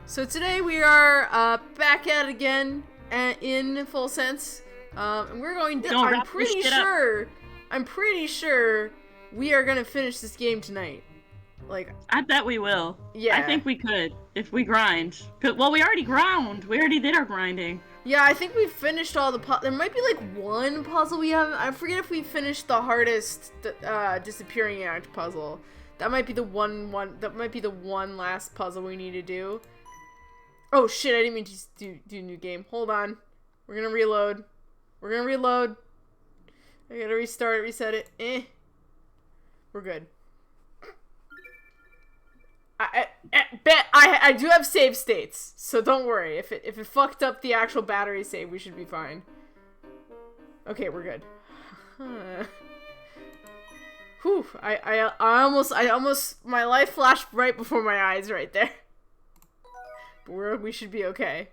So today we are back at it again in Full Sense. And we're going to, I'm pretty sure we are going to finish this game tonight. Like, I bet we will. Yeah. I think we could, if we grind. Well, we already ground. We already did our grinding. Yeah, I think we finished all the there might be like one puzzle we haven't. I forget if we finished the hardest disappearing act puzzle. That might be the that might be the one last puzzle we need to do. Oh shit, I didn't mean to do new game. Hold on. We're gonna reload. I gotta restart it, reset it. We're good. I do have save states, so don't worry. If it fucked up the actual battery save, we should be fine. Okay, we're good. Whew, I almost my life flashed right before my eyes right there. But we should be okay.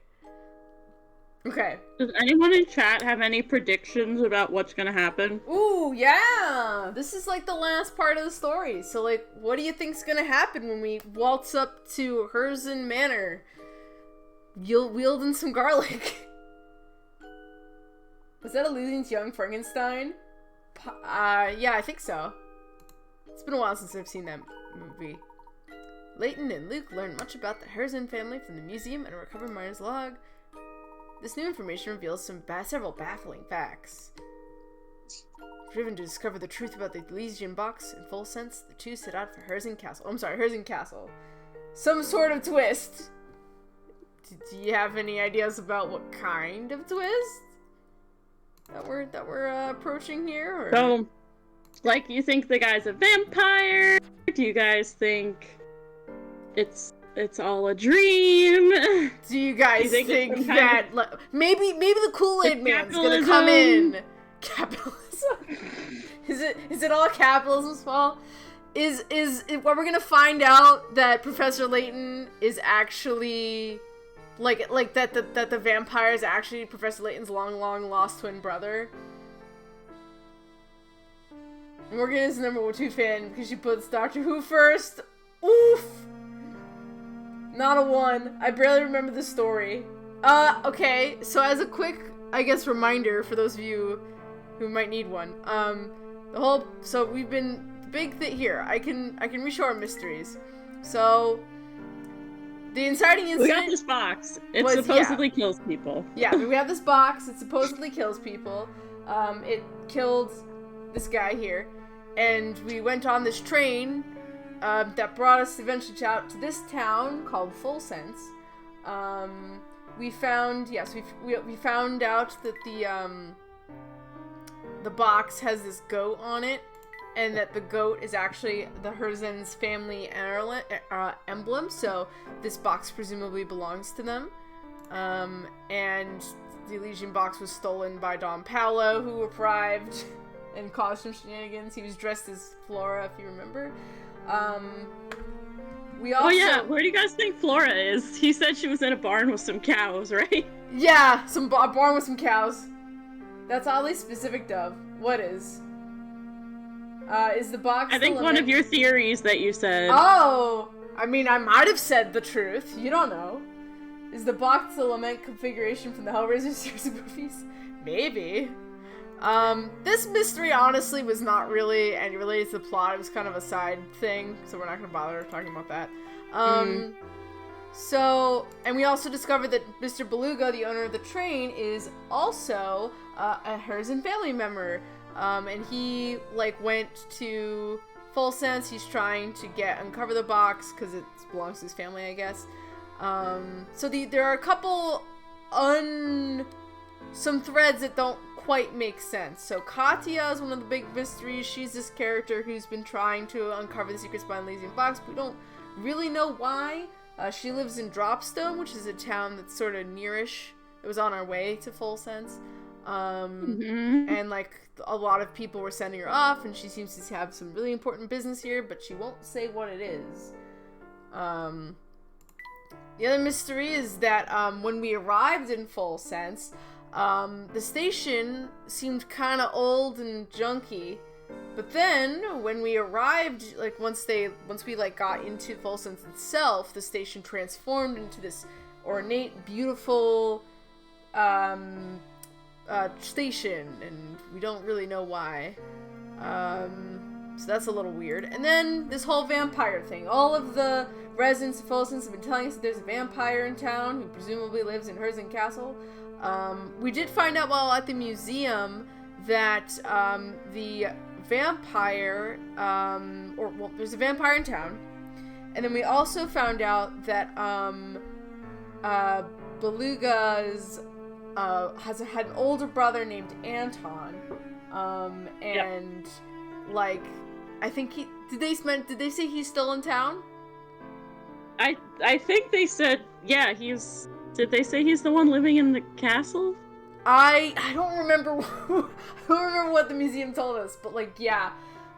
Okay. Does anyone in chat have any predictions about what's gonna happen? Ooh, yeah! This is like the last part of the story. So, like, what do you think's gonna happen when we waltz up to Herzen Manor? Wielding some garlic. Was that Illusion's Young Frankenstein? Yeah, I think so. It's been a while since I've seen that movie. Layton and Luke learn much about the Herzen family from the museum and recover Myers' log. This new information reveals several baffling facts. Driven to discover the truth about the Elysian box in Full Sense, the two set out for Herzen Castle. I'm sorry, Herzen Castle. Some sort of twist. Do you have any ideas about what kind of twist that we're approaching here? Or? So, like, you think the guy's a vampire? Do you guys think it's all a dream? Do you guys think that maybe the Kool-Aid Man's gonna come in? Capitalism? Is it all capitalism's fault? Is what we're gonna find out that Professor Layton is actually like that the vampire is actually Professor Layton's long lost twin brother? Morgan is the #2 fan because she puts Doctor Who first. Oof. Not a 1. I barely remember the story. Okay, so as a quick, I guess, reminder for those of you who might need one, so we've been, big thing here, I can reshow our mysteries. So, the inciting incident... We got this box. It supposedly kills people. Yeah, we have this box. It supposedly kills people. It killed this guy here. And we went on this train that brought us eventually out to this town called Full Sense. We found out that the box has this goat on it, and that the goat is actually the Herzen's family emblem. So this box presumably belongs to them. And the Elysian box was stolen by Don Paolo, who arrived and caused some shenanigans. He was dressed as Flora, if you remember. We also... Oh yeah, where do you guys think Flora is? He said she was in a barn with some cows, right? Yeah, a barn with some cows. That's oddly specific, Dove. What is? Is the box... I think one of your theories that you said. Oh! I mean, I might have said the truth. You don't know. Is the box the lament configuration from the Hellraiser series of movies? Maybe. This mystery honestly was not really any related to the plot. It was kind of a side thing, so we're not gonna bother talking about that. So, and we also discovered that Mr. Beluga, the owner of the train, is also a Herzen family member. And he, went to Full Sense. He's trying to uncover the box, because it belongs to his family, I guess. So there are a couple some threads that don't quite make sense. So Katya is one of the big mysteries. She's this character who's been trying to uncover the secrets behind the Elysian box, but we don't really know why. She lives in Dropstone, which is a town that's sort of nearish. It was on our way to Full Sense. And a lot of people were sending her off, and she seems to have some really important business here, but she won't say what it is. The other mystery is that when we arrived in Full Sense, the station seemed kind of old and junky, But then, when we arrived, like, once we, like, got into Volsense itself, the station transformed into this ornate, beautiful, station, and we don't really know why. So that's a little weird. And then, this whole vampire thing. All of the residents of Volsense have been telling us that there's a vampire in town who presumably lives in Herzen Castle. We did find out while at the museum that, the vampire, there's a vampire in town, and then we also found out that Beluga's had an older brother named Anton, and like I think did they say he's still in town? I think they said did they say he's the one living in the castle? I don't remember. I don't remember what the museum told us, but like, yeah,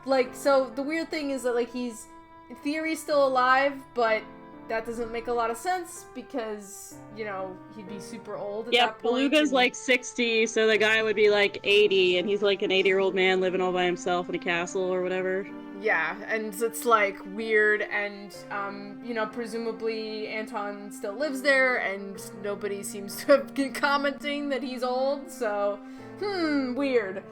like, so the weird thing is that, like, he's in theory still alive, but that doesn't make a lot of sense because, you know, he'd be super old at that point. Yeah, Beluga's like 60, so the guy would be like 80, and he's like an 80-year-old man living all by himself in a castle or whatever. Yeah, and it's like weird, and you know, presumably Anton still lives there, and nobody seems to have been commenting that he's old, so weird.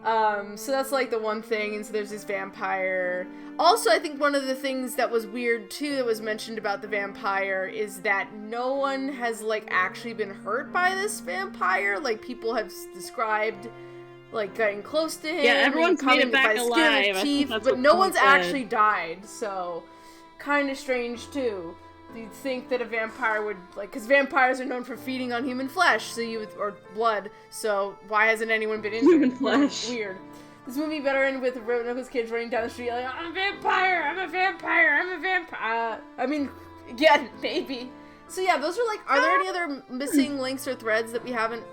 So that's like the one thing, and so there's this vampire. Also, I think one of the things that was weird too that was mentioned about the vampire is that no one has like actually been hurt by this vampire. Like, people have described like getting close to him. Yeah, everyone's made it back alive. Teeth, but no one's actually died, so kind of strange too. You'd think that a vampire would, like, because vampires are known for feeding on human flesh, or blood, so why hasn't anyone been injured? Human flesh. Weird. This movie better end with Nicolas Cage running down the street like, I'm a vampire, I'm a vampire, I'm a vampire. I mean, again, maybe. So yeah, those are like, are there any other missing links or threads that we haven't?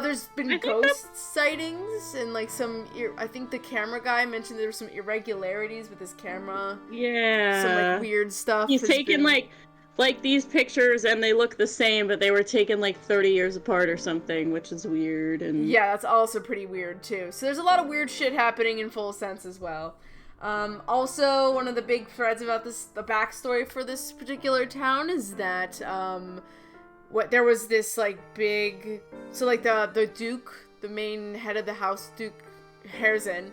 There's been ghost sightings and like I think the camera guy mentioned there were some irregularities with his camera. Yeah. Some like weird stuff. He's taken like these pictures and they look the same, but they were taken like 30 years apart or something, which is weird. And yeah, that's also pretty weird too. So there's a lot of weird shit happening in Volsense as well. Also, one of the big threads about the backstory for this particular town is that, there was this, like, big, so, like, the Duke, the main head of the house, Duke Herzen,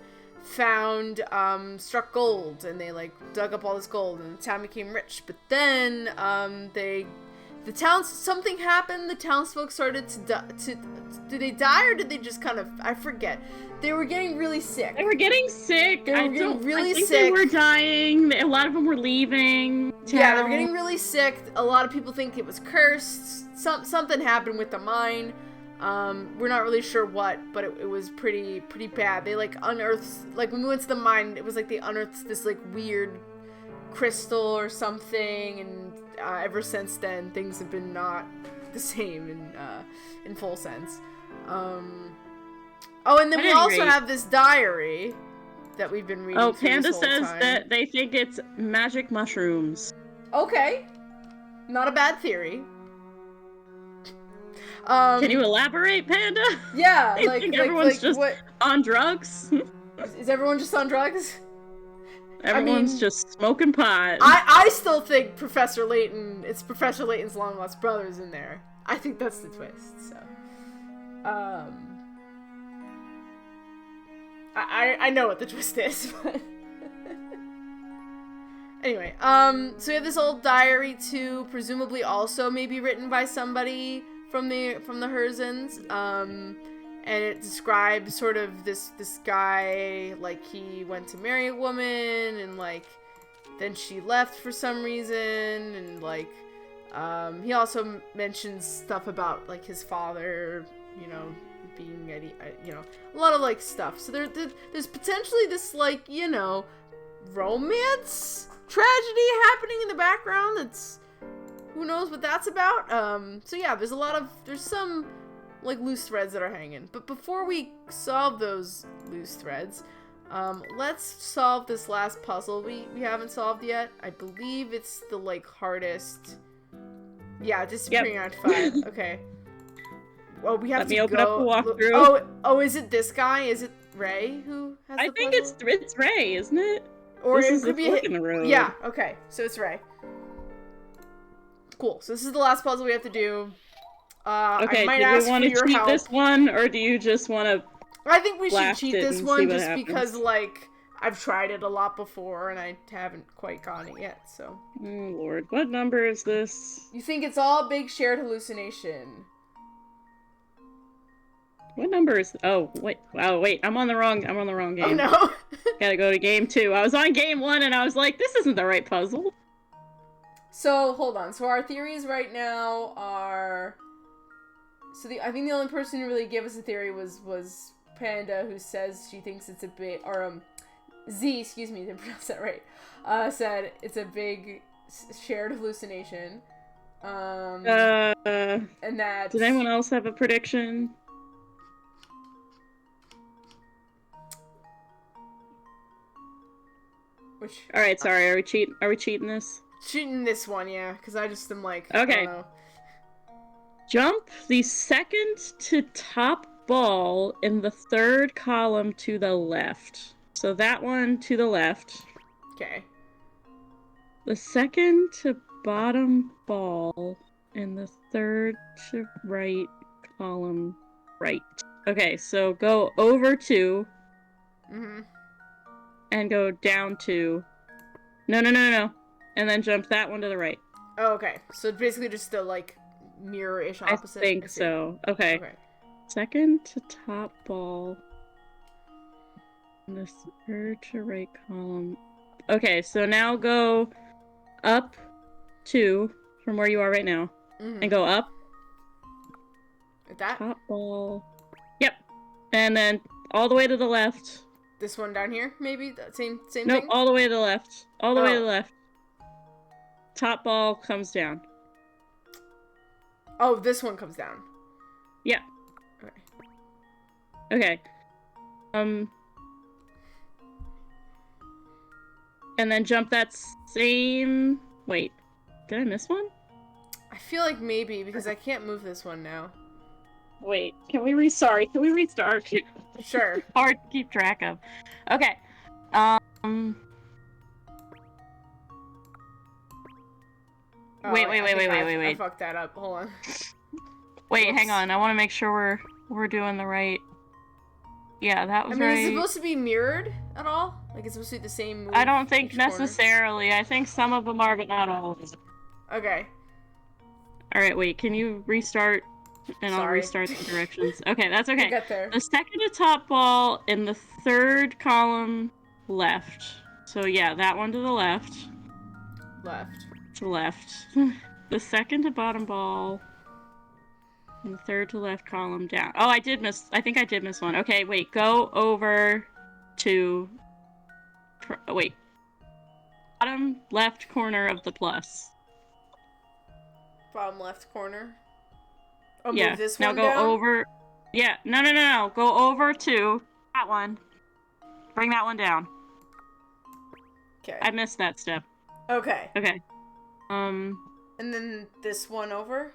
struck gold, and they, like, dug up all this gold, and the town became rich, but then, something happened, the townsfolk started did they die, or did they just kind of, I forget. They were getting really sick. They were getting sick. I think they were dying. A lot of them were leaving town. Yeah, they were getting really sick. A lot of people think it was cursed. Something happened with the mine. We're not really sure what, but it was pretty bad. They, like, unearthed, like, when we went to the mine, it was like they unearthed this, like, weird crystal or something, and ever since then, things have been not the same in Volsense. Oh, and then we also have this diary that we've been reading. Oh, Panda says that they think it's magic mushrooms. Okay. Not a bad theory. Can you elaborate, Panda? Yeah, I think everyone's just on drugs. Is everyone just on drugs? Everyone's just smoking pot. I still think Professor Layton's long lost brother's in there. I think that's the twist, so. I know what the twist is, but anyway, so we have this old diary too, presumably also maybe written by somebody from the Herzens, and it describes sort of this guy, like, he went to marry a woman, and, like, then she left for some reason, and, like, he also mentions stuff about, like, his father, you know, being you know, a lot of, like, stuff. So there's potentially this, like, you know, romance tragedy happening in the background that's, who knows what that's about. So yeah, there's some, like, loose threads that are hanging. But before we solve those loose threads, let's solve this last puzzle we haven't solved yet. I believe it's the, like, hardest. Yeah, disappearing artifact. Okay. Well, we have to open up the walkthrough. Oh, is it this guy? Is it Ray who has I the think puzzle? it's Ray, isn't it? Or this it is could a be fork in the road. Yeah, okay. So it's Ray. Cool. So this is the last puzzle we have to do. Okay, I might do we ask for want to your cheat help. this one, or do you just want to I think we should blast cheat it this and one see what just happens? because, like, I've tried it a lot before and I haven't quite gotten it yet, so. Oh lord, what number is this? You think it's all a big shared hallucination. What number is... Oh, wait. Oh, wait. I'm on the wrong game. Oh no. Gotta go to game 2. I was on game 1 and I was like, this isn't the right puzzle. So, hold on. So our theories right now are... So I think the only person who really gave us a theory was Panda, who says she thinks it's a big... Or, Z, excuse me, didn't pronounce that right. Said it's a big shared hallucination. And that... Did anyone else have a prediction? Which... Alright, sorry. Are we cheating this? Cheating this one, yeah, because I just am like, Okay. I don't know. Jump the second to top ball in the third column to the left. So that one to the left. Okay. The second to bottom ball in the third to right column right. Okay, so go over 2. Mm-hmm. And go down 2. No. And then jump that one to the right. Oh, okay. So basically just the, like, mirror-ish opposite? I think so. Okay. Second to top ball. In the third to right column. Okay, so now go up 2 from where you are right now. Mm-hmm. And go up. Like that? Top ball. Yep. And then all the way to the left. This one down here, maybe? That same Nope, thing? all the way to the left. All the way to the left. Top ball comes down. Oh, this one comes down. Yeah. Okay. And then jump that same... Wait. Did I miss one? I feel like maybe, because I can't move this one now. Wait. Can we restart? Sure. Hard to keep track of. Okay. Wait. I fucked that up. Hold on. Wait, Whoops. hang on. I want to make sure we're doing the right... Yeah, that was right. Is it supposed to be mirrored at all? Like, it's supposed to be the same move? I don't think each corner? necessarily. I think some of them are, but not all of them. Okay. Alright, wait. Can you restart? And I'll restart the directions. Okay, that's okay. Get there. The second to top ball in the third column left. So yeah, that one to the left. Left. To left. The second to bottom ball in the third to left column down. Oh, I think I did miss one. Okay, wait. Go over to... Wait. Bottom left corner of the plus. Bottom left corner. Oh, Yeah, move this now one go down? over... Yeah, no. Go over to that one. Bring that one down. Okay. I missed that step. Okay. Okay. And then this one over?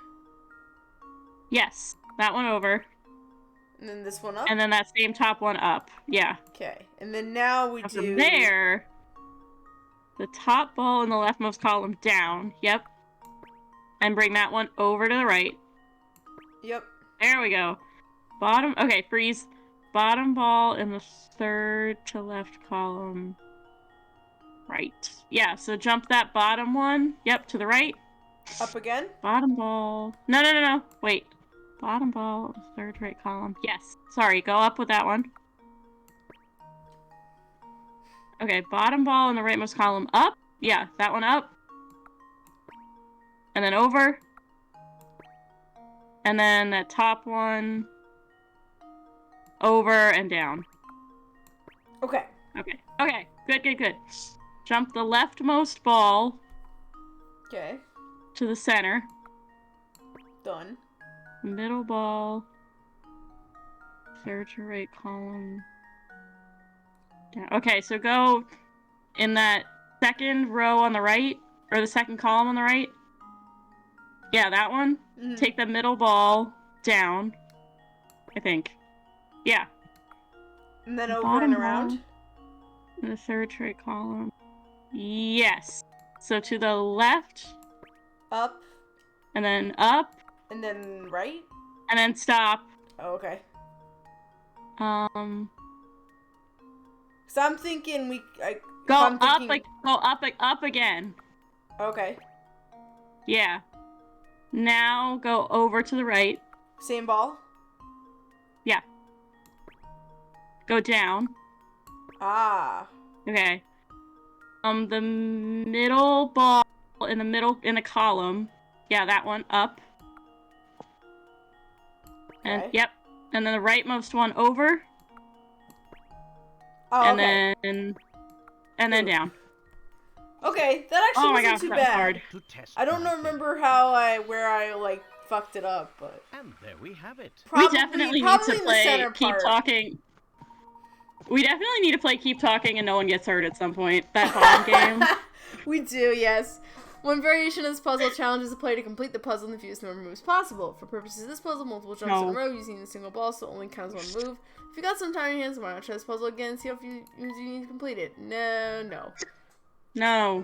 Yes. That one over. And then this one up? And then that same top one up. Yeah. Okay. And then now we do... From there, the top ball in the leftmost column down. Yep. And bring that one over to the right. Yep. There we go. Bottom... Okay, freeze. Bottom ball in the third to left column. Right. Yeah, so jump that bottom one. Yep, to the right. Up again? Bottom ball... No. Wait. Bottom ball, third right column. Yes. Sorry, go up with that one. Okay, bottom ball in the rightmost column up. Yeah, that one up. And then over. And then that top one over and down. Okay. Okay. Good. Jump the leftmost ball Okay. to the center. Done. Middle ball. Third to right column. Down. Okay, so go in that second row on the right, or the second column on the right. Yeah, that one. Mm-hmm. Take the middle ball down, I think. Yeah. And then over Bottom and around? ball. In the third tray column. Yes. So to the left. Up. And then up. And then right? And then stop. Oh, okay. So I'm thinking go up again. Okay. Yeah. Now go over to the right. Same ball? Yeah. Go down. Ah. Okay. The middle ball in the column. Yeah, that one up. And Okay. yep. And then the rightmost one over. Oh, and okay. then down. Okay, that actually Oh my wasn't gosh, too that was bad. hard. I don't remember where I like fucked it up, but And there we have it. We definitely need to play Keep part. Talking. We definitely need to play Keep Talking and no one gets hurt at some point. That bottom game. We do, yes. One variation of this puzzle challenges the player to complete the puzzle in the fewest number of moves possible. For purposes of this puzzle, multiple jumps in a row using a single ball, so it only counts one move. If you got some time in your hands, why not try this puzzle again and see how few moves you need to complete it? No. No.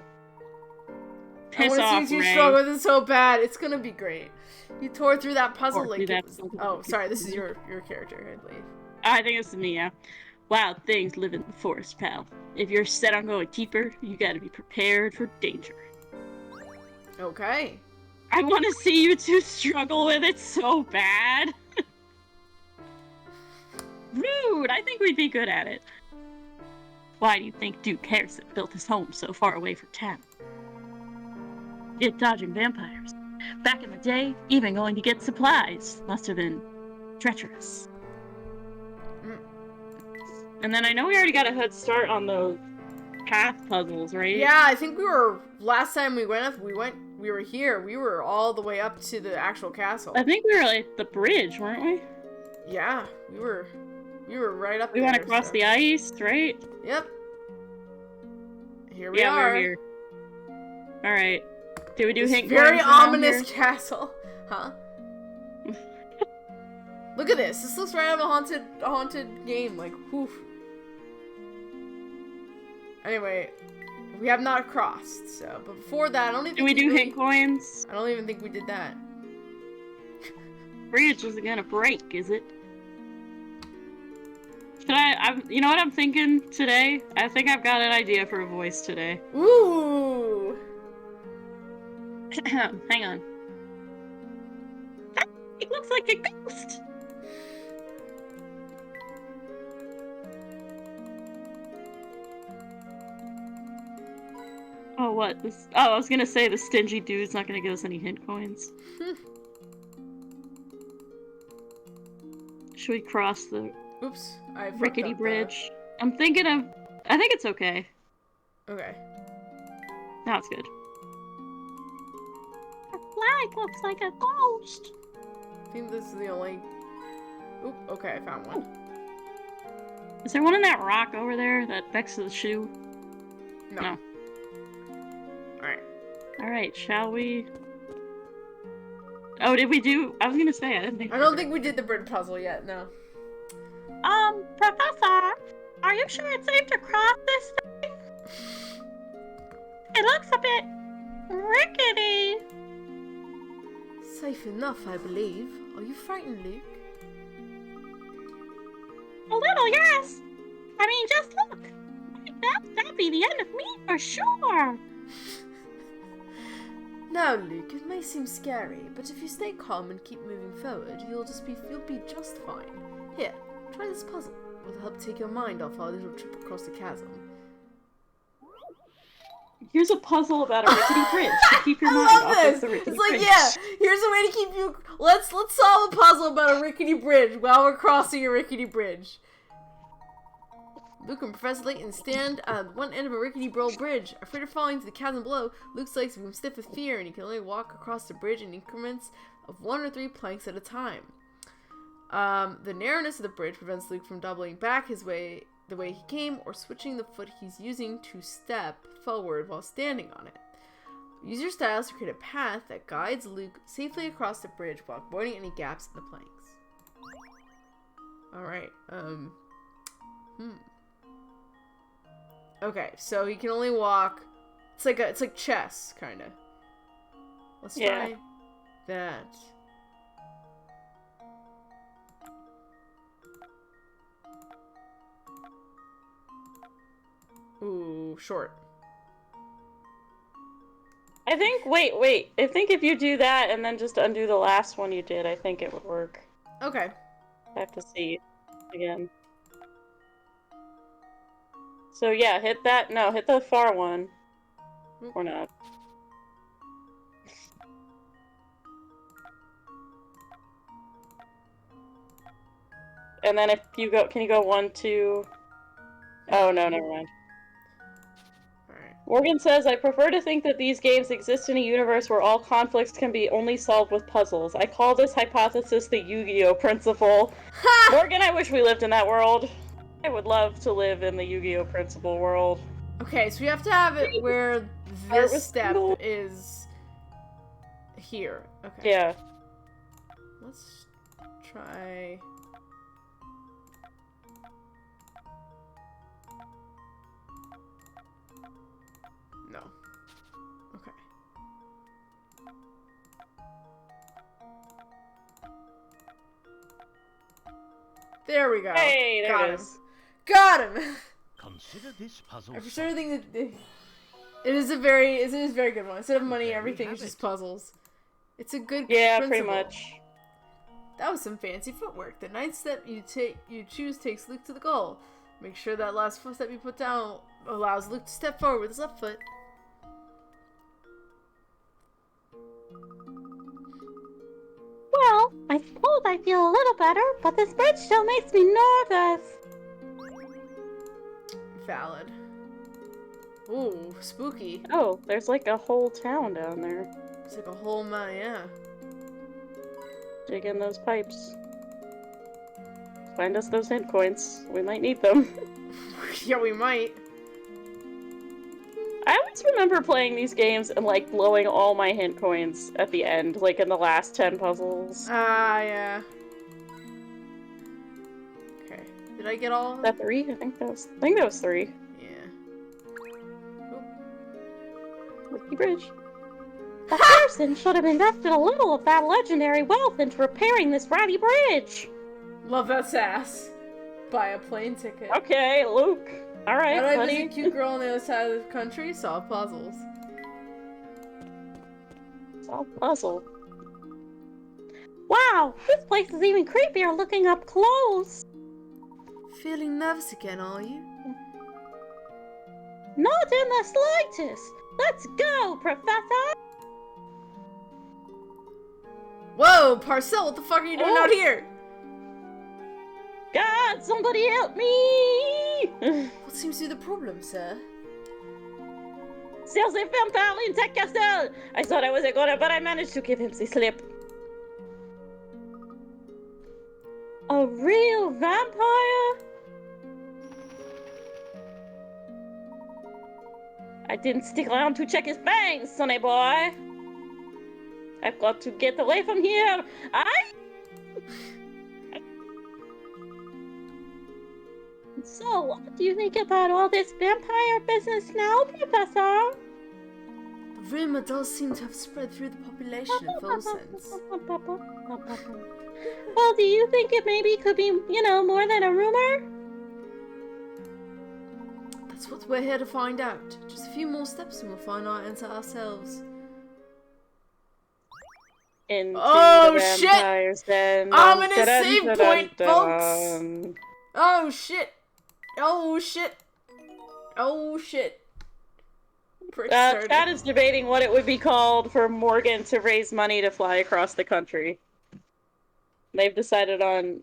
Piss I off, want to see you Ray. struggle with it so bad. It's gonna be great. You tore through that puzzle Tore like through it that was... puzzle. Oh, sorry, this is your character, I believe. I think it's me, yeah. Wild things live in the forest, pal. If you're set on going deeper, you gotta be prepared for danger. Okay. I want to see you two struggle with it so bad. Rude! I think we'd be good at it. Why do you think Duke Harrison built his home so far away from town? It dodging vampires. Back in the day, even going to get supplies must have been treacherous. And then I know we already got a head start on those path puzzles, right? Yeah, I think last time we were here. We were all the way up to the actual castle. I think we were at the bridge, weren't we? Yeah, we were right up we there. We went across the ice, right? Yep. Here we are. We're here. Alright. Did we do hint very ominous here? castle. Huh? Look at this. This looks right out of a haunted game. Like, whew. Anyway, we have not crossed, so. But before that, I don't even think we do hint coins? I don't even think we did that. Bridge isn't gonna break, is it? You know what I'm thinking today? I think I've got an idea for a voice today. Ooh! Hang on. It looks like a ghost! Oh, what? I was gonna say the stingy dude's not gonna give us any hint coins. Should we cross the rickety bridge? I think it's okay. Okay. Now it's good. The flag looks like a ghost. I think this is the only... Oop, okay, I found one. Is there one in that rock over there that next to the shoe? No. Alright, shall we... Oh, did we do... I was gonna say, I don't think we did the bird puzzle yet, no. Professor, are you sure it's safe to cross this thing? It looks a bit rickety. Safe enough, I believe. Are you frightened, Luke? A little, yes. I mean, just look. That'd be the end of me for sure. Now, Luke, it may seem scary, but if you stay calm and keep moving forward, you'll be just fine. Here, try this puzzle. It will help take your mind off our little trip across the chasm. Here's a puzzle about a rickety bridge to keep your mind off of the rickety bridge. Yeah, here's a way to keep you... Let's solve a puzzle about a rickety bridge while we're crossing a rickety bridge. Luke and Professor Layton stand at one end of a rickety bridge. Afraid of falling to the chasm below, Luke's legs become stiff with fear, and he can only walk across the bridge in increments of 1 or 3 planks at a time. The narrowness of the bridge prevents Luke from doubling back the way he came, or switching the foot he's using to step forward while standing on it. Use your styles to create a path that guides Luke safely across the bridge while avoiding any gaps in the planks. Alright, Okay, so he can only walk. It's like chess, kind of. Let's try that. Ooh, short. I think, wait. I think if you do that and then just undo the last one you did, I think it would work. Okay. I have to see again. So yeah, hit that. No, hit the far one. Or not. And then if you go, can you go 1, 2? Oh no, never mind. Alright. Morgan says, I prefer to think that these games exist in a universe where all conflicts can be only solved with puzzles. I call this hypothesis the Yu-Gi-Oh! Principle. Morgan, I wish we lived in that world. I would love to live in the Yu-Gi-Oh! Principle world. Okay, so we have to have it where this step is here. Okay. Yeah. Let's try... No. Okay. There we go. Hey, there Got it him. is. Got him! Consider this puzzle I for sure think that it is a very good one. Instead of money, There we everything have is just it. puzzles. It's a good Yeah, principle. pretty much. That was some fancy footwork. The ninth step you choose takes Luke to the goal. Make sure that last footstep you put down allows Luke to step forward with his left foot. Well, I suppose I feel a little better, but this bridge still makes me nervous. Valid. Ooh, spooky. Oh, there's like a whole town down there. It's like a whole yeah. Dig in those pipes. Find us those hint coins. We might need them. Yeah, we might. I always remember playing these games and like blowing all my hint coins at the end, like in the last 10 puzzles. Ah, yeah. Okay. Did I get all of Is them? that 3? I think that was 3. Yeah. Ricky Bridge. The person should have invested a little of that legendary wealth into repairing this ratty bridge. Love that sass. Buy a plane ticket. Okay, Luke. Alright, How do I buddy. visit a cute girl on the other side of the country? Solve puzzles. Solve puzzle. Wow, this place is even creepier looking up close. Feeling nervous again, are you? Not in the slightest. Let's go, Professor. Whoa, Parcel, what the fuck are you doing Oh. out here? God, somebody help me! What seems to be the problem, sir? Serge vampire in Tech Castle! I thought I wasn't gonna, but I managed to give him the slip. A real vampire? I didn't stick around to check his fangs, sonny boy. I've got to get away from here. So, what do you think about all this vampire business now, Professor? The rumor does seem to have spread through the population in full sense. Well, do you think it maybe could be, more than a rumor? That's what we're here to find out. Just a few more steps and we'll find our answer ourselves. Into Oh, the shit! vampire's den. Ominous Dun, save dun, point, dun, folks! dun. Oh shit! Oh shit! Oh shit! Prick started. Chad is debating what it would be called for Morgan to raise money to fly across the country. They've decided on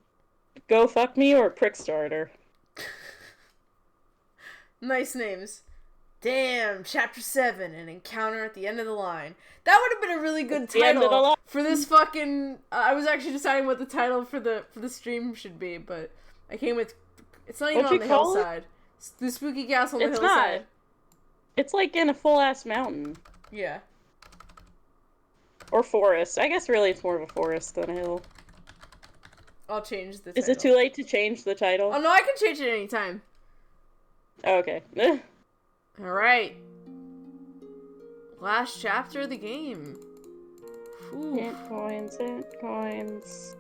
Go Fuck Me or Prick Starter. Nice names. Damn, Chapter 7, an encounter at the end of the line. That would have been a really good The end of the title line. for this fucking... I was actually deciding what the title for the stream should be, but I came with... It's not even What'd on you the call it? hillside. It's the spooky castle on the It's hillside. not. It's like in a full-ass mountain. Yeah. Or forest. I guess really it's more of a forest than a hill. I'll change the Is title. it too late to change the title? Oh no, I can change it anytime. Oh, okay. Alright. Last chapter of the game. Whew. Hint coins, hint coins.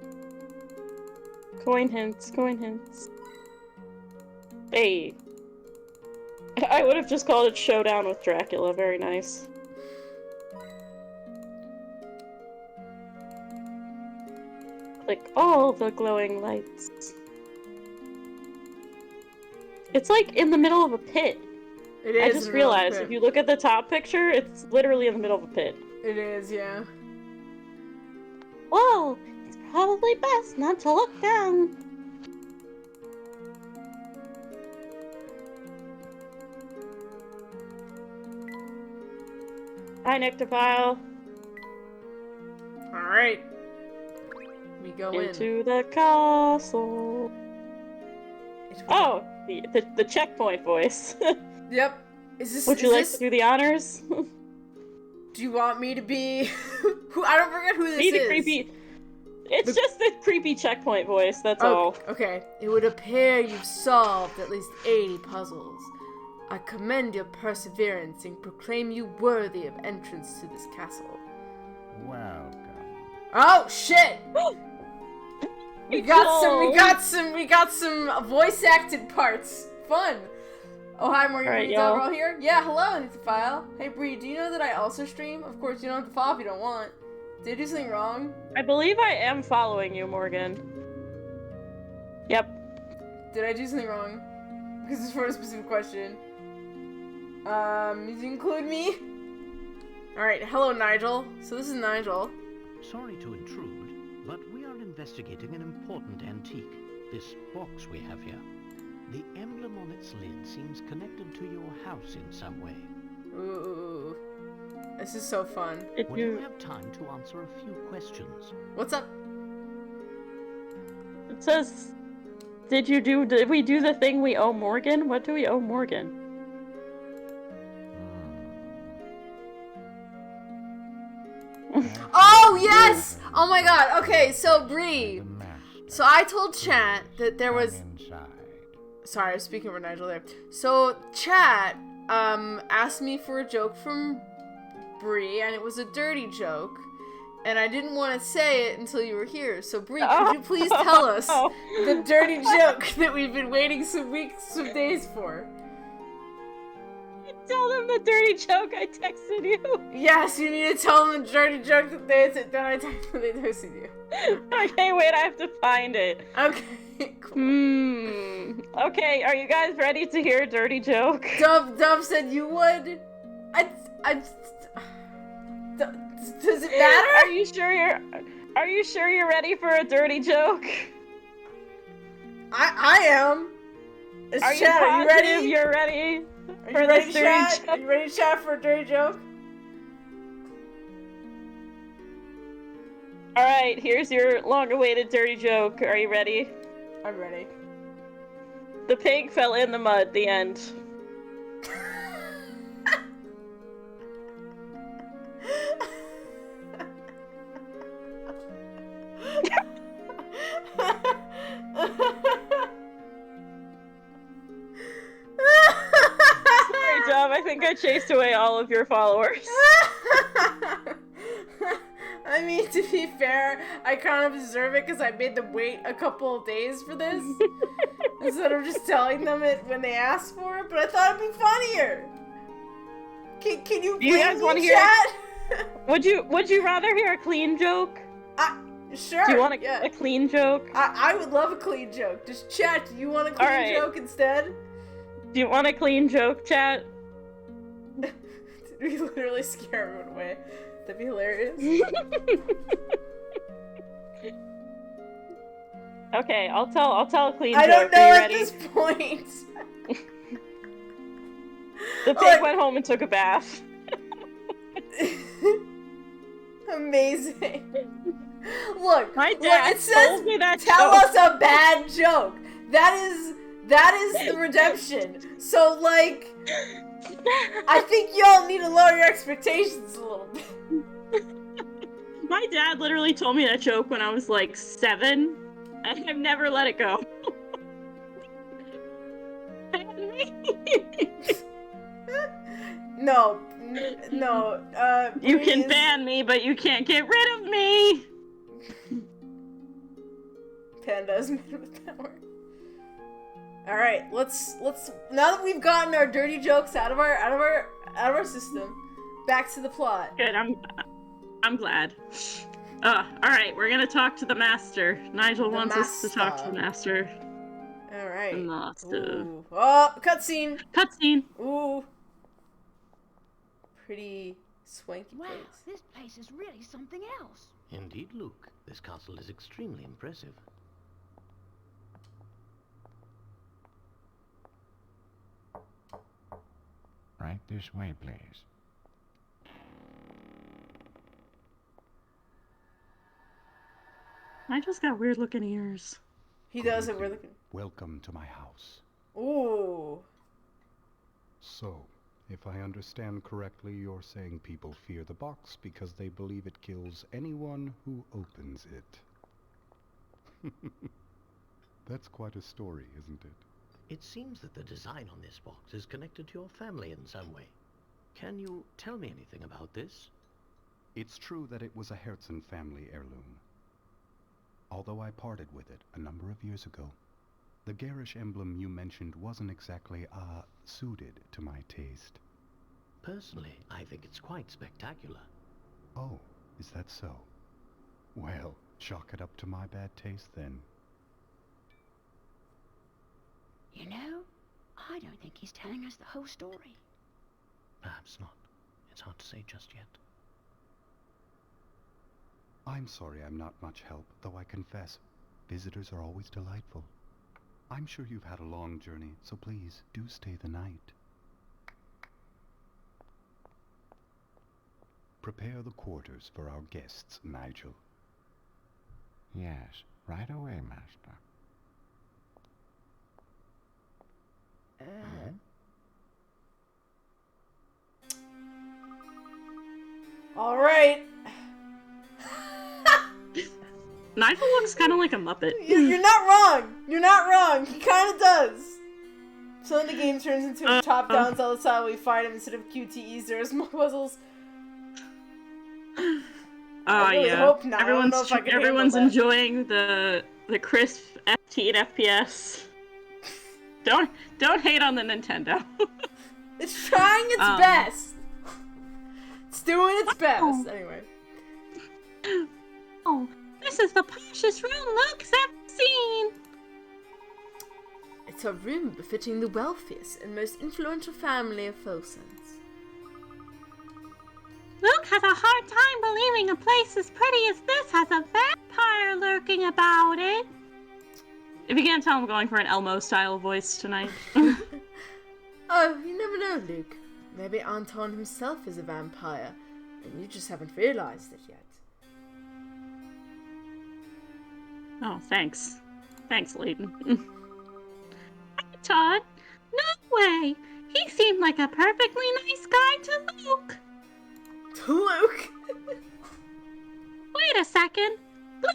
Coin hints, coin hints. Hey. I would have just called it Showdown with Dracula. Very nice. Click all the glowing lights. It's like in the middle of a pit. It is. I in just the middle of the realized pit. if you look at the top picture, it's literally in the middle of a pit. It is, yeah. Whoa, it's probably best not to look down. Hi, Nectophile. Alright. We go Into the castle. in. Oh, the checkpoint voice. Yep. Is this? Would is you like this, to do the honors? Do you want me to be? Who? I don't forget who this Be the is. creepy. It's just the creepy checkpoint voice. That's all. Okay. It would appear you've solved at least 80 puzzles. I commend your perseverance and proclaim you worthy of entrance to this castle. Welcome. Oh shit! We got some voice acted parts. Fun. Oh hi, Morgan. Alright, Bree's y'all. overall here. Yeah, hello, Nectophile. Hey Bree, do you know that I also stream? Of course, you don't have to follow if you don't want. Did I do something wrong? I believe I am following you, Morgan. Yep. Did I do something wrong? Because it's for a specific question. Did you include me? Alright, hello Nigel. So this is Nigel. Sorry to intrude, but we are investigating an important antique. This box we have here. The emblem on its lid seems connected to your house in some way. Ooh. This is so fun. Did Would you you? have time to answer a few questions? What's up? It says. Did we do the thing we owe Morgan? What do we owe Morgan? Oh yes! Oh my god. Okay, so Bree. The master. So I told chat that there was Inside. sorry, I was speaking for Nigel there. So chat asked me for a joke from Bree, and it was a dirty joke. And I didn't want to say it until you were here. So Bree, could you please tell us the dirty joke that we've been waiting some days for? Tell them the dirty joke I texted you. Yes, you need to tell them the dirty joke that I texted you. Okay, wait, I have to find it. Okay, cool. Okay, are you guys ready to hear a dirty joke? Dub said you would. Does it matter? Are you sure you're ready for a dirty joke? I am. It's Are you chat, are you positive ready? you're ready? Are for you ready, this dirty chat? joke? Are you ready, chat, for a dirty joke? Alright, here's your long-awaited dirty joke. Are you ready? I'm ready. The pig fell in the mud, the end. Great job, I think I chased away all of your followers. I mean, to be fair, I kind of deserve it because I made them wait a couple of days for this instead of just telling them it when they asked for it. But I thought it'd be funnier. Can you You guys blame wanna me, hear- chat? Would you rather hear a clean joke? Sure. Do you want yeah. a clean joke? I would love a clean joke. Just chat. Do you want a clean Alright. joke instead? Do you want a clean joke, chat? Did we literally scare everyone away? That'd be hilarious. Okay, I'll tell a clean I joke. don't know Are you at ready? this point. The pig Look. went home and took a bath. Amazing. Look, My look, dad it says told me that tell joke. us a bad joke. That is the redemption. So like I think y'all need to lower your expectations a little bit. My dad literally told me that joke when I was like 7. and I've never let it go. No, You can please. ban me, but you can't get rid of me. Panda is man with power. All right, let's now that we've gotten our dirty jokes out of our system, back to the plot. Good. I'm glad. All right, we're gonna talk to the master. Nigel wants us to talk to the master. All right. The master. Ooh. Oh, cutscene. Cutscene. Ooh. Pretty swanky Wow, place. this place is really something else. Indeed, Luke. This castle is extremely impressive. Right this way, please. Nigel's got weird looking ears. He does it. We're looking. Welcome to my house. Ooh. So, if I understand correctly, you're saying people fear the box because they believe it kills anyone who opens it. That's quite a story, isn't it? It seems that the design on this box is connected to your family in some way. Can you tell me anything about this? It's true that it was a Herzen family heirloom. Although I parted with it a number of years ago, the garish emblem you mentioned wasn't exactly, suited to my taste. Personally, I think it's quite spectacular. Oh, is that so? Well, chalk it up to my bad taste then. You know, I don't think he's telling us the whole story. Perhaps not. It's hard to say just yet. I'm sorry I'm not much help, though I confess, visitors are always delightful. I'm sure you've had a long journey, so please do stay the night. Prepare the quarters for our guests, Nigel. Yes, right away, master. All right. Nigel looks kind of like a Muppet. You're not wrong. You're not wrong. He kind of does. So then the game turns into a top-down Zelda style. We fight him instead of QTEs. There's more puzzles. I really hope not. I don't know if I can Everyone's handle that. enjoying the crisp FT and FPS. Don't hate on the Nintendo. It's trying its best. It's doing its best. Anyway. Oh, this is the poshest room Luke's ever seen. It's a room befitting the wealthiest and most influential family of Fosans. Luke has a hard time believing a place as pretty as this has a vampire lurking about it. If you can't tell, I'm going for an Elmo-style voice tonight. Oh, you never know, Luke. Maybe Anton himself is a vampire, and you just haven't realized it yet. Oh, thanks. Thanks, Layton. Todd, no way. He seemed like a perfectly nice guy to Luke. To Luke? Wait a second.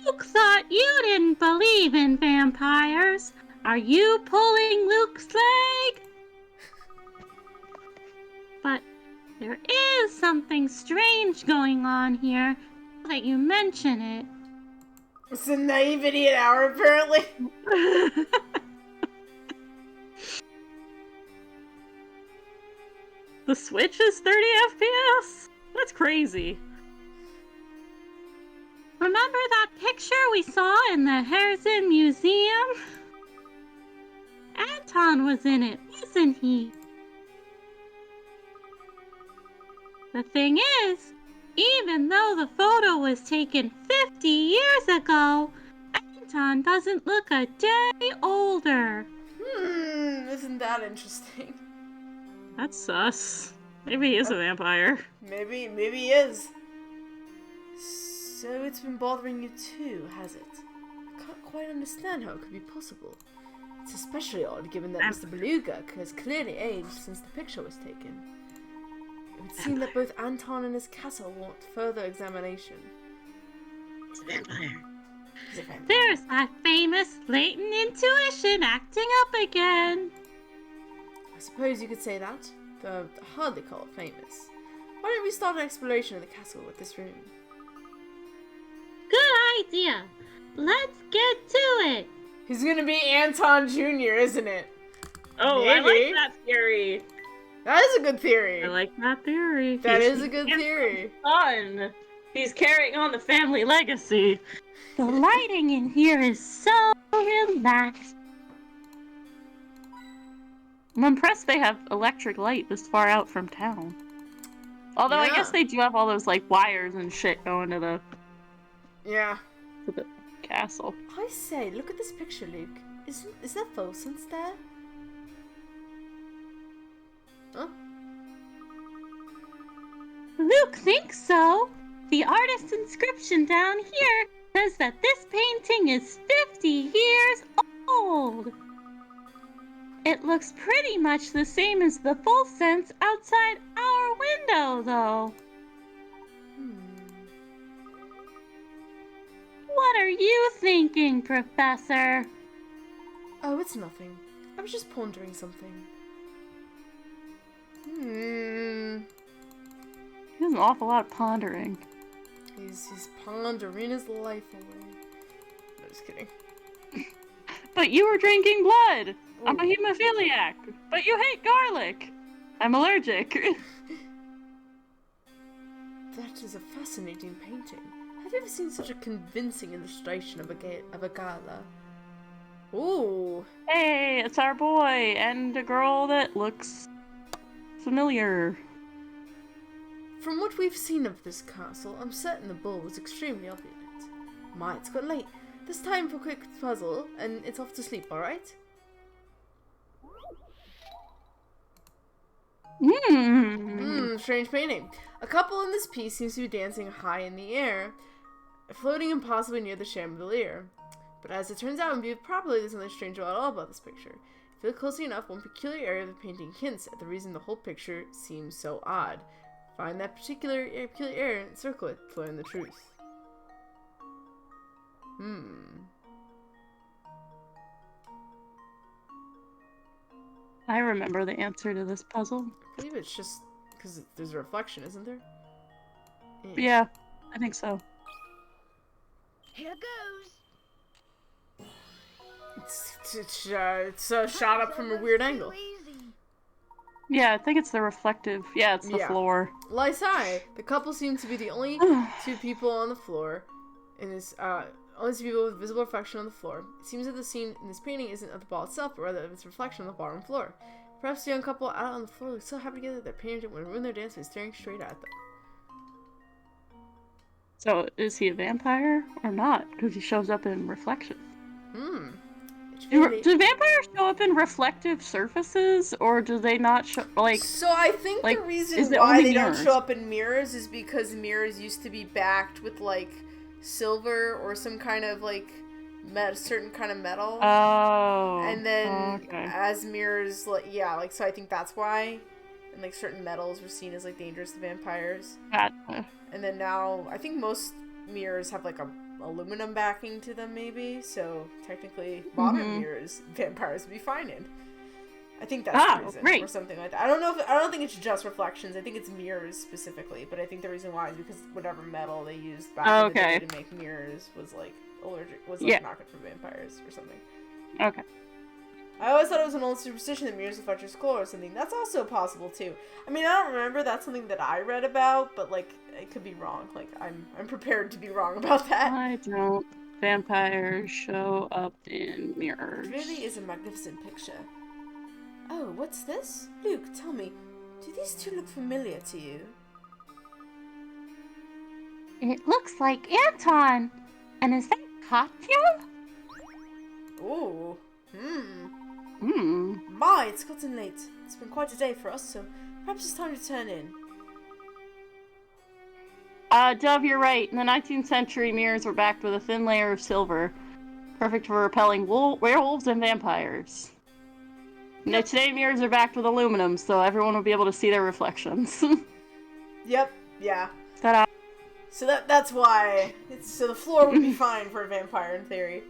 Luke thought you didn't believe in vampires. Are you pulling Luke's leg? But there is something strange going on here, now that you mention it. It's a naivety an hour, apparently. The Switch is 30 FPS? That's crazy. Remember that picture we saw in the Herzen Museum? Anton was in it, wasn't he? The thing is, even though the photo was taken 50 years ago, Anton doesn't look a day older. Isn't that interesting? That's sus. Maybe he is a vampire. Maybe he is. So it's been bothering you too, has it? I can't quite understand how it could be possible. It's especially odd given that Mr. Beluga has clearly aged since the picture was taken. It would seem that both Anton and his castle want further examination. He's a vampire. He's a vampire. There's my famous latent intuition acting up again. I suppose you could say that, though I hardly call it famous. Why don't we start an exploration of the castle with this room? Good idea. Let's get to it. He's gonna be Anton Jr., isn't it? Oh, I Maybe. like that theory. That is a good theory. I like that theory. That He's is a good theory. fun. He's carrying on the family legacy. The lighting in here is so relaxed. I'm impressed they have electric light this far out from town. Although I Yeah. guess they do have all those like wires and shit going to the Yeah. castle. I say, look at this picture, Luke. Is that Volsens there? Huh? Luke thinks so. The artist's inscription down here says that this painting is 50 years old. It looks pretty much the same as the Volsens outside our window, though. What are you thinking, Professor? Oh, it's nothing. I was just pondering something. He has an awful lot of pondering. He's pondering his life away. No, just kidding. But you were drinking blood! I'm a Ooh. hemophiliac! But you hate garlic! I'm allergic. That is a fascinating painting. Have you ever seen such a convincing illustration of a gala? Ooh. Hey, it's our boy and a girl that looks familiar. From what we've seen of this castle, I'm certain the bull was extremely opulent. My, it's got late. This time for a quick puzzle, and it's off to sleep, alright? Strange painting. A couple in this piece seems to be dancing high in the air, floating impossibly near the chandelier. But as it turns out, when viewed properly, there's nothing strange at all about this picture. If you look closely enough, one peculiar area of the painting hints at the reason the whole picture seems so odd. Find that peculiar area and circle it to learn the truth. I remember the answer to this puzzle. I believe it's just because there's a reflection, isn't there? Yeah, I think so. Here goes. It's shot up from a weird angle. Yeah, I think it's the reflective. Yeah, it's the Yeah. floor. Lysai, the couple seem to be the only two people on the floor, and is only two people with visible reflection on the floor. It seems that the scene in this painting isn't of the ball itself, but rather of its reflection on the ballroom floor. Perhaps the young couple out on the floor look so happy together that their painter didn't want to ruin their dance by staring straight at them. So, is he a vampire or not? Because he shows up in reflection. It's Do really... vampires show up in reflective surfaces, or do they not show, like... So I think like, the reason is it why only they mirrors? don't show up in mirrors is because mirrors used to be backed with like silver or some kind of like certain kind of metal. Oh. And then okay. as mirrors, like, yeah, like, so I think that's why. And like certain metals were seen as like dangerous to vampires. Gotcha. And then now I think most mirrors have like a aluminum backing to them, maybe. So technically, modern mirrors vampires would be fine in. I think that's the reason, great. or something like that. I don't think it's just reflections. I think it's mirrors specifically. But I think the reason why is because whatever metal they used back in the day to make mirrors was like allergic, was like not good for vampires or something. Okay. I always thought it was an old superstition that mirrors reflect your skull or something. That's also possible too. I mean, I don't remember. That's something that I read about, but like, it could be wrong. Like, I'm prepared to be wrong about that. Why don't vampires show up in mirrors? It really is a magnificent picture. Oh, what's this? Luke, tell me, do these two look familiar to you? It looks like Anton. And is that Katya? Ooh. Hmm. My, it's gotten late. It's been quite a day for us, so perhaps it's time to turn in. Dove, you're right. In the 19th century, mirrors were backed with a thin layer of silver, perfect for repelling werewolves and vampires. Now, today, mirrors are backed with aluminum, so everyone will be able to see their reflections. Yep, yeah. Ta-da. So that's why. So the floor would be fine for a vampire in theory.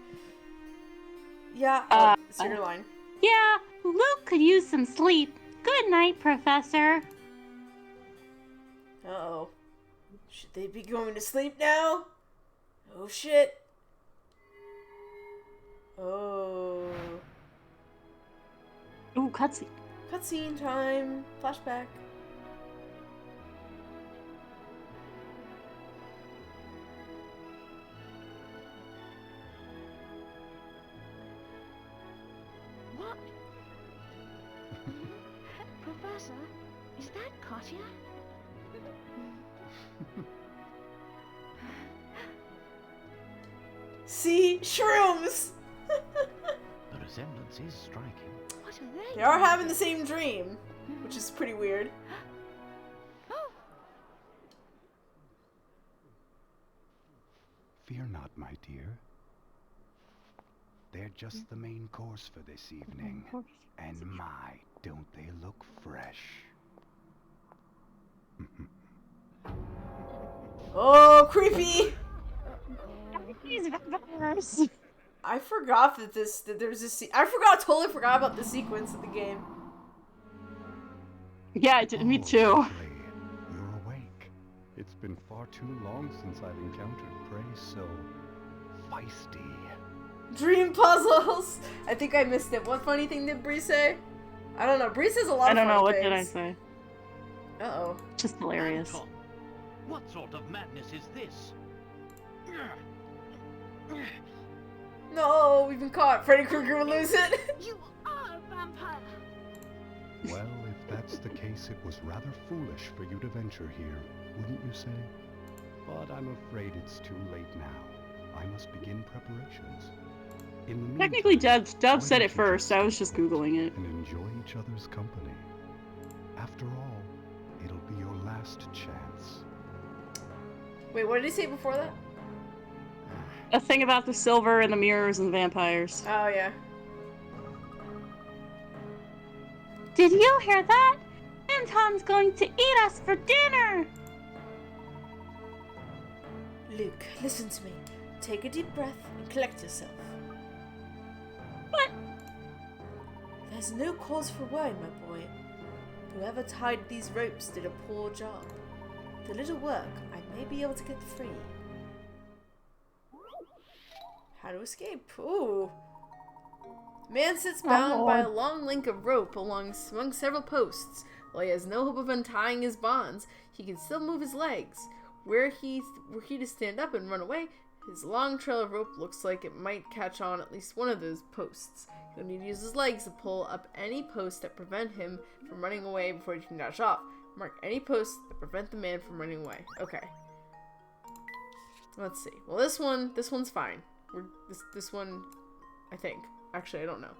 Yeah. So your line. Yeah, Luke could use some sleep. Good night, Professor. Uh-oh. Should they be going to sleep now? Oh shit. Oh. Ooh, cutscene. Cutscene time. Flashback. What? Professor, is that Katya? See? Shrooms! The resemblance is striking. What are they? They are having the same dream, which is pretty weird. Oh, Fear not, my dear. They're just the main course for this evening. And my, don't they look fresh. Oh, creepy! These vampires. I forgot that there's this. Totally forgot about the sequence of the game. Yeah, me too. Lovely. You're awake. It's been far too long since I've encountered prey so feisty. Dream puzzles. I think I missed it. What funny thing did Bree say? I don't know. Bree says a lot I of don't funny know, what things. did I say? Uh-oh. Just hilarious. Anton, what sort of madness is this? No, we've been caught. Freddy Krueger will lose it. you are a vampire. Well, if that's the case, it was rather foolish for you to venture here, wouldn't you say? But I'm afraid it's too late now. I must begin preparations. In the Technically, meantime, Dub why said don't it you first. I sit was just Googling it. and enjoy each other's company. After all, it'll be your last chance. Wait, what did he say before that? A thing about the silver and the mirrors and the vampires. Oh, yeah. Did you hear that? Anton's going to eat us for dinner. Luke, listen to me. Take a deep breath and collect yourself. What? There's no cause for worry, my boy. Whoever tied these ropes did a poor job. With a little work, I may be able to get free. How to escape? Ooh. Man sits bound by a long link of rope among several posts. While he has no hope of untying his bonds, he can still move his legs. Were he to stand up and run away, his long trail of rope looks like it might catch on at least one of those posts. He'll need to use his legs to pull up any posts that prevent him from running away before he can dash off. Mark any posts that prevent the man from running away. Okay. Let's see. Well, this one's fine. This one, I think. Actually, I don't know.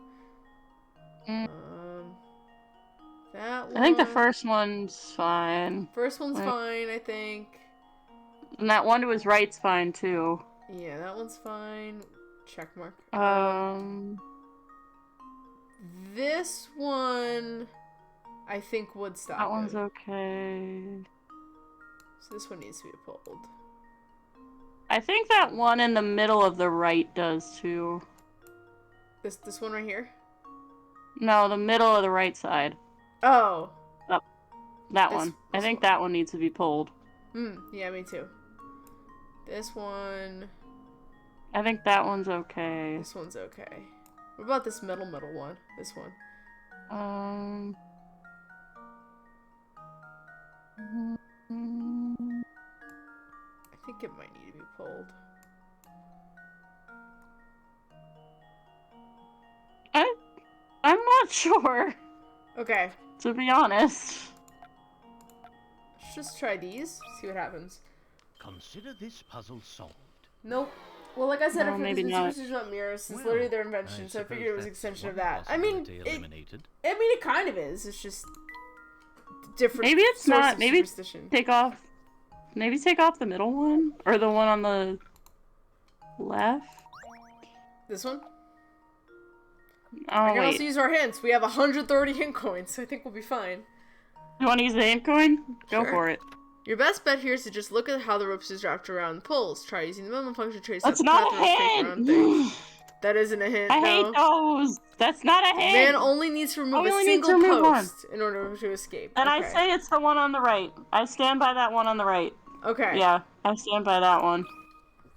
That one. I think the first one's fine. First one's Right. fine, I think. And that one to his right's fine too. Yeah, that one's fine. Check mark. This one, I think would stop. That one's him. okay. So this one needs to be pulled. I think that one in the middle of the right does too. This one right here. No, the middle of the right side. Oh. That This- one. I this think one. that one needs to be pulled. Yeah, me too. This one. I think that one's okay. This one's okay. What about this middle one? This one. I think it might need to be pulled. I'm not sure, Okay. to be honest. Let's just try these. See what happens. Consider this puzzle solved. Nope. Well, like I said, No, if maybe it's not. superstition about mirrors, it's Well, literally their invention, so I suppose figured it was an that's extension of one that. I mean, possibility eliminated. it kind of is. It's just different. Maybe it's source not. of Maybe superstition. Maybe take off the middle one or the one on the left. This one. Oh I can wait. also use our hints. We have 130 hint coins, so I think we'll be fine. You want to use the ant coin? Go Sure. for it. Your best bet here is to just look at how the ropes is wrapped around poles. Try using the memo function to trace out That's the not path a the ropes take around things. hint! That isn't a hint, I no. hate those! That's not a hint! Man only needs to remove I a only need to single remove one. post in order to escape. And Okay. I say it's the one on the right. I stand by that one on the right. Okay. Yeah, I stand by that one.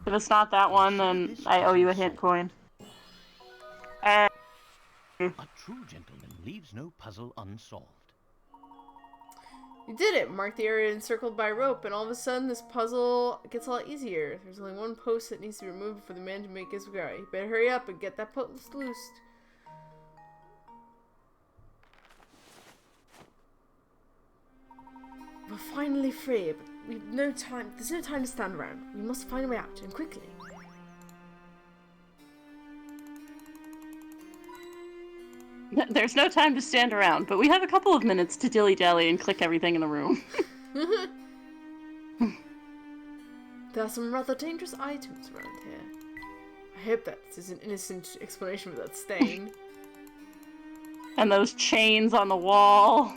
If it's not that one, then I owe you a hint coin. A true gentleman leaves no puzzle unsolved. You did it! Mark the area encircled by rope, and all of a sudden this puzzle gets a lot easier. There's only one post that needs to be removed for the man to make his go. You better hurry up and get that post loosed. We're finally free, but we've no time. There's no time to stand around. We must find a way out, and quickly. There's no time to stand around, but we have a couple of minutes to dilly-dally and click everything in the room. There are some rather dangerous items around here. I hope that this is an innocent explanation for that stain. And those chains on the wall.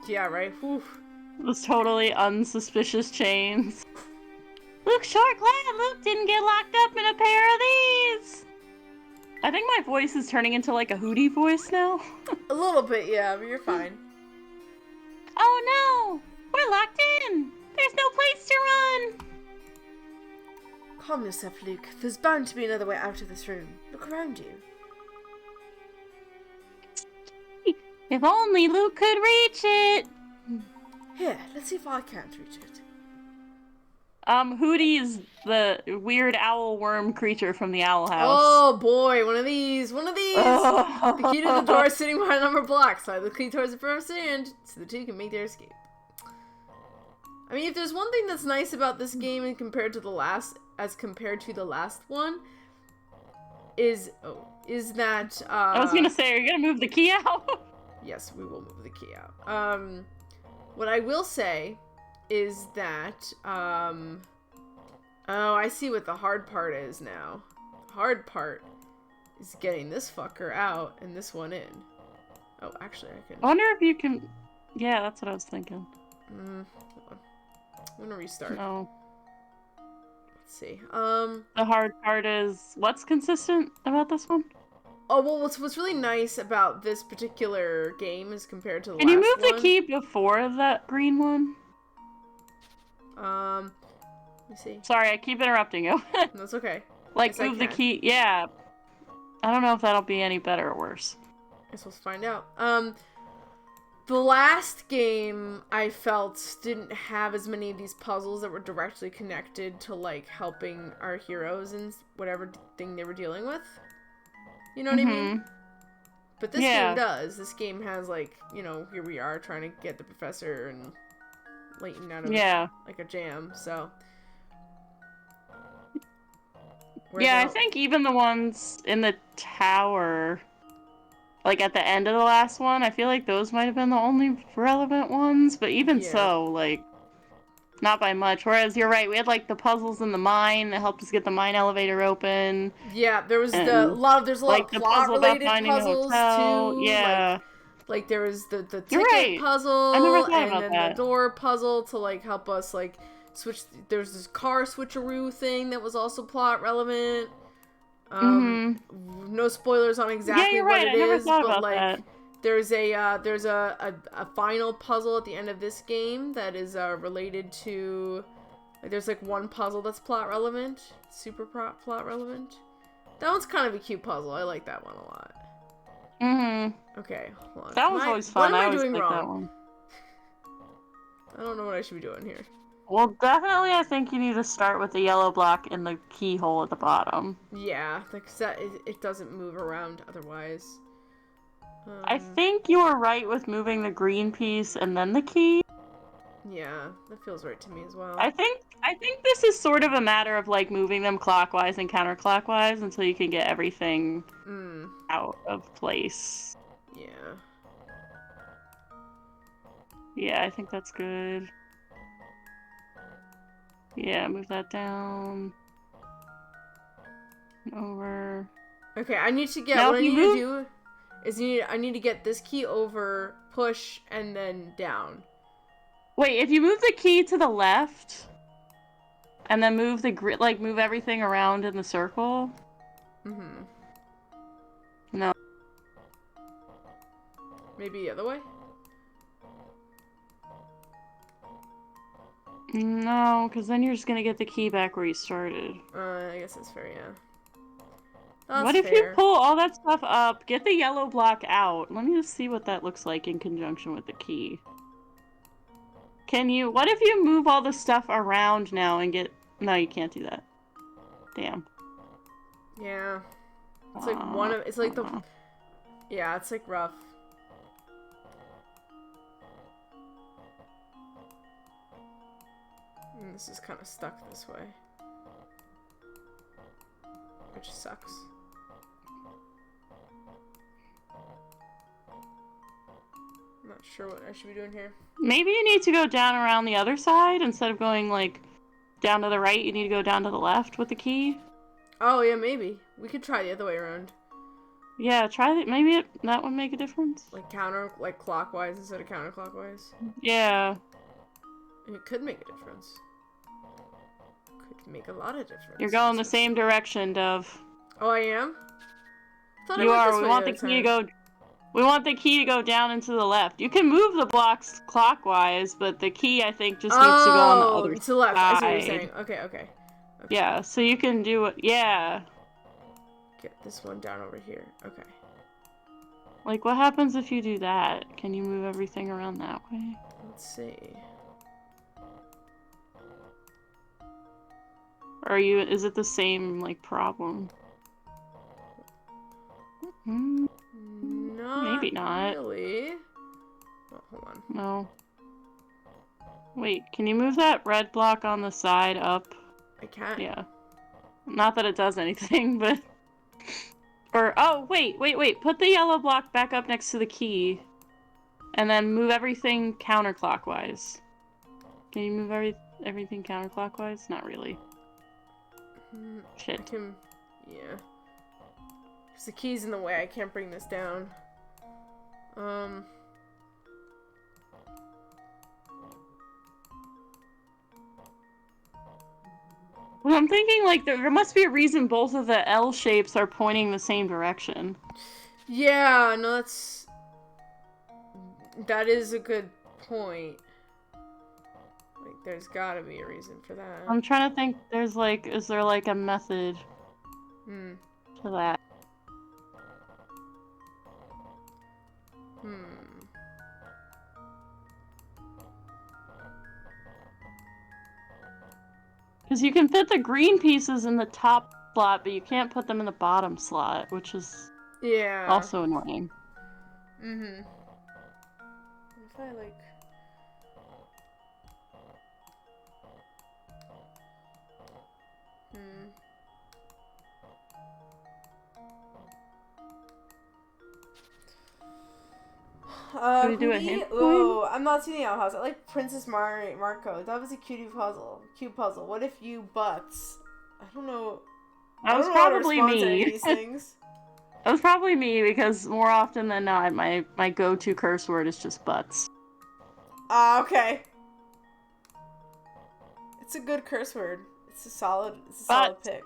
Yeah, right? Whew. Those totally unsuspicious chains. Luke Short, glad Luke didn't get locked up in a pair of these! I think my voice is turning into like a Hootie voice now. A little bit, yeah, but you're fine. Oh no! We're locked in! There's no place to run! Calm yourself, Luke. There's bound to be another way out of this room. Look around you. If only Luke could reach it! Here, let's see if I can't reach it. Hootie's the weird owl worm creature from the Owl House. Oh boy, one of these! The key to the door is sitting behind a number of blocks. Slide the key towards the first end so the two can make their escape. I mean, if there's one thing that's nice about this game and compared to the last one, is that I was gonna say, are you gonna move the key out? Yes, we will move the key out. What I will say is that, oh, I see what the hard part is now. The hard part is getting this fucker out and this one in. Oh, actually, I can. I wonder if you can. Yeah, that's what I was thinking. Hold on. I'm gonna restart. No. Let's see. The hard part is what's consistent about this one? Oh, well, what's really nice about this particular game as compared to the Can last you move one, the key before that green one? let me see. Sorry, I keep interrupting you. That's okay. Like, Yes, I move the can. key. Yeah. I don't know if that'll be any better or worse. Guess we'll find out. The last game I felt didn't have as many of these puzzles that were directly connected to like helping our heroes and whatever thing they were dealing with. You know what I mean? But this game does. This game has like, you know, here we are trying to get the professor and Layton out of like a jam. So I think even the ones in the tower, like at the end of the last one, I feel like those might have been the only relevant ones, but even so, like, not by much. Whereas you're right, we had like the puzzles in the mine that helped us get the mine elevator open. Yeah, there's a lot like of the plot puzzle about related finding the puzzles hotel. too. Yeah. Like there was the You're ticket right. puzzle I never thought and about then that. the door puzzle to like help us like switch. There's this car switcheroo thing that was also plot relevant. No spoilers on exactly you're what right. it I never is, thought but about like that. there's a final puzzle at the end of this game that is related to. Like, there's like one puzzle that's plot relevant, super plot relevant. That one's kind of a cute puzzle. I like that one a lot. Okay, hold on. That was always fun. What am I always doing picked wrong? that one. I don't know what I should be doing here. Well, definitely I think you need to start with the yellow block in the keyhole at the bottom. Yeah, like it doesn't move around otherwise. I think you were right with moving the green piece and then the key. Yeah, that feels right to me as well. I think this is sort of a matter of like moving them clockwise and counterclockwise until you can get everything out of place. Yeah. Yeah, I think that's good. Yeah, move that down. Over. Okay, I need to get Now what I if you need to move- do is I need to get this key over, push, and then down. Wait, if you move the key to the left, and then move the move everything around in the circle. Mm-hmm. No. Maybe the other way? No, because then you're just gonna get the key back where you started. I guess that's fair, yeah. That's What if fair. you pull all that stuff up, get the yellow block out? Let me just see what that looks like in conjunction with the key. What if you move all the stuff around now and get... No, you can't do that. Damn. Yeah. It's like one of... It's like the... Yeah, it's like rough. And this is kind of stuck this way. Which sucks. I'm not sure what I should be doing here. Maybe you need to go down around the other side instead of going, like, down to the right. You need to go down to the left with the key. Oh, yeah, maybe. We could try the other way around. Yeah, try that. Maybe that would make a difference. Like clockwise instead of counterclockwise. Yeah. It could make a difference. Could make a lot of difference. You're going the same direction, Dove. Oh, I am? Thought I You went are. this We way want the the other key to time. go... We want the key to go down and to the left. You can move the blocks clockwise, but the key, I think, just needs to go on the other to the left. I see what you're side. saying. Okay. Yeah, so you can do it. Yeah. Get this one down over here. Okay. Like, what happens if you do that? Can you move everything around that way? Let's see. Or is it the same, like, problem? Maybe not. Really? Oh, hold on. No. Wait, can you move that red block on the side up? I can't. Yeah. Not that it does anything, but... Or, oh, wait. Put the yellow block back up next to the key. And then move everything counterclockwise. Can you move everything counterclockwise? Not really. Shit. I can... Yeah. Because the key's in the way. I can't bring this down. Well, I'm thinking, like, there must be a reason both of the L shapes are pointing the same direction. Yeah, no, that is a good point. Like, there's gotta be a reason for that. I'm trying to think, is there, like, a method to that? Because you can fit the green pieces in the top slot, but you can't put them in the bottom slot, which is also annoying. If I, like... Can we do a hint? Oh, I'm not seeing the outhouse. I like Princess Marco. That was a cute puzzle. What if you butts? I don't know. That was probably me. That was probably me because more often than not, my go-to curse word is just butts. Okay. It's a good curse word. It's a solid pick.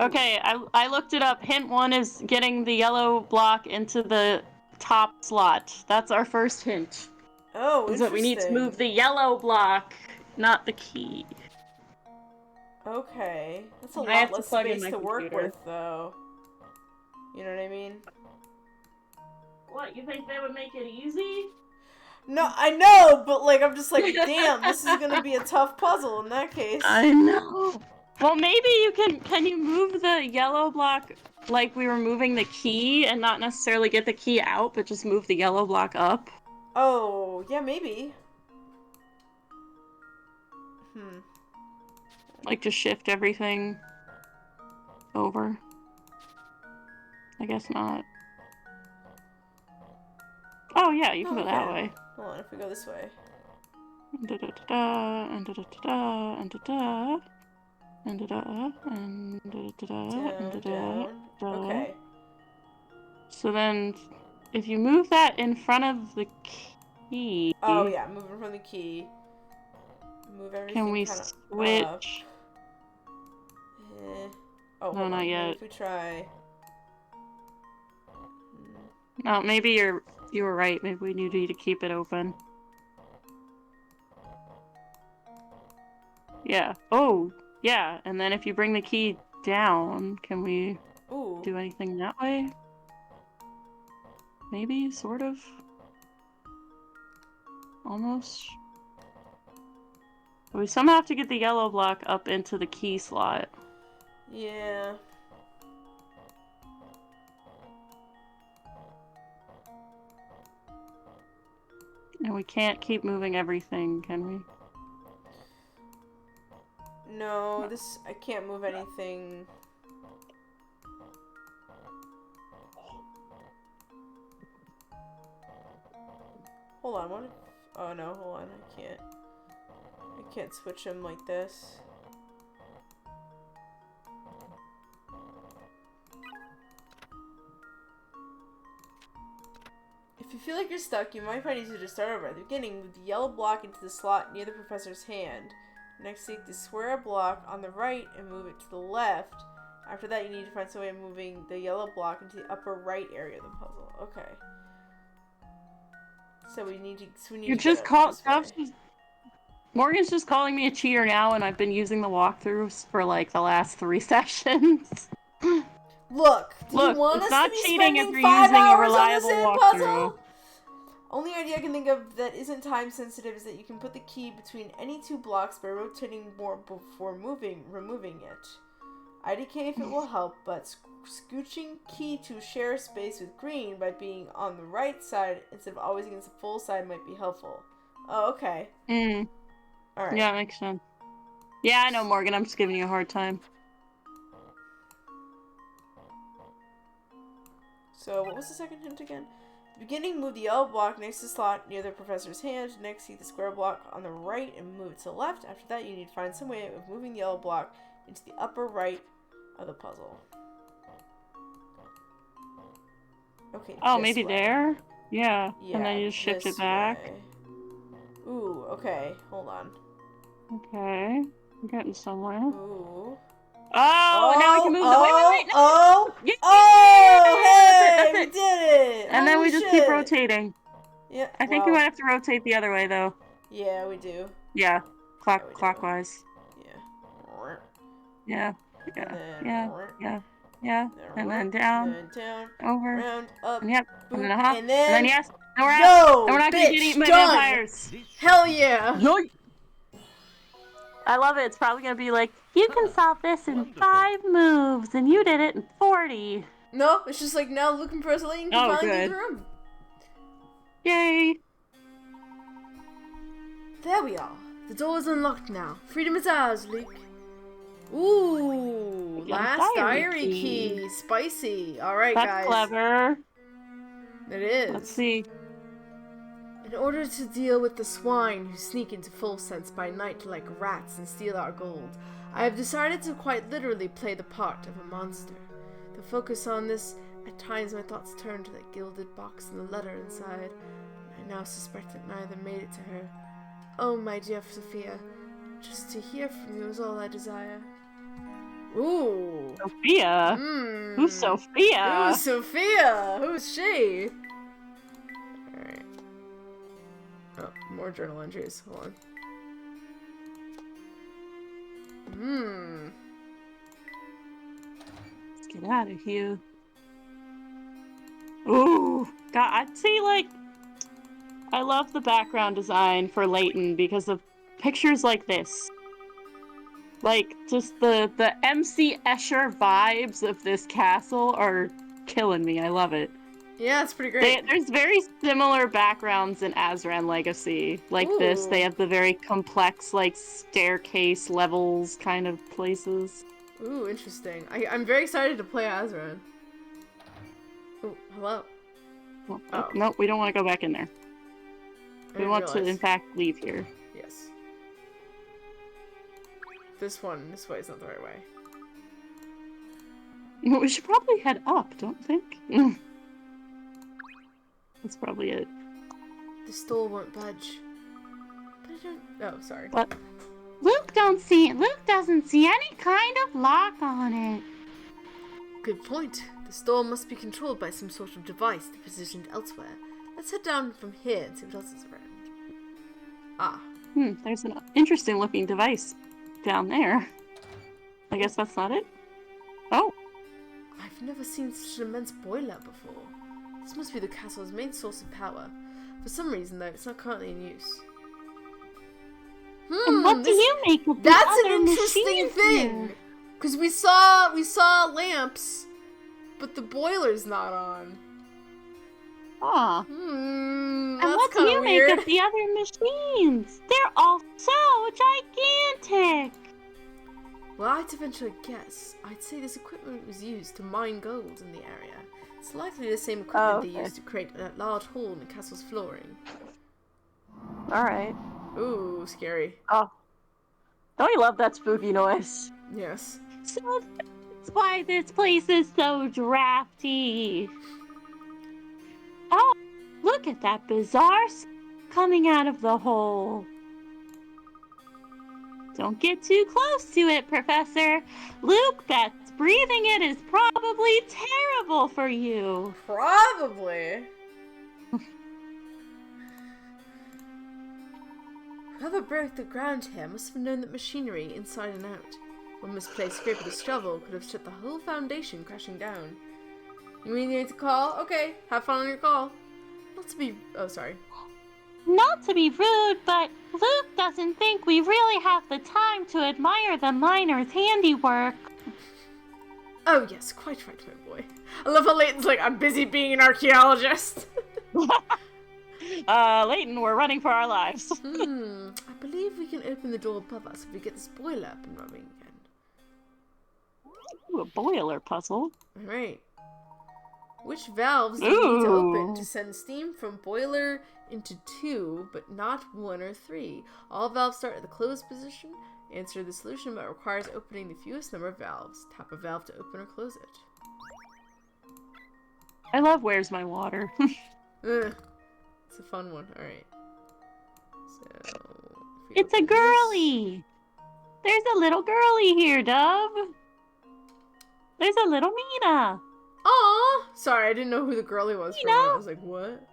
Okay, I looked it up. Hint 1 is getting the yellow block into the top slot. That's our first hint. Oh, is that we need to move the yellow block, not the key. Okay. That's a lot less space to work with, though. You know what I mean? What, you think they would make it easy? No, I know, but, like, I'm just like, damn, this is gonna be a tough puzzle in that case. I know. Well, maybe you can you move the yellow block like we were moving the key and not necessarily get the key out, but just move the yellow block up? Oh, yeah, maybe. Like, just shift everything over? I guess not. Oh, yeah, you can go that way. Hold on, if we go this way. Da-da-da-da, and da-da-da-da, and da-da. And da-da, and da-da-da, and da-da. Okay. So then, if you move that in front of the key. Oh yeah, moving from the key. Move everything. Can we kinda switch? Oh, No, hold not on. yet. If we try. No, maybe you were right. Maybe we need to keep it open. Yeah. Oh, yeah. And then if you bring the key down, can we Ooh. do anything that way? Maybe, sort of. Almost. We somehow have to get the yellow block up into the key slot. Yeah. And we can't keep moving everything, can we? No, this I can't move anything. Hold on, what if... Oh no, hold on, I can't switch them like this. If you feel like you're stuck, you might find it easier to start over. At the beginning, move the yellow block into the slot near the professor's hand. Next, take the square block on the right and move it to the left. After that, you need to find some way of moving the yellow block into the upper right area of the puzzle. Okay. So we need to. You just call. Morgan's just calling me a cheater now, and I've been using the walkthroughs for like the last 3 sessions. Look, do you want it's us not to be cheating if spending you're 5 using a hours on the reliable same walkthrough. puzzle? Only idea I can think of that isn't time sensitive is that you can put the key between any 2 blocks by rotating more before removing it. IDK if it will help, but scooching key to share space with green by being on the right side instead of always against the full side might be helpful. Oh, okay. Alright. Yeah, makes sense. Yeah, I know, Morgan. I'm just giving you a hard time. So, what was the second hint again? Beginning, move the yellow block next to the slot near the professor's hand. Next, see the square block on the right and move it to the left. After that, you need to find some way of moving the yellow block into the upper right of the puzzle. Okay. Oh, this maybe way. there? Yeah. Yeah, And then you just shift this it back. way. Ooh, okay. Hold on. Okay. I'm getting somewhere. Ooh. Oh, now we can move the. Wait. Oh! Yeah. Hey! That's it. We did it! And then Holy we just shit. keep rotating. Yeah. I think we might have to rotate the other way, though. Yeah, we do. Yeah. Yeah, we do. Clockwise. Yeah. Yeah. And Yeah. And then down. And then down. Over. Round, up. And yep. boop, And then up. And then yes. And we're out. Yo! And we're not gonna get eaten by done! vampires. Hell yeah! Yoink! I love it. It's probably gonna be like, you can solve this in 5 moves, and you did it in 40. No, it's just like now Luke and Presley can finally leave the room. Yay! There we are. The door is unlocked now. Freedom is ours, Luke. Ooh, last diary key. Spicy. Alright, guys. That's clever. It is. Let's see. In order to deal with the swine who sneak into Full Sense by night like rats and steal our gold, I have decided to quite literally play the part of a monster. To focus on this, at times my thoughts turn to that gilded box and the letter inside. I now suspect that neither made it to her. Oh, my dear Sophia, just to hear from you is all I desire. Ooh. Sophia? Who's Sophia? Who's Sophia? Who's she? Alright. Oh, more journal entries. Hold on. Let's get out of here. Ooh. God, I'd say, like, I love the background design for Layton because of pictures like this. Like, just the MC Escher vibes of this castle are killing me. I love it. Yeah, it's pretty great. There's very similar backgrounds in Azran Legacy. Like this, they have the very complex, like, staircase levels kind of places. Ooh, interesting. I'm very excited to play Azran. Ooh, hello. Oh. Nope, we don't want to go back in there. We want to, in fact, leave here. Yes. This way is not the right way. We should probably head up, don't you think? That's probably it. The stall won't budge. But I don't... Oh, sorry. What? Luke doesn't see any kind of lock on it. Good point. The stall must be controlled by some sort of device positioned elsewhere. Let's head down from here and see what else is around. Ah. There's an interesting looking device down there. I guess that's not it? Oh. I've never seen such an immense boiler before. This must be the castle's main source of power. For some reason, though, it's not currently in use. And what do you make of the That's other an interesting machines thing! here? Because we saw lamps, but the boiler's not on. Aw. And And what do you make of the other machines? They're all so gigantic. Well, I'd eventually guess. I'd say this equipment was used to mine gold in the area. It's likely the same equipment they used to create a large hole in the castle's flooring. Alright. Ooh, scary. Oh. Don't you love that spooky noise? Yes. So that's why this place is so drafty. Oh, look at that bizarre coming out of the hole. Don't get too close to it, Professor. Luke, that's breathing it is probably terrible for you. Probably. Whoever broke the ground here must have known that machinery inside and out. One misplaced scrape with a shovel could have set the whole foundation crashing down. You mean you need to call? Okay, have fun on your call. Not to be... Oh, sorry. Not to be rude, but Luke doesn't think we really have the time to admire the miner's handiwork. Oh, yes, quite right, my boy. I love how Leighton's like, I'm busy being an archaeologist. Leighton, we're running for our lives. I believe we can open the door above us if we get this boiler up and running again. Ooh, a boiler puzzle. Alright. Which valves do you need to open Ooh. to send steam from boiler into 2, but not 1 or 3? All valves start at the closed position. Answer the solution, but requires opening the fewest number of valves. Tap a valve to open or close it. I love Where's My Water. It's a fun one. Alright. So... if we It's a open this- girly. There's a little girly here, Dove. There's a little Mina. Aw! Sorry, I didn't know who the girlie was for a minute. I was like, what?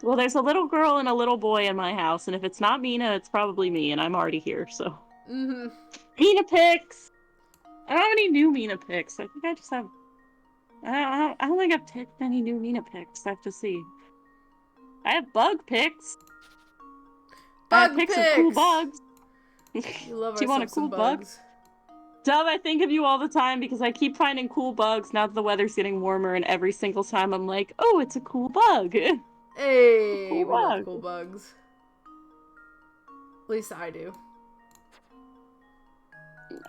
Well, there's a little girl and a little boy in my house, and if it's not Mina, it's probably me, and I'm already here, so. Mm-hmm. Mina pics! I don't have any new Mina pics. I think I just have... I don't think I've picked any new Mina pics. I have to see. I have bug pics. I have Bug pics of cool pics! bugs. You love Do you want a ourselves some cool bug? bugs. Dove, I think of you all the time because I keep finding cool bugs now that the weather's getting warmer, and every single time I'm like, oh, it's a cool bug. Hey, Cool we love bug. cool bugs. At least I do.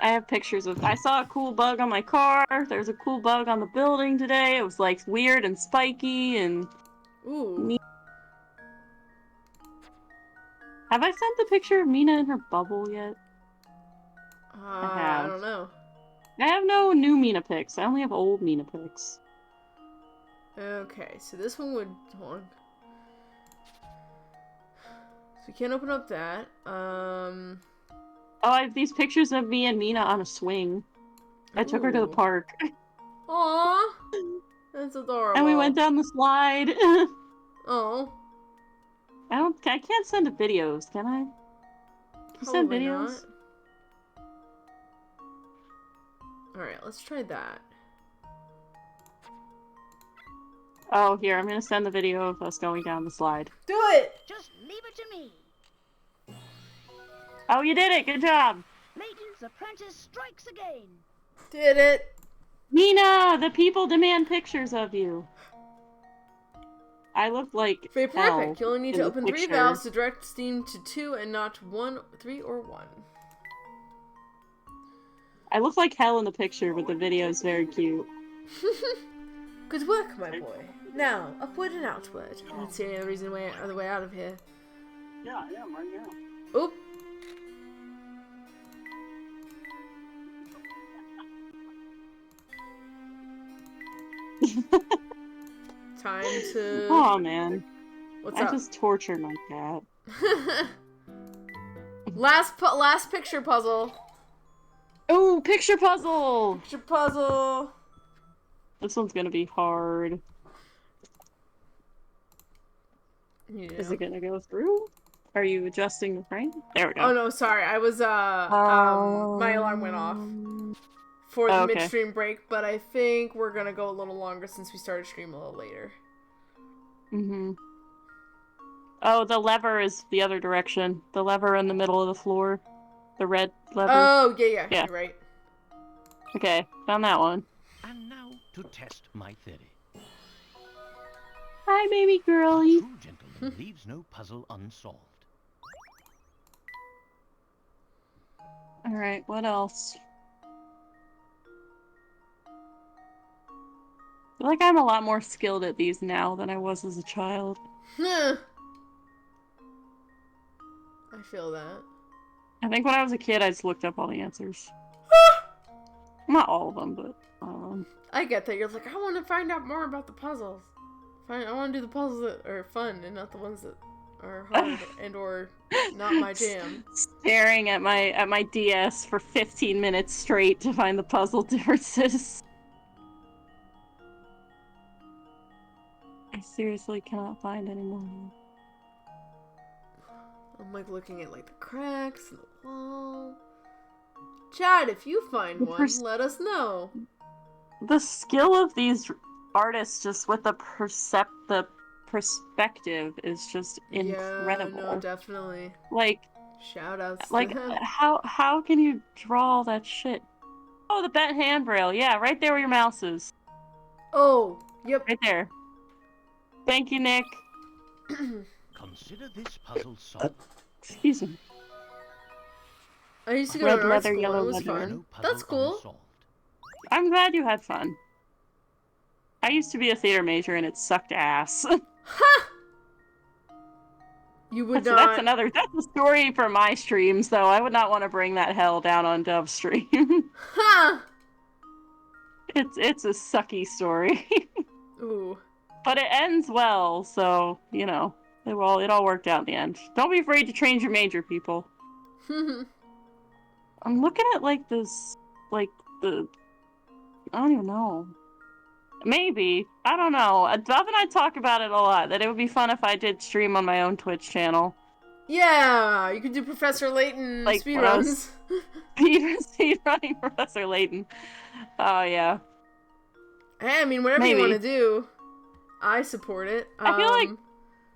I have pictures of... I saw a cool bug on my car. There's a cool bug on the building today. It was like weird and spiky and... Ooh. Have I sent the picture of Mina in her bubble yet? I have. don't know. I have no new Mina pics. I only have old Mina pics. Okay, so this one would... Hold on. So we can't open up that. Oh, I have these pictures of me and Mina on a swing. I took her to the Ooh. park. Aw! That's adorable. And we went down the slide. Oh. I can't send videos, can I? Can you send Probably videos? not. Alright, let's try that. Oh, here, I'm gonna send the video of us going down the slide. Do it! Just leave it to me. Oh, you did it! Good job! Layton's apprentice strikes again. Did it! Mina, the people demand pictures of you. I look like hell Vaporific. You only need in to the open 3 picture. valves to direct steam to 2 and not 1, 3, or 1. I look like hell in the picture, but the video is very cute. Good work, my boy. Now, upward and outward. I don't see any other way out of here. Yeah, I am right now. Oop. Time to... Oh man, What's I up? just tortured my cat. last picture puzzle. Oh, picture puzzle! Picture puzzle. This one's gonna be hard. Yeah. Is it gonna go through? Are you adjusting the frame? There we go. Oh no, sorry. I was my alarm went off for the okay. midstream break, but I think we're gonna go a little longer since we started stream a little later. Mm-hmm. Oh, the lever is the other direction. The lever in the middle of the floor. The red lever. Oh, yeah. You're right. Okay, found that one. And now to test my theory. Hi, baby A girlie. true gentleman leaves no puzzle unsolved. Alright, what else? I feel like I'm a lot more skilled at these now than I was as a child. Huh. I feel that. I think when I was a kid, I just looked up all the answers. Not all of them, but I get that. You're like, I want to find out more about the puzzles. I want to do the puzzles that are fun and not the ones that are hard and or not my jam. staring at my DS for 15 minutes straight to find the puzzle differences. I seriously cannot find any more. I'm like looking at like the cracks in the wall. Chad, if you find one, let us know. The skill of these artists just with the perspective is just incredible. Yeah, no, definitely. Like, shout outs like to them. how can you draw all that shit? Oh, the bent handrail. Yeah, right there where your mouse is. Oh, yep. Right there. Thank you, Nick. Consider this puzzle solved. Excuse me. I used to go Red to art leather, school. yellow It was leather. fun. No puzzle That's cool. unsolved. I'm glad you had fun. I used to be a theater major and it sucked ass. Ha! You would not. That's a story for my streams, though. I would not want to bring that hell down on Dove's stream. Ha! It's a sucky story. Ooh. But it ends well, so, you know, it all worked out in the end. Don't be afraid to change your major, people. I'm looking at, like, this, like, I don't even know. Maybe. I don't know. Dove and I talk about it a lot, that it would be fun if I did stream on my own Twitch channel. Yeah, you could do Professor Layton Like, speedruns. Speedrunning Professor Layton. Oh, yeah. Hey, I mean, whatever Maybe. you want to do, I support it. I feel like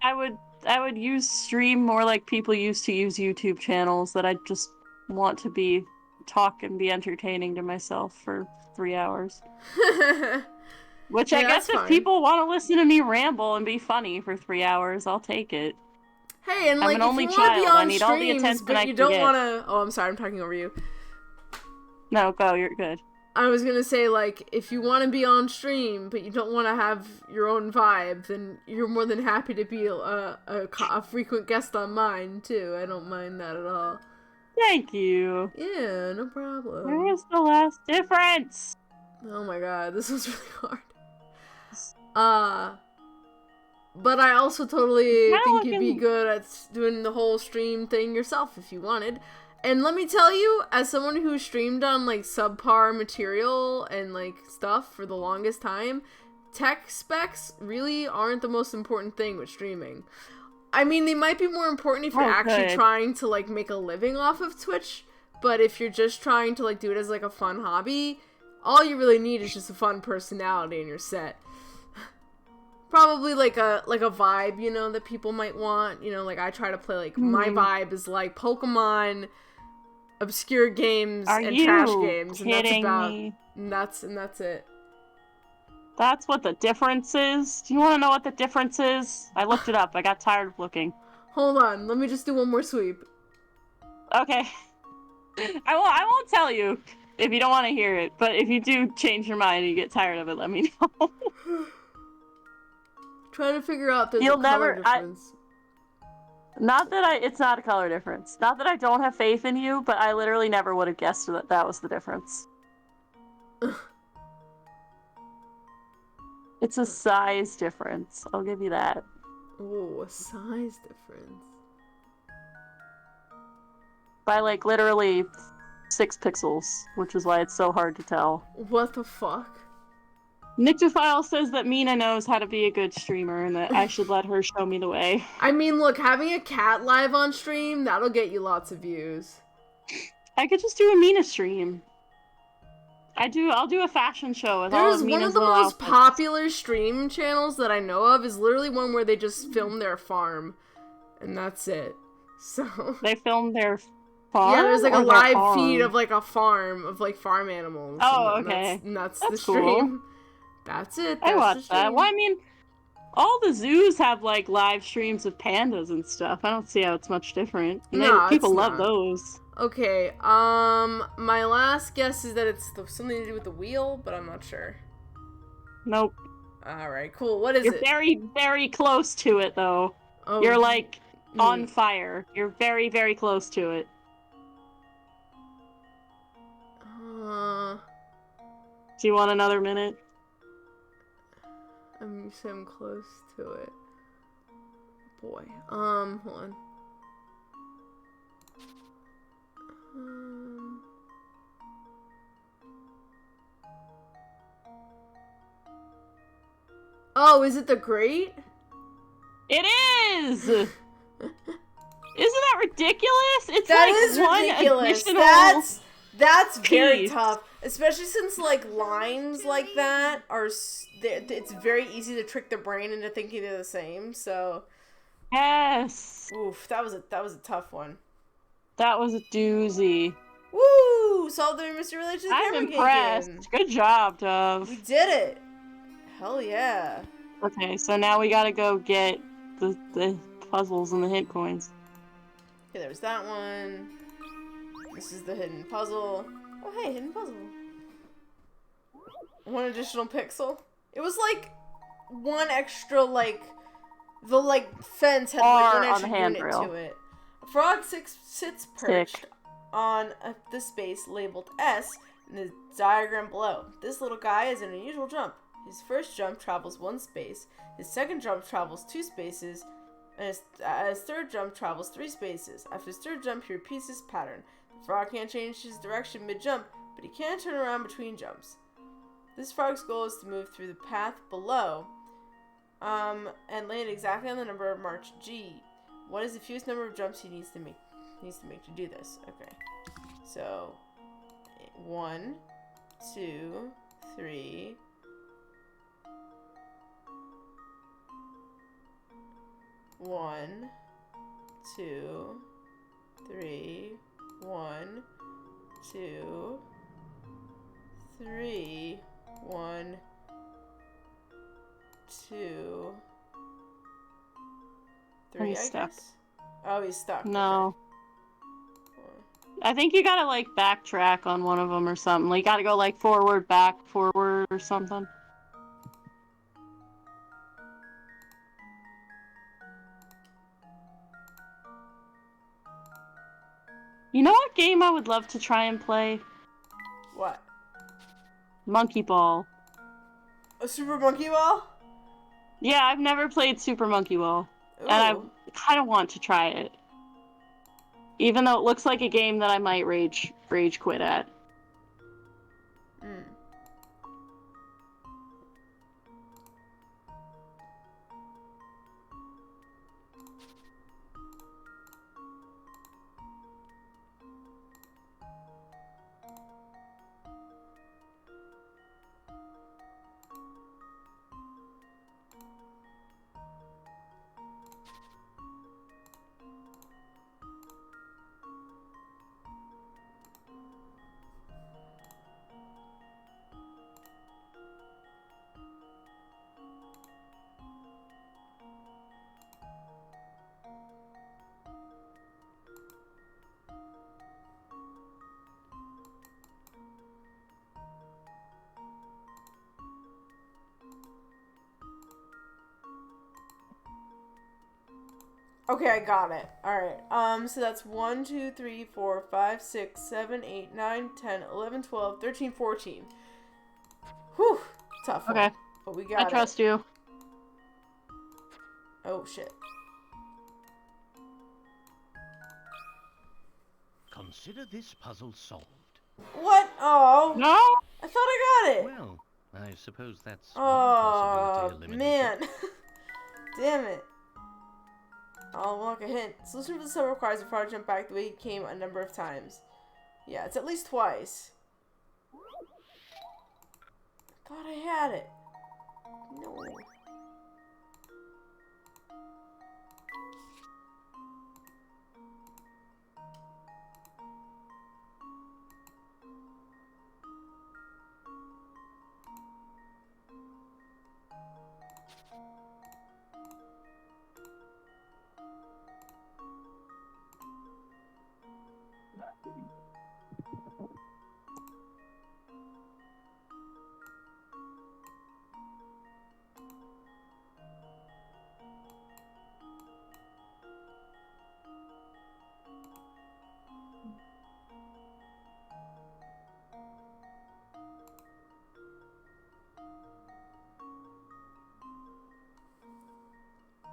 I would use stream more like people used to use YouTube channels, that I just want to talk and be entertaining to myself for 3 hours. Which Yeah, I guess that's if fine. people want to listen to me ramble and be funny for 3 hours, I'll take it. Hey, and I'm like, an if only you want to child. be I on need all the streams, attention but I you can don't get. want to... Oh, I'm sorry, I'm talking over you. No, go, you're good. I was gonna say, like, if you want to be on stream, but you don't want to have your own vibe, then you're more than happy to be a frequent guest on mine, too. I don't mind that at all. Thank you. Yeah, no problem. Where's the last difference? Oh my god, this was really hard. But I also totally think you'd be good at doing the whole stream thing yourself if you wanted. And let me tell you, as someone who streamed on, like, subpar material and, like, stuff for the longest time, tech specs really aren't the most important thing with streaming. I mean, they might be more important if you're actually trying to, like, make a living off of Twitch, but if you're just trying to, like, do it as, like, a fun hobby, all you really need is just a fun personality in your set. Probably like a vibe, you know, that people might want. You know, like I try to play, like, my vibe is like Pokemon, obscure games, and trash games, and that's about me? and that's it. That's what the difference is? Do you want to know what the difference is? I looked it up. I got tired of looking. Hold on, let me just do one more sweep. Okay. I won't tell you if you don't want to hear it, but if you do change your mind and you get tired of it, let me know. Trying to figure out there's You'll a color never- difference. Not that it's not a color difference. Not that I don't have faith in you, but I literally never would have guessed that was the difference. It's a size difference. I'll give you that. Ooh, a size difference. By like literally 6 pixels, which is why it's so hard to tell. What the fuck? Nyctophile says that Mina knows how to be a good streamer and that I should let her show me the way. I mean, look, having a cat live on stream, that'll get you lots of views. I could just do a Mina stream. I'll do a fashion show with all There's of one Mina's of the little most outfits. popular stream channels that I know of is literally one where they just film their farm. And that's it. So... They filmed their farm? Yeah, there's like a or their live farm? feed of like a farm of like farm animals. Oh, and okay. That's That's the stream. cool. That's it. I That's watched the that. stream. Well, I mean, all the zoos have like live streams of pandas and stuff. I don't see how it's much different. And No, people it's love not. those. Okay, my last guess is that it's something to do with the wheel, but I'm not sure. Nope. Alright, cool. What is You're it? very, very close to it, though. Oh, You're like on mm. fire. You're very, very close to it. Do you want another minute? I'm close to it. Boy. Hold on. Oh, is it the Great? It is! Isn't that ridiculous? It's That like is one ridiculous. additional... That's very piece. tough, especially since like lines like that are. It's very easy to trick the brain into thinking they're the same. So, Yes! oof, that was a tough one. That was a doozy. Woo! Solved the mystery related to the I'm camera impressed. Gagan. Good job, Dove. We did it. Hell yeah. Okay, so now we gotta go get the puzzles and the hint coins. Okay, there was that one. This is the hidden puzzle. Oh, hey, hidden puzzle. One additional pixel. It was like one extra, like, the like fence had like one R on extra the unit handrail. to it. A frog sits perched on the space labeled S in the diagram below. This little guy has an unusual jump. His first jump travels 1 space. His second jump travels 2 spaces. And his third jump travels 3 spaces. After his third jump, he repeats this pattern. The frog can't change his direction mid-jump, but he can turn around between jumps. This frog's goal is to move through the path below, and land exactly on the number marked G. What is the fewest number of jumps he needs to make to do this? Okay. So 1, 2, 3. 1, 2, 3, 1, 2, 3, 1, 2, 3, He's I stuck. guess. Oh, he's stuck. No. Okay. I think you gotta like backtrack on one of them or something. Like, you gotta go like forward, back, forward or something. You know what game I would love to try and play? What? Monkey Ball. A Super Monkey Ball? Yeah, I've never played Super Monkey Ball. And I Ooh. kind of want to try it. Even though it looks like a game that I might rage quit at. Mm. Okay, I got it. Alright, so that's 1, 2, 3, 4, 5, 6, 7, 8, 9, 10, 11, 12, 13, 14. Whew, tough one. Okay. But we got I trust you. Oh, shit. Consider this puzzle solved. What? Oh. No. I thought I got it. Well, I suppose that's one Oh, possibility eliminated. man. Damn it. I'll walk a hint. Solution for the sub requires a frog jump back the way he came a number of times. Yeah, it's at least twice. Thought I had it. No.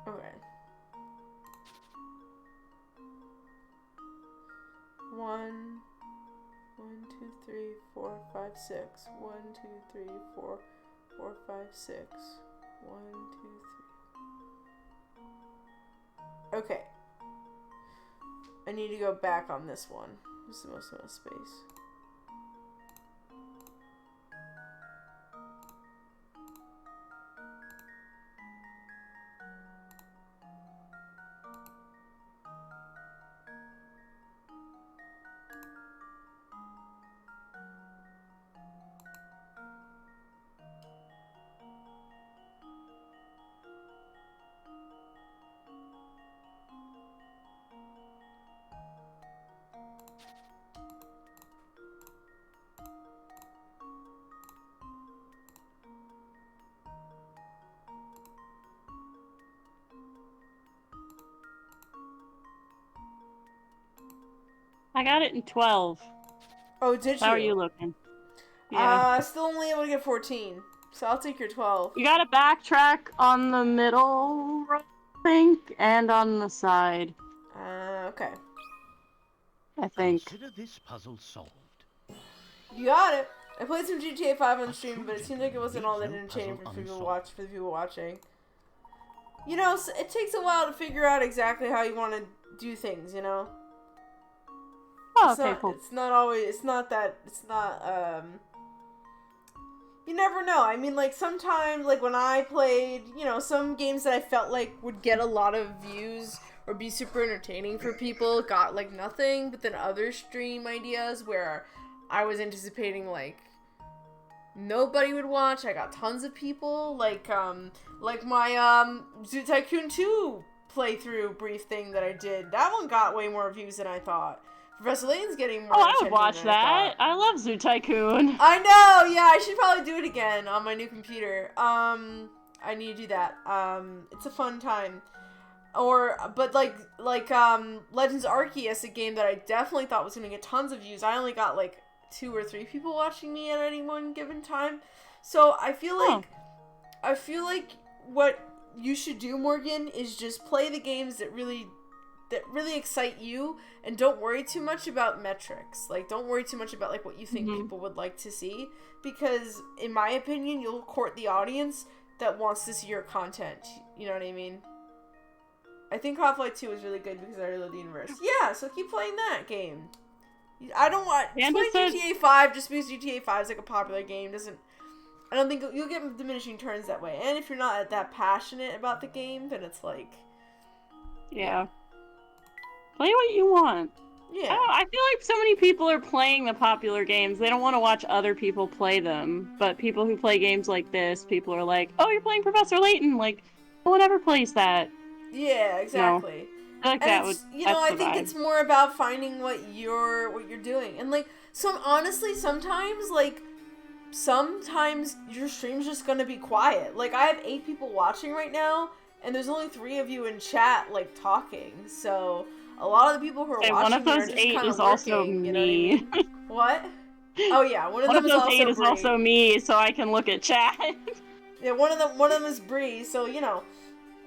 Okay. 1, 2, 3, 4, 5, 6. 1, 2, 3, 4, 4, 5, 6. 1, 2, 3. Okay. I need to go back on this one. This is the most amount of space. I got it in 12. Oh, did you? How are you looking? Yeah. Still only able to get 14. So I'll take your 12. You gotta backtrack on the middle row, I think, and on the side. Okay. I think. Consider this puzzle solved. You got it. I played some GTA 5 on stream, but it seemed like it wasn't all that entertaining for the people watching. You know, it takes a while to figure out exactly how you want to do things, you know? Oh, It's okay, not, cool. It's not always, you never know. I mean, like, sometimes, like, when I played, you know, some games that I felt like would get a lot of views or be super entertaining for people got, like, nothing, but then other stream ideas where I was anticipating, like, nobody would watch, I got tons of people, like my, Zoo Tycoon 2 playthrough brief thing that I did. That one got way more views than I thought. Professor Layton's getting more Oh, I attention would watch than I that. thought. I love Zoo Tycoon. I know, yeah, I should probably do it again on my new computer. I need to do that. It's a fun time. But Legends Arceus, a game that I definitely thought was gonna get tons of views. I only got like 2 or 3 people watching me at any one given time. So I feel like what you should do, Morgan, is just play the games that really excite you, and don't worry too much about metrics. Like, don't worry too much about like what you think people would like to see, because in my opinion, you'll court the audience that wants to see your content. You know what I mean? I think Half-Life 2 is really good because I really love the universe. Yeah, so keep playing that game. I don't want play GTA 5 just because GTA 5 is like a popular game. I don't think you'll get diminishing returns that way. And if you're not that passionate about the game, then it's like, Yeah. Play what you want. yeah. I feel like so many people are playing the popular games. They don't want to watch other people play them. But people who play games like this, people are like, oh, you're playing Professor Layton. Like, no one ever plays that. Yeah, exactly. I like And that it's, would, you know, I that's the think vibe. it's more about finding what you're doing. And like, honestly, sometimes your stream's just gonna be quiet. Like, I have 8 people watching right now, and there's only 3 of you in chat, like, talking. So a lot of the people who are Okay, watching one of me are those just 8 kind of is also lurking, me. you know what I mean? What? Oh yeah, one of One them of is those also 8 is Bree. also me, so I can look at chat. Yeah, one of them is Bree, so you know,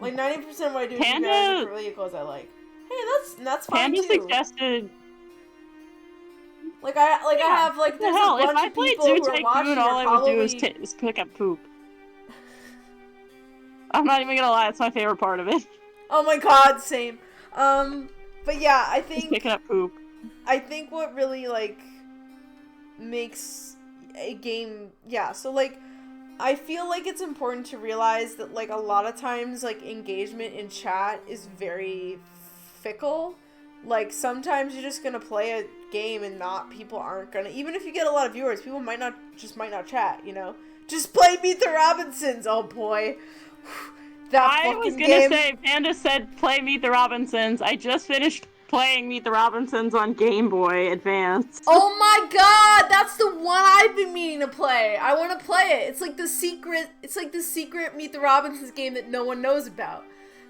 like 90% of what I do is Panda- different vehicles I like. Hey, that's fine Panda too. suggested. Like I have like What the there's hell? a If bunch I of played people Zoo who are watching Tycoon, all I would do is, probably... is pick up poop. I'm not even gonna lie, it's my favorite part of it. Oh my god, same. But yeah, I Just think picking up poop. what really like makes a game, yeah, so like I feel like it's important to realize that like a lot of times like engagement in chat is very fickle. Like sometimes you're just gonna play a game and people aren't gonna, even if you get a lot of viewers, people might not chat, you know? Just play Meet the Robinsons, oh boy. I was gonna say, Panda said play Meet the Robinsons. I just finished playing Meet the Robinsons on Game Boy Advance. Oh my god, that's the one I've been meaning to play. I want to play it. It's like the secret Meet the Robinsons game that no one knows about.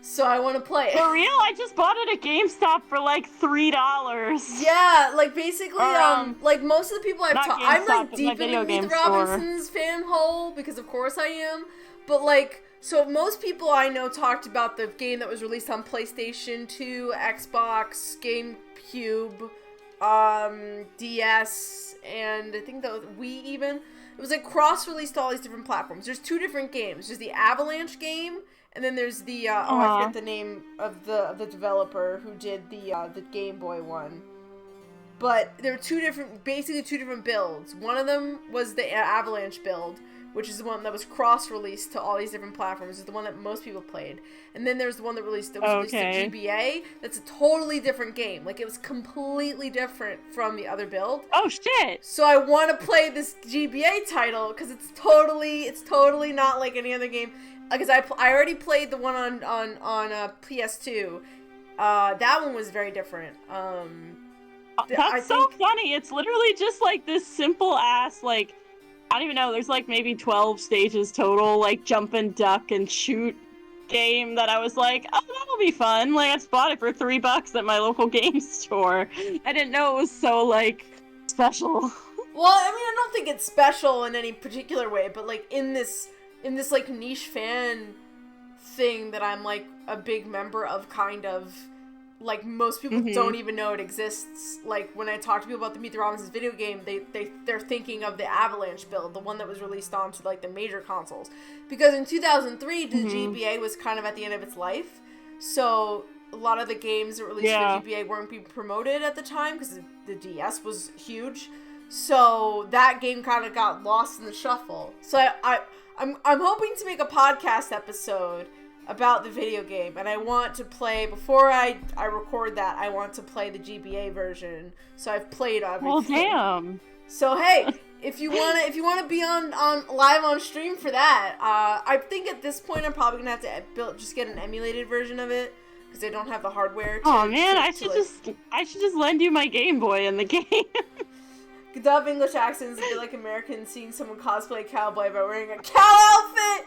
So I want to play it. For real? I just bought it at GameStop for like $3. Yeah, like basically, like most of the people I've talked, I'm like deep in the Meet the Robinsons fan hole because of course I am. But like, so most people I know talked about the game that was released on PlayStation 2, Xbox, GameCube, DS, and I think that was Wii even. It was like cross-released to all these different platforms. There's two different games. There's the Avalanche game, and then there's the I forget the name of the developer who did the Game Boy one. But there were basically two different builds. One of them was the Avalanche build, which is the one that was cross-released to all these different platforms. It's the one that most people played. And then there's the one that was released to GBA. That's a totally different game. Like, it was completely different from the other build. Oh, shit! So I want to play this GBA title, because it's totally not like any other game. Because I already played the one on PS2. That one was very different. That's so funny. It's literally just like this simple-ass, like, I don't even know, there's like maybe 12 stages total, like jump and duck and shoot game that I was like, oh, that'll be fun. Like, I just bought it for $3 at my local game store. I didn't know it was so, like, special. Well, I mean, I don't think it's special in any particular way, but like in this like niche fan thing that I'm like a big member of, kind of. Like, most people don't even know it exists. Like, when I talk to people about the Meet the Robinsons video game, they're thinking of the Avalanche build, the one that was released onto, like, the major consoles. Because in 2003, the GBA was kind of at the end of its life. So, a lot of the games that were released for the GBA weren't being promoted at the time, because the DS was huge. So, that game kind of got lost in the shuffle. So, I'm hoping to make a podcast episode about the video game, and I want to play, before I record that, I want to play the GBA version, so I've played everything. Well, damn. So hey, if you wanna be on live on stream for that, I think at this point I'm probably gonna have to just get an emulated version of it, because I don't have the hardware to, I should just lend you my Game Boy in the game. Dub English accents a bit like Americans seeing someone cosplay cowboy by wearing a cow outfit.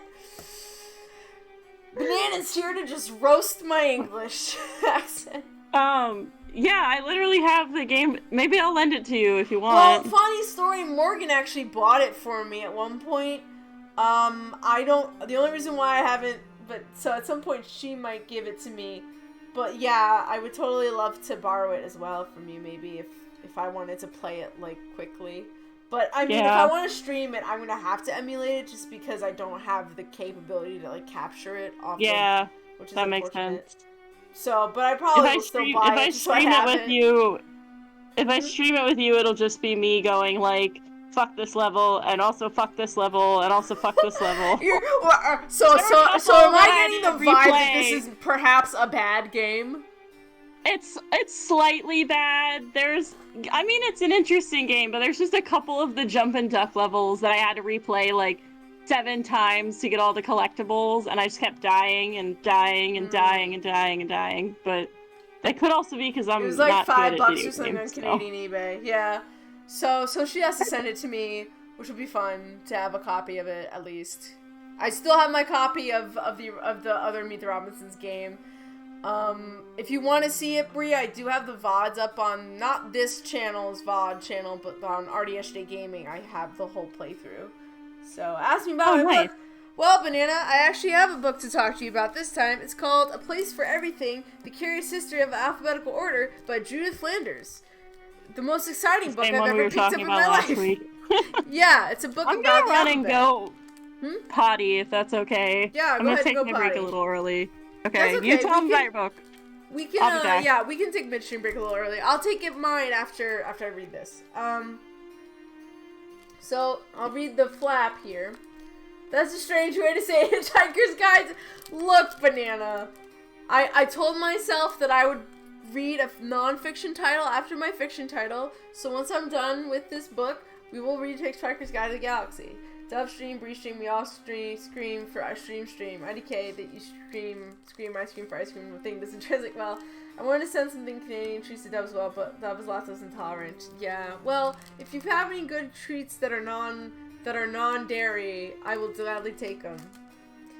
Banana's here to just roast my English accent. Yeah, I literally have the game. Maybe I'll lend it to you if you Well, want. funny story, Morgan actually bought it for me at one point. The only reason why I haven't, so at some point she might give it to me. But yeah, I would totally love to borrow it as well from you, maybe, if I wanted to play it, like, quickly. But, I mean, if I want to stream it, I'm going to have to emulate it just because I don't have the capability to, like, capture it off which is that makes sense. So, but I probably will still buy it. If I stream it with you, it'll just be me going, like, fuck this level, and also fuck this level, and also fuck this level. So am I getting the vibe that this is perhaps a bad game? It's slightly bad. It's an interesting game, but there's just a couple of the jump and duck levels that I had to replay like 7 times to get all the collectibles, and I just kept dying and dying and dying and dying and dying. But that could also be because I'm not good at video games. It was like $5 or something on Canadian eBay. Yeah. So she has to send it to me, which would be fun to have a copy of it at least. I still have my copy of the other Meet the Robinsons game. If you want to see it, Brie, I do have the VODs up on, not this channel's VOD channel, but on RDSJ Gaming. I have the whole playthrough. So ask me about it. Nice. Well, Banana, I actually have a book to talk to you about this time. It's called A Place for Everything, The Curious History of Alphabetical Order by Judith Flanders. The most exciting book I've ever picked up in my life. Yeah, it's a book I'm about gonna the run and alphabet. go potty, if that's okay. Yeah, I'm go gonna ahead take and go my break potty. a little early. Okay, That's okay, you tell we them about can- your book. We can, I'll be back. yeah, we can take midstream break a little early. I'll take mine after I read this. So I'll read the flap here. That's a strange way to say Hitchhiker's Guide. Look, Banana. I told myself that I would read a non-fiction title after my fiction title. So once I'm done with this book, we will read Hitchhiker's Guide to the Galaxy. Dove stream, Bree stream, we all scream for ice stream. IDK that you scream, ice cream for ice cream. The thing doesn't translate well. I wanted to send something Canadian treats to Dove as well, but Dove is lactose intolerant. Yeah, well, if you have any good treats that are non-dairy, I will gladly take them.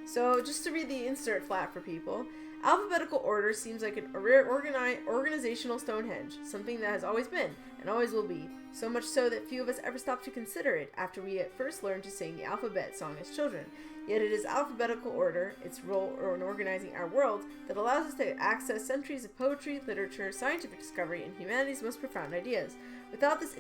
So, just to read the insert flap for people, alphabetical order seems like an organizational Stonehenge, something that has always been and always will be. So much so that few of us ever stop to consider it after we at first learned to sing the alphabet song as children. Yet it is alphabetical order, its role in organizing our world, that allows us to access centuries of poetry, literature, scientific discovery, and humanity's most profound ideas. Without this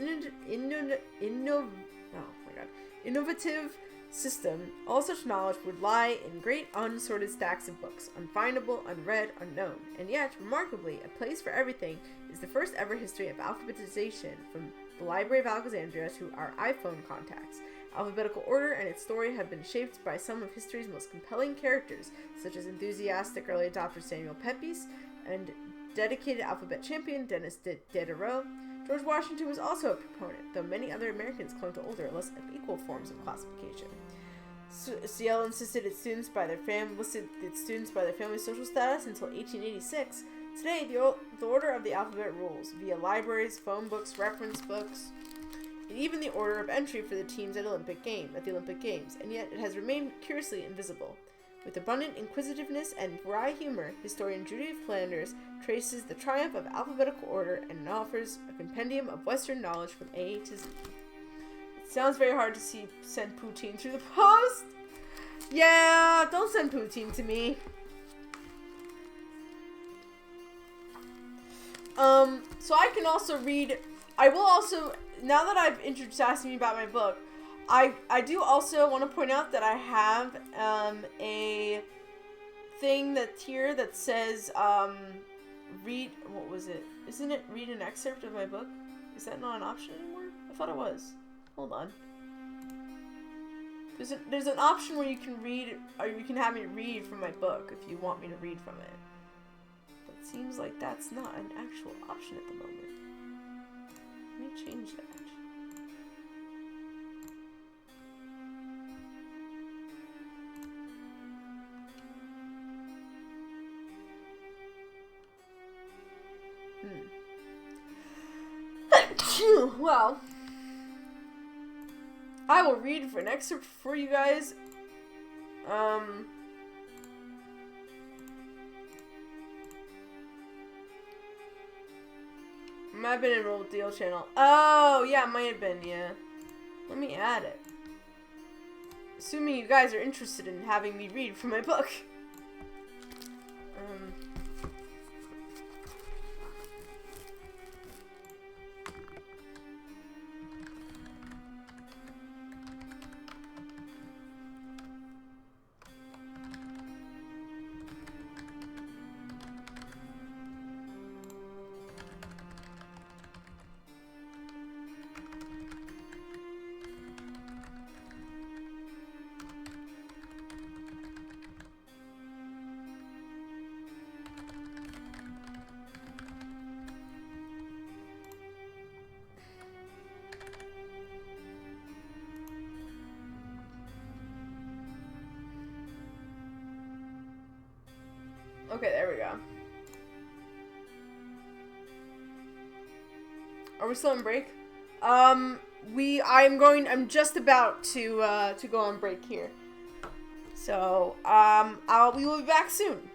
innovative system, all such knowledge would lie in great unsorted stacks of books, unfindable, unread, unknown. And yet, remarkably, A Place for Everything is the first ever history of alphabetization from the Library of Alexandria to our iPhone contacts. Alphabetical order and its story have been shaped by some of history's most compelling characters, such as enthusiastic early adopter Samuel Pepys and dedicated alphabet champion Dennis Diderot. George Washington was also a proponent, though many other Americans clung to older, less equal forms of classification. Ciel listed its students by their family social status until 1886. Today, the order of the alphabet rules via libraries, phone books, reference books, and even the order of entry for the teams at the Olympic Games, and yet it has remained curiously invisible. With abundant inquisitiveness and wry humor, historian Judith Flanders traces the triumph of alphabetical order and offers a compendium of Western knowledge from A to Z. It sounds very hard to send poutine through the post. Yeah, don't send poutine to me. So I can also read. I will also, now that I've introduced me about my book, I do also want to point out that I have a thing that's here that says read. What was it? Isn't it read an excerpt of my book? Is that not an option anymore? I thought it was. Hold on. There's an option where you can read, or you can have me read from my book if you want me to read from it. But it seems like that's not an actual option at the moment. Let me change that. Well, I will read for an excerpt for you guys. Might have been enrolled with the old channel. Oh, yeah, it might have been, yeah. Let me add it. Assuming you guys are interested in having me read from my book. Okay, there we go. Are we still on break? I'm just about to go on break here. So, we will be back soon.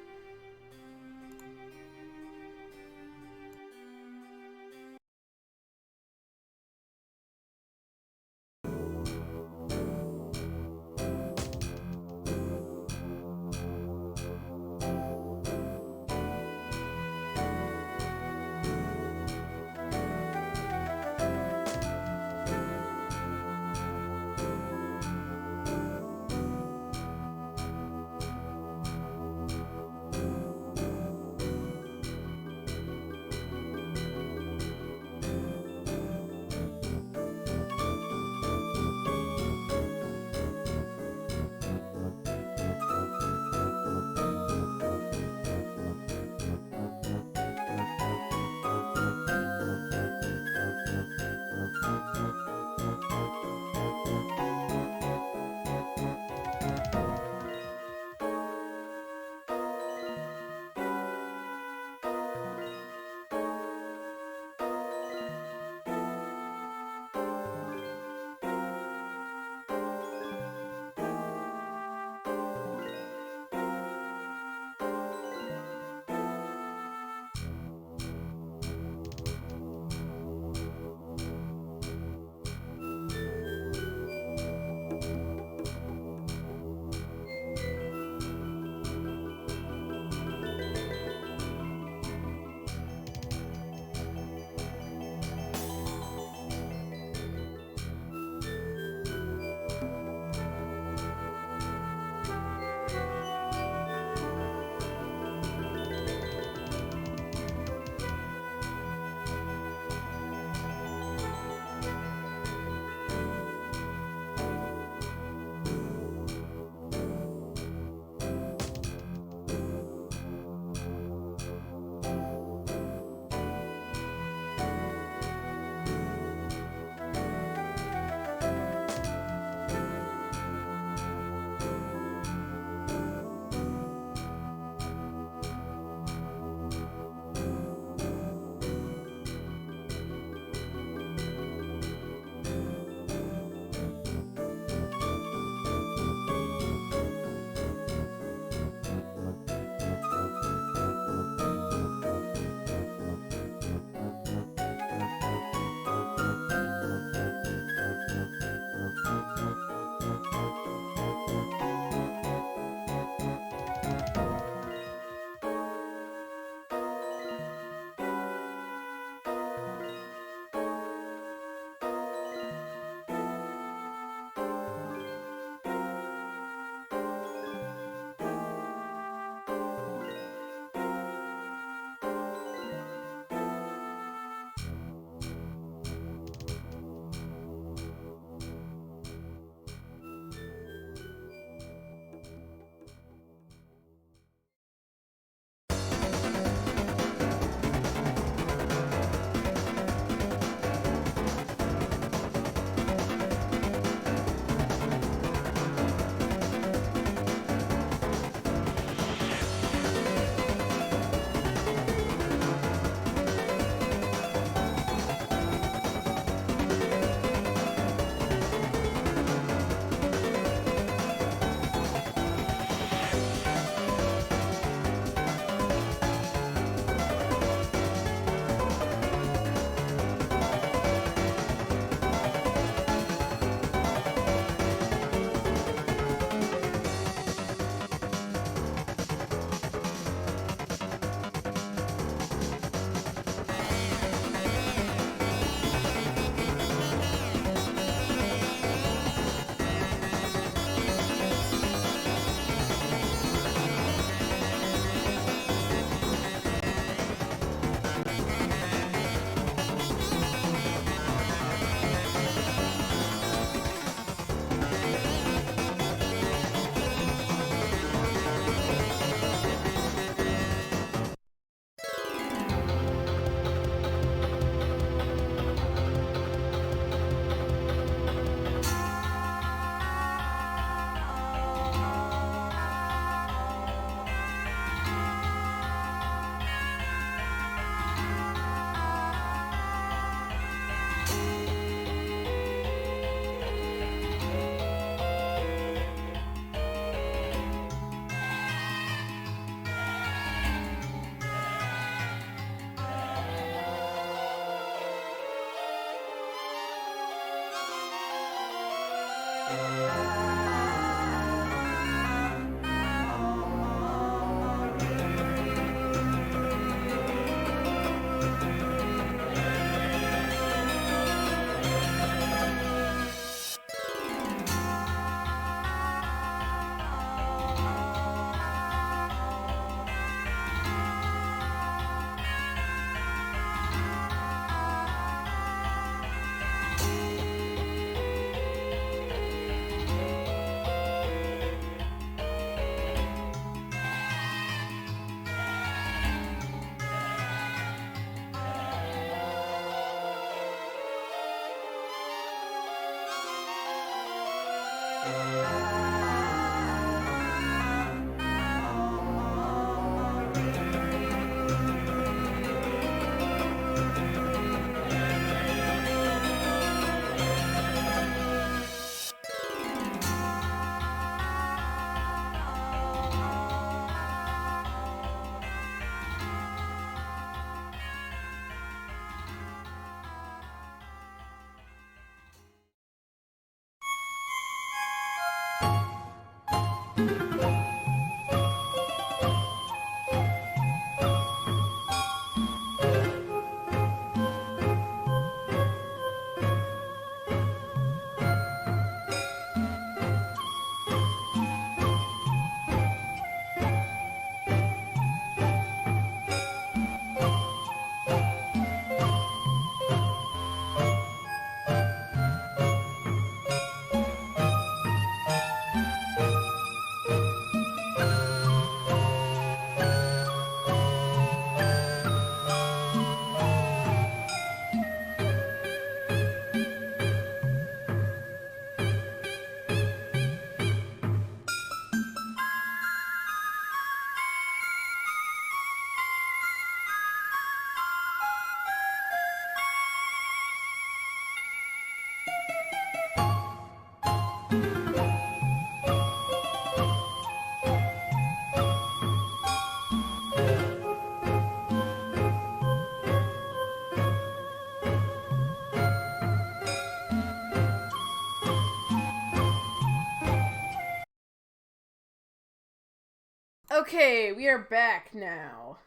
Okay, we are back now.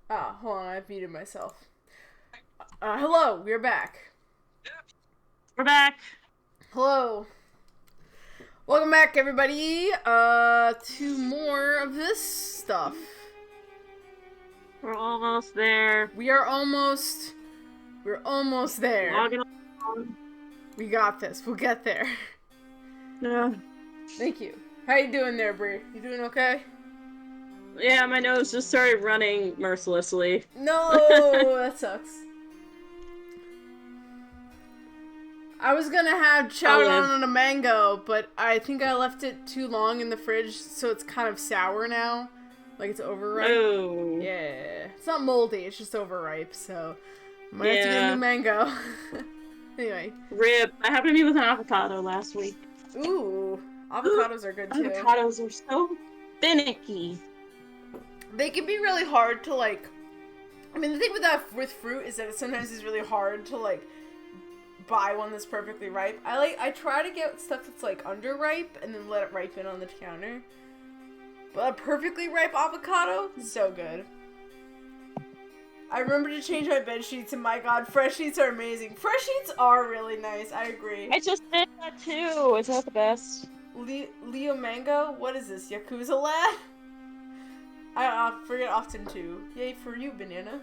Ah, hold on, I've muted myself. Hello, we're back. We're back. Hello. Welcome back, everybody, to more of this stuff. We're almost there. We're almost there. Logging on. We got this. We'll get there. Yeah. Thank you. How you doing there, Bree? You doing okay? Yeah, my nose just started running mercilessly. No, that sucks. I was gonna have chowdown on a mango, but I think I left it too long in the fridge, so it's kind of sour now. Like it's overripe. Oh. Yeah. It's not moldy, it's just overripe, so I might have to get a new mango. Anyway. Rip. That happened to me with an avocado last week. Ooh. Avocados are good too. Avocados are so finicky. They can be really hard to like. I mean, the thing with fruit is that it sometimes is really hard to like buy one that's perfectly ripe. I try to get stuff that's like underripe and then let it ripen on the counter. But a perfectly ripe avocado, so good. I remember to change my bed sheets, and my god, fresh sheets are amazing. Fresh sheets are really nice. I agree. I just did that too. Is that the best? Leo Mango? What is this? Yakuza Lad? I forget often too. Yay for you, banana.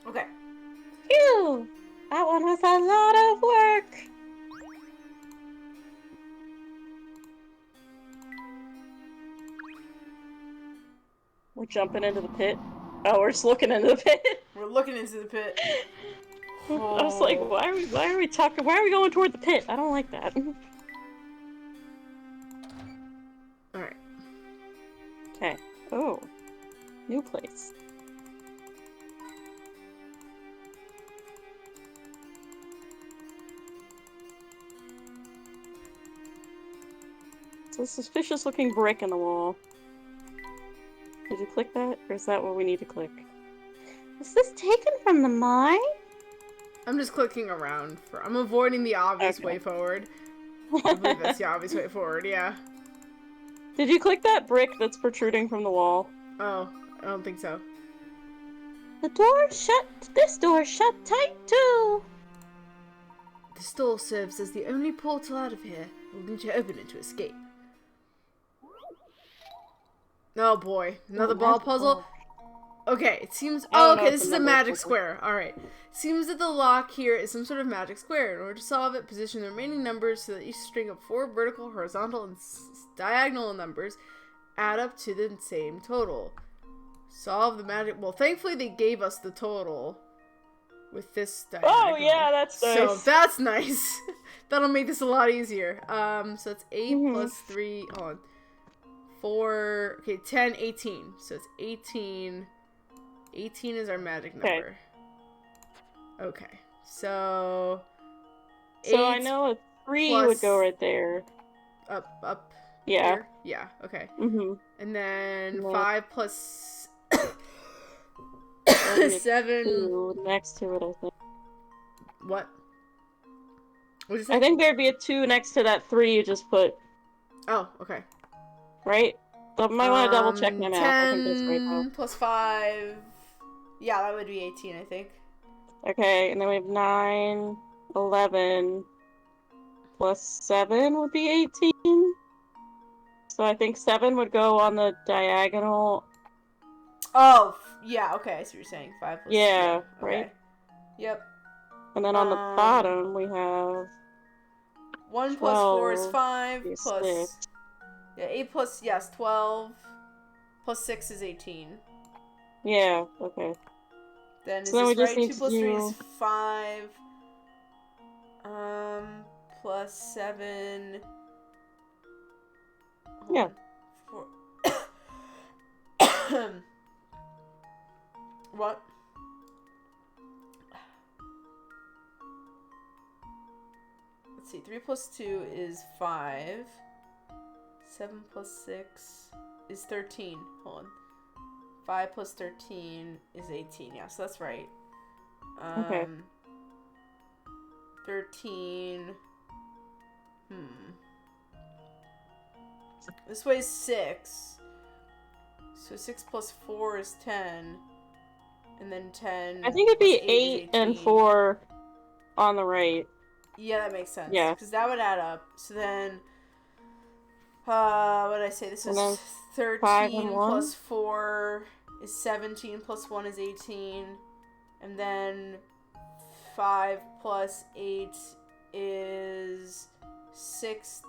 Okay. Phew! That one was a lot of work. We're jumping into the pit. Oh, we're just looking into the pit. We're looking into the pit. I was like, why are we going toward the pit? I don't like that. Alright. Okay. Oh. New place. It's a suspicious looking brick in the wall. Did you click that? Or is that what we need to click? Is this taken from the mine? I'm just clicking around. I'm avoiding the obvious Okay. way forward. I believe that's the obvious way forward, yeah. Did you click that brick that's protruding from the wall? Oh, I don't think so. The door shut. This door shut tight too. This door serves as the only portal out of here. We'll need to open it to escape. Oh boy, another ball puzzle. Okay, it seems. Oh, okay, this is a magic square. Alright. Seems that the lock here is some sort of magic square. In order to solve it, position the remaining numbers so that each string of 4 vertical, horizontal, and diagonal numbers add up to the same total. Solve the magic. Well, thankfully they gave us the total with this diagonal. Oh, yeah, that's nice. So that's nice. That'll make this a lot easier. So it's 8 plus 3. Hold on. 4. Okay, 10, 18. So it's 18. 18 is our magic number. Okay. So. So I know a 3 would go right there. Up. Yeah. Here? Yeah, okay. Mm-hmm. And then Yeah. 5 plus 7. 2 next to it, I think. What? What did you say? I think there'd be a 2 next to that 3 you just put, Oh, okay. right? I might want to double check my math. 10 I think that's right though. plus 5. Yeah, that would be 18, I think. Okay, and then we have 9, 11, plus 7 would be 18. So I think 7 would go on the diagonal. Oh, yeah, okay, I see what you're saying. 5 plus Yeah, okay. right? Yep. And then on the bottom we have 1 plus 4 is 12, 5 is plus 6. yeah, 8 plus 12 plus 6 is 18. Yeah, okay. Then is So then we this just right? need 2 plus to 3 do- is 5. Plus 7. Hold Yeah. on. 4. What? Let's see. 3 plus 2 is 5. 7 plus 6 is 13. Hold on. 5 plus 13 is 18. Yeah, so that's right. Okay. 13. This weighs 6. So 6 plus 4 is 10. And then 10. I think it'd be plus 8 is 8 and 18. 4 on the right. Yeah, that makes sense. Yeah. Because that would add up. So then, what did I say? This And is then 13 5 and 1? plus 4 is 17 plus 1 is 18. And then 5 plus 8 is 16?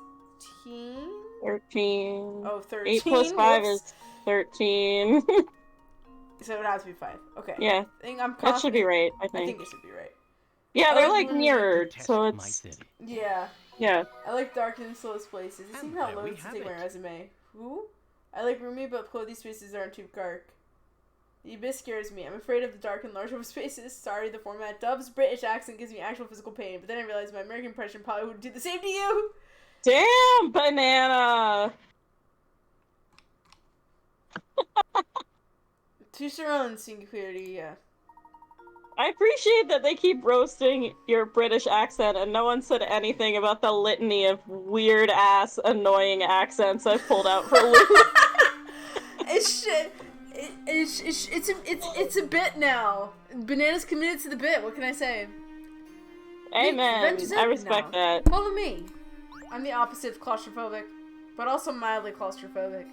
13. Oh, 13. 8 plus 5 Whoops. is 13. So it would have to be 5. Okay. Yeah, I think I'm that should be confident. right, I I think. think it should be right. Yeah, I they're like like when- mirrored, Test so my it's... theory. Yeah. Yeah. I like dark and enclosed places. It seems And how there we loads to have take my it. resume. Who? I like roomy, but clothing spaces aren't too dark. The abyss scares me. I'm afraid of the dark and large open spaces. Sorry, the format. Dove's British accent gives me actual physical pain, but then I realized my American impression probably would do the same to you. Damn, banana! To your own singularity, yeah. I appreciate that they keep roasting your British accent and no one said anything about the litany of weird-ass, annoying accents I've pulled out for Lou. It's shit. It's a bit now. Banana's committed to the bit. What can I say? Amen. Adventures I End respect now. that. Follow me. I'm the opposite of claustrophobic, but also mildly claustrophobic.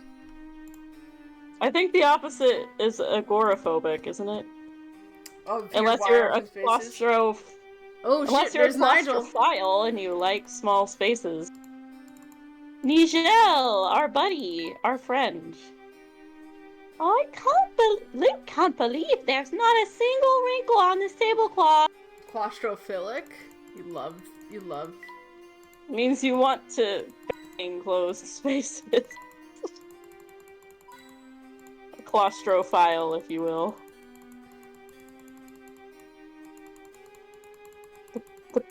I think the opposite is agoraphobic, isn't it? Oh, if Unless wide you're a open spaces. Unless Oh shit, you're a there's Nigel. claustrophile and you like small spaces. Nigel, our buddy, our friend. I can't believe there's not a single wrinkle on this tablecloth. Claustrophilic? You love. Means you want to enclosed spaces. A claustrophile, if you will. The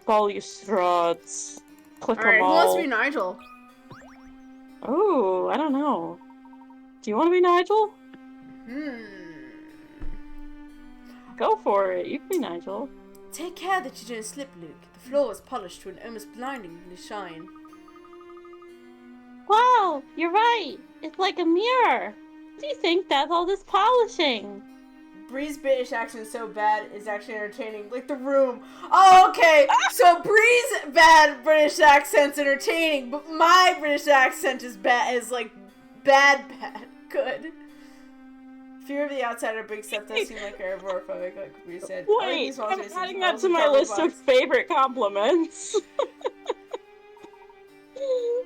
balustrades. Click Alright, them who all. wants to be Nigel? Oh, I don't know. Do you want to be Nigel? Go for it. You can be Nigel. Take care that you don't slip, Luke. The floor is polished to an almost blindingly shine. Wow, you're right. It's like a mirror. What do you think does all this polishing? Bree's British accent is so bad it's actually entertaining. Like the room. Oh, okay. So Bree's bad British accent's entertaining, but my British accent is bad. Is like bad. Good. Fear of the outsider, big stuff does seem like agoraphobic, like Bree said. Wait, I'm adding that to my list of favorite compliments.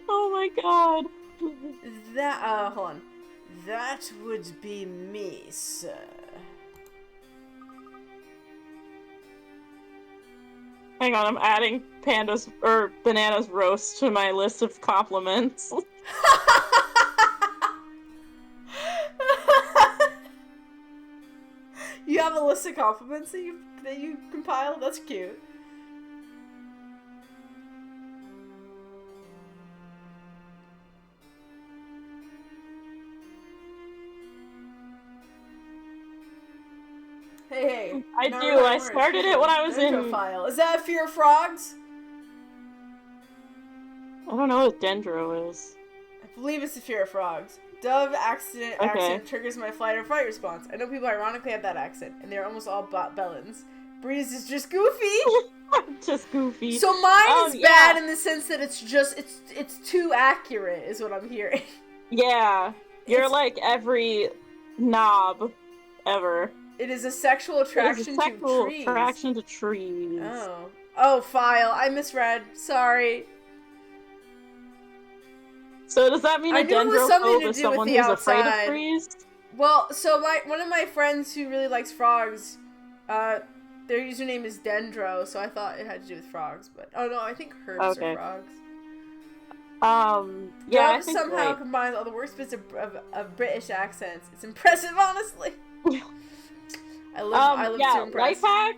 Oh my god. That hold on. That would be me, sir. Hang on, I'm adding Banana's roast to my list of compliments. You have a list of compliments that you compiled? That's cute. Hey. I do. I started it when I was in. File. Is that Fear of Frogs? I don't know what Dendro is. I believe it's the Fear of Frogs. Dove accent triggers my flight or fight response. I know people ironically have that accent, and they're almost all Bellins. Breeze is just goofy. Just goofy. So mine is bad in the sense that it's too accurate, is what I'm hearing. Yeah, you're like every knob ever. It is a sexual attraction to trees. Attraction to trees. Oh, file. I misread. Sorry. So does that mean a dendrophobe is someone who's afraid of trees? Well, so one of my friends who really likes frogs, their username is Dendro, so I thought it had to do with frogs, but oh no, I think herbs are frogs. Yeah, Dove somehow combines all the worst bits of British accents. It's impressive, honestly. I live to impress. Life hack.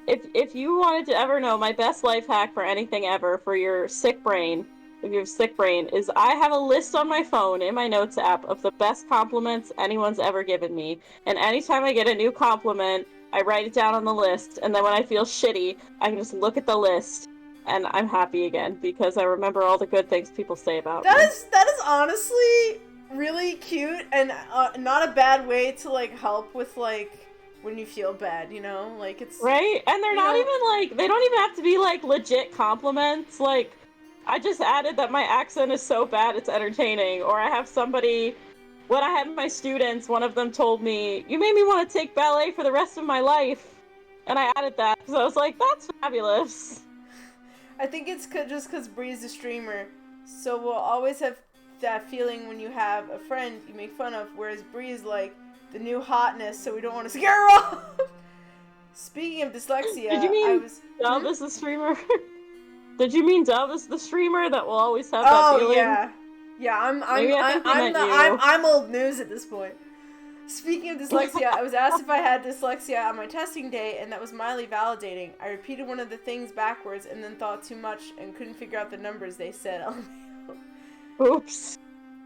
If you wanted to ever know my best life hack for anything ever for your sick brain. If you have sick brain, is I have a list on my phone in my notes app of the best compliments anyone's ever given me. And anytime I get a new compliment, I write it down on the list. And then when I feel shitty, I can just look at the list and I'm happy again because I remember all the good things people say about me. That is honestly really cute and not a bad way to like help with like when you feel bad, you know? Like it's right? And they're not even like they don't even have to be like legit compliments. Like I just added that my accent is so bad it's entertaining. Or I have somebody, when I had my students, one of them told me, you made me want to take ballet for the rest of my life. And I added that because I was like, that's fabulous. I think it's just because Bree's a streamer. So we'll always have that feeling when you have a friend you make fun of, whereas Bree's like the new hotness, so we don't want to scare her off. Speaking of dyslexia, did you mean Dove is the streamer? Did you mean Dove is the streamer that will always have that feeling? Oh yeah, I'm old news at this point. Speaking of dyslexia, I was asked if I had dyslexia on my testing day, and that was mildly validating. I repeated one of the things backwards and then thought too much and couldn't figure out the numbers they said. Oops.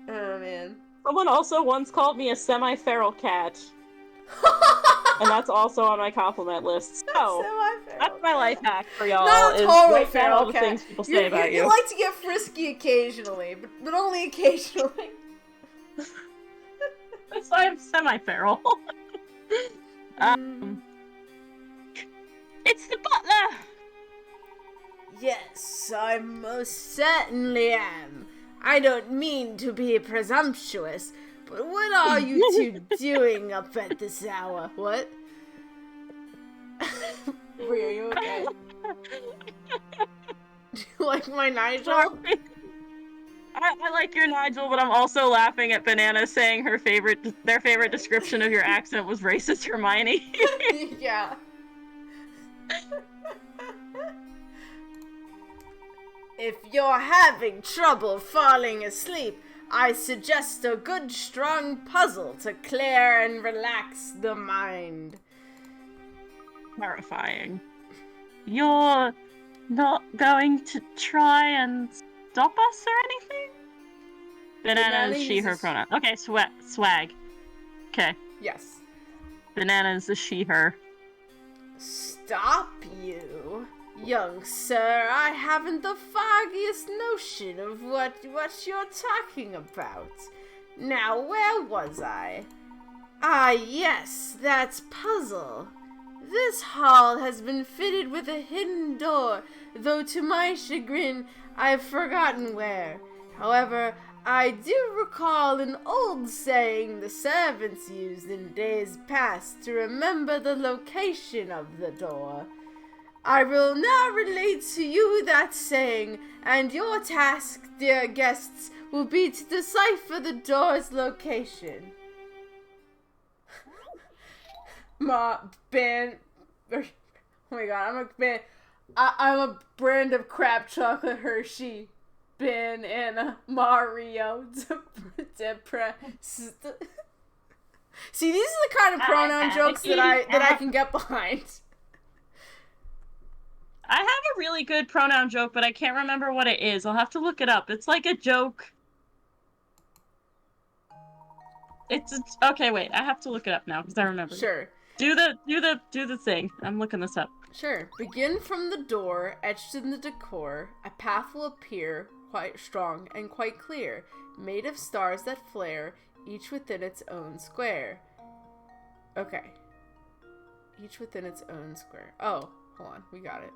Oh man. Someone also once called me a semi-feral cat. And that's also on my compliment list. So, that's my life hack for y'all. Not a total feral all the cat. things people say about you. You like to get frisky occasionally, but only occasionally. That's why I'm semi-feral. It's the butler! Yes, I most certainly am. I don't mean to be presumptuous, but what are you two doing up at this hour? What? Brie, are you okay? Do you like my Nigel? I like your Nigel, but I'm also laughing at Banana saying their favorite description of your accent was racist Hermione. Yeah. If you're having trouble falling asleep, I suggest a good strong puzzle to clear and relax the mind. Terrifying. You're not going to try and stop us or anything? Banana is she, her pronoun. Okay, swag. Okay. Yes. Banana is a she, her. Stop you. Young sir, I haven't the foggiest notion of what you're talking about. Now, where was I? Ah, yes, that's puzzle. This hall has been fitted with a hidden door, though to my chagrin, I've forgotten where. However, I do recall an old saying the servants used in days past to remember the location of the door. I will now relate to you that saying, and your task, dear guests, will be to decipher the door's location. Oh my god, I'm a brand of crap chocolate Hershey. Banana Mario depressed. See, these are the kind of pronoun jokes that I can get behind. I have a really good pronoun joke, but I can't remember what it is. I'll have to look it up. It's like a joke. Okay, wait. I have to look it up now because I remember. Sure. Do the thing. I'm looking this up. Sure. Begin from the door, etched in the decor. A path will appear, quite strong and quite clear, made of stars that flare, each within its own square. Okay. Each within its own square. Oh, hold on. We got it.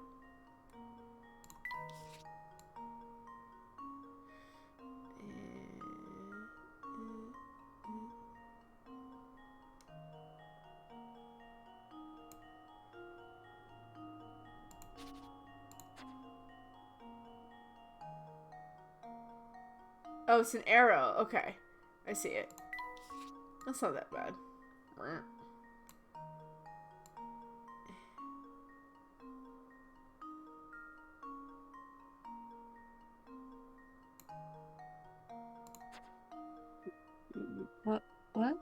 Oh, it's an arrow. Okay. I see it. That's not that bad. What?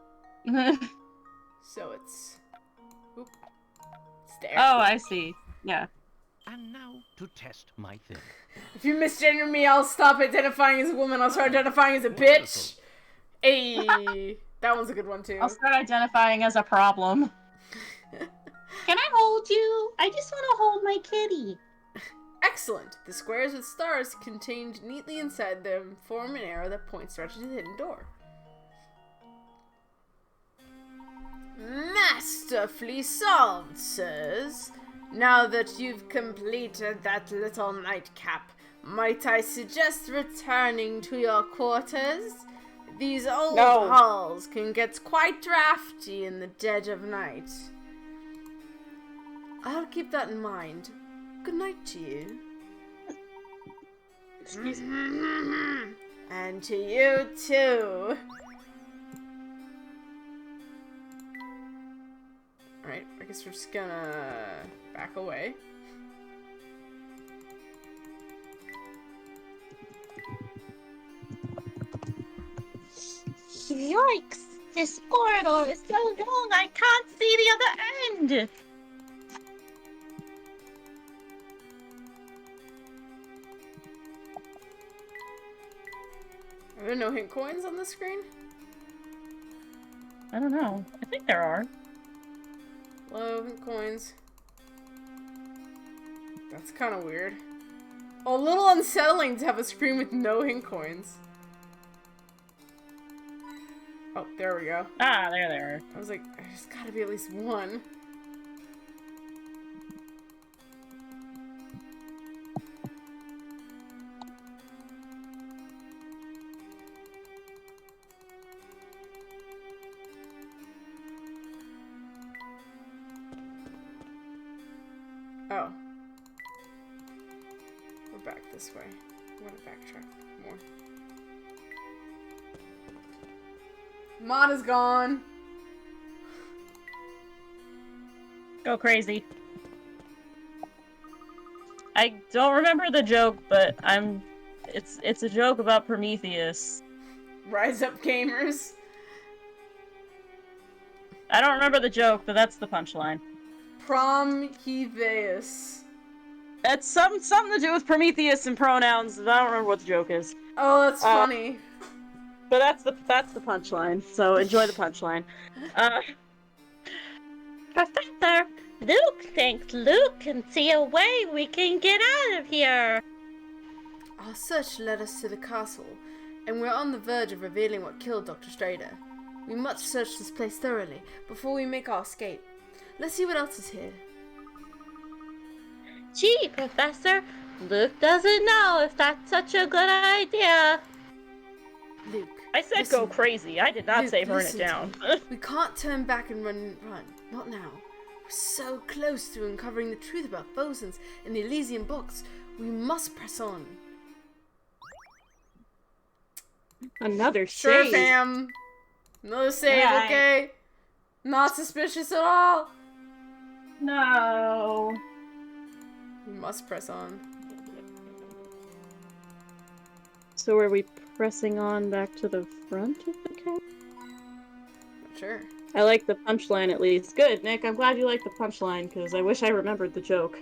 So it's... Oop. It's there. Oh, I see. Yeah. And now to test my theory. If you misgender me, I'll stop identifying as a woman. I'll start identifying as a bitch. Hey, that one's a good one too. I'll start identifying as a problem. Can I hold you? I just want to hold my kitty. Excellent. The squares with stars contained neatly inside them form an arrow that points directly to the hidden door. Masterfully solved, sirs. Now that you've completed that little nightcap, might I suggest returning to your quarters? These old halls can get quite drafty in the dead of night. I'll keep that in mind. Good night to you. Excuse me. And to you too. Alright, I guess we're just gonna back away. Yikes! This corridor is so long I can't see the other end! Are there no hint coins on the screen? I don't know. I think there are. Hello, hint coins. That's kind of weird. A little unsettling to have a screen with no hint coins. Oh, there we go. Ah, there they are. I was like, there's gotta be at least one. Oh. We're back this way. I want to backtrack more. Mod is gone. Go crazy. I don't remember the joke, but it's a joke about Prometheus. Rise up, gamers. I don't remember the joke, but that's the punchline. Prometheus. It's something to do with Prometheus and pronouns. I don't remember what the joke is. Oh, that's funny. But that's the punchline. So enjoy the punchline. Professor, Luke thinks Luke can see a way we can get out of here. Our search led us to the castle, and we're on the verge of revealing what killed Dr. Strader. We must search this place thoroughly before we make our escape. Let's see what else is here. Gee, Professor, Luke doesn't know if that's such a good idea. Luke. I said listen. go crazy. I did not Luke, say burn it listen down. to me. We can't turn back and run. Not now. We're so close to uncovering the truth about bosons and the Elysian books. We must press on. Another Sure, shade. fam. Another save, Right. okay? Not suspicious at all. No. We must press on. So are we pressing on back to the front of the camp? Sure. I like the punchline at least. Good, Nick. I'm glad you like the punchline because I wish I remembered the joke.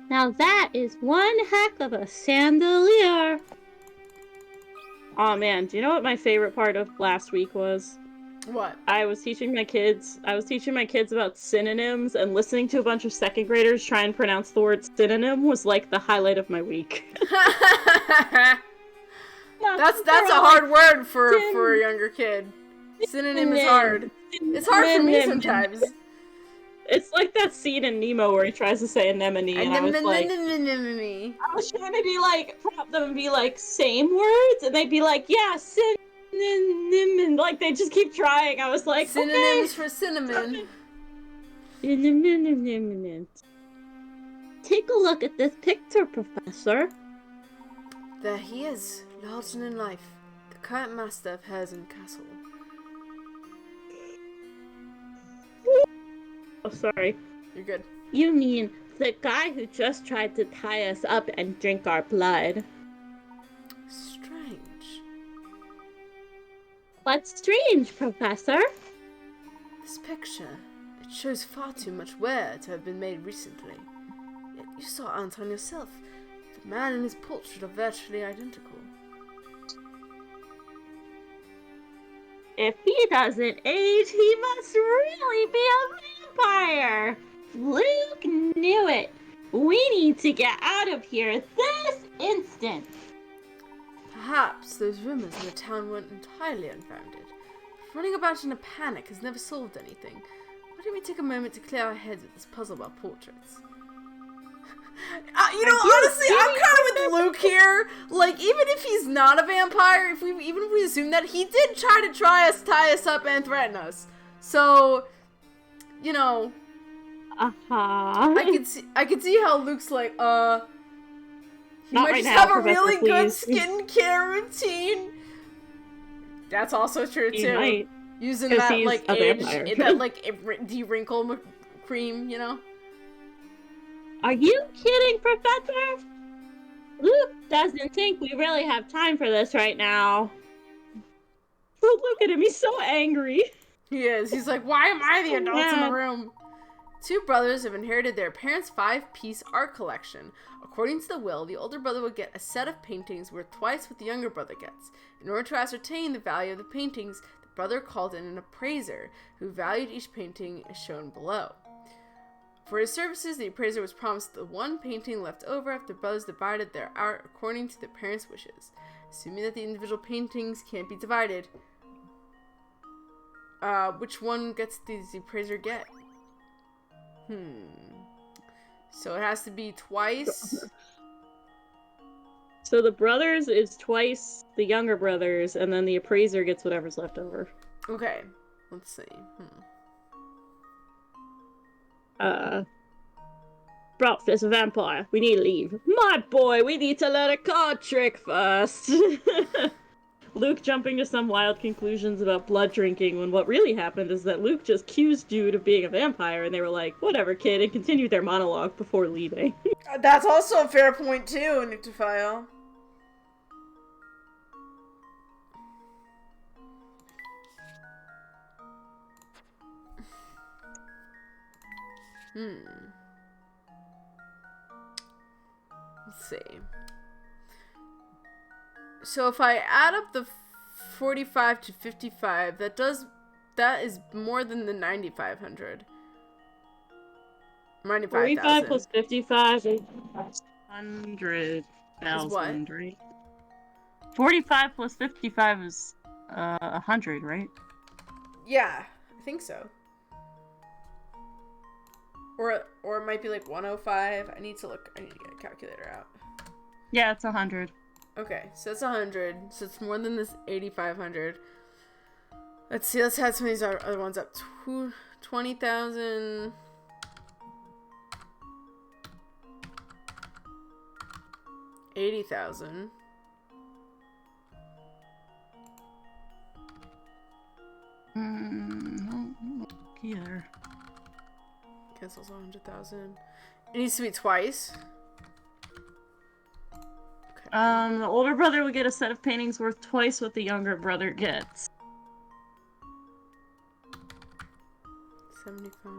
Now that is one heck of a chandelier. Aw man, do you know what my favorite part of last week was? What? I was teaching my kids about synonyms, and listening to a bunch of second graders try and pronounce the word synonym was like the highlight of my week. That's a hard word for a younger kid. Synonym is hard. It's hard for me sometimes. It's like that scene in Nemo where he tries to say anemone, and I was like, Anemone. I was trying to be like, prompt them and be like, same words, and they'd be like, yeah, synonym, and like they just keep trying. I was like, Synonyms for cinnamon. Take a look at this picture, Professor. There he is, larger than life, the current master of Herzen Castle. Oh, sorry. You're good. You mean the guy who just tried to tie us up and drink our blood? Strange. What's strange, Professor? This picture, it shows far too much wear to have been made recently. Yet you saw Anton yourself. The man and his portrait are virtually identical. If he doesn't age, he must really be a vampire. Luke knew it. We need to get out of here this instant. Perhaps those rumors in the town weren't entirely unfounded. But running about in a panic has never solved anything. Why don't we take a moment to clear our heads with this puzzle about portraits? Honestly, I'm kind of with Luke here. Like, even if he's not a vampire, even if we assume that, he did try to tie us up and threaten us. So, you know, I could see how Luke's like, he Not might right just now, have a Professor, really good please. skincare routine. That's also true He too. might. Using 'Cause that he's like a age, vampire. that like de-wrinkle cream, you know. Are you kidding, Professor? Luke doesn't think we really have time for this right now. Oh, look at him. He's so angry. He is. He's like, why am I the adult in Yeah. the room? Two brothers have inherited their parents' 5-piece art collection. According to the will, the older brother would get a set of paintings worth twice what the younger brother gets. In order to ascertain the value of the paintings, the brother called in an appraiser, who valued each painting as shown below. For his services, the appraiser was promised the one painting left over after the brothers divided their art according to their parents' wishes. Assuming that the individual paintings can't be divided, which one does the appraiser get? So it has to be twice. So the brothers is twice the younger brothers, and then the appraiser gets whatever's left over. Okay, let's see. Ralph, there's a vampire. We need to leave. My boy, we need to learn a card trick first. Luke jumping to some wild conclusions about blood drinking when what really happened is that Luke just accused Jude of being a vampire, and they were like, whatever, kid, and continued their monologue before leaving. That's also a fair point too, Nyctophile. Let's see. So if I add up the 45 to 55, that is more than the 9,500. 45 95,000. plus 55 is Is 100,000, what? right? 45 plus 55 is 100, right? Yeah, I think so. Or it might be like 105. I need to get a calculator out. Yeah, it's 100. Okay, so it's 100. So it's more than this 8,500. Let's see. Let's add some of these other ones up. 20,000. 80,000. No, either. Cancels 100,000. It needs to be twice. Okay. The older brother will get a set of paintings worth twice what the younger brother gets. 75.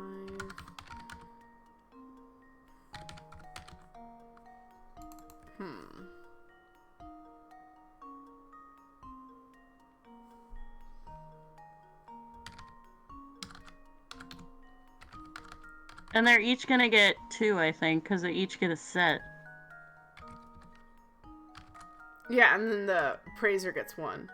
And they're each gonna get 2, I think, because they each get a set. Yeah, and then the appraiser gets 1.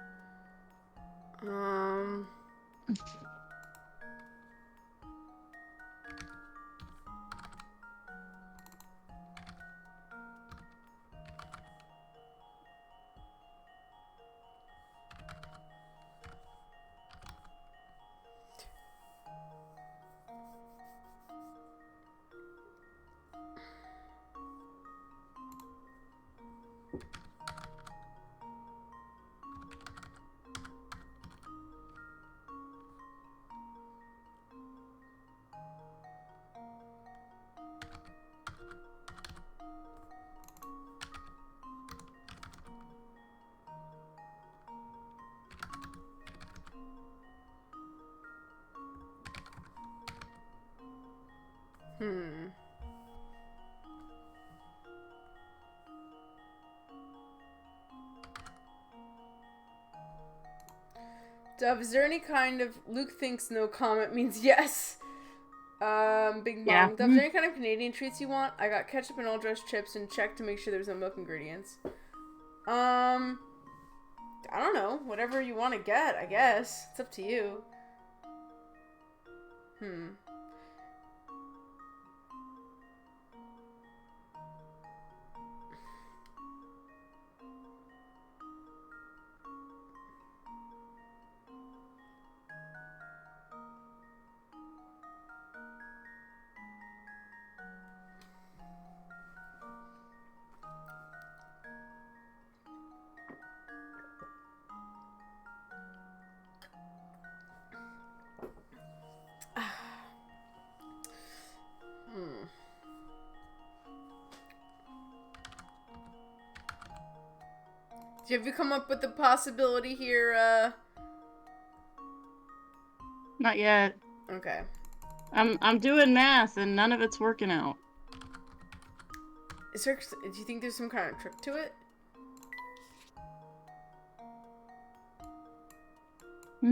Dove, is there any kind of Luke thinks no comment means yes? Big Bong. Yeah. Dove, is there any kind of Canadian treats you want? I got ketchup and all dressed chips and checked to make sure there's no milk ingredients. I don't know. Whatever you want to get, I guess. It's up to you. Have you come up with the possibility here, Not yet. Okay. I'm doing math and none of it's working out. Do you think there's some kind of trick to it? I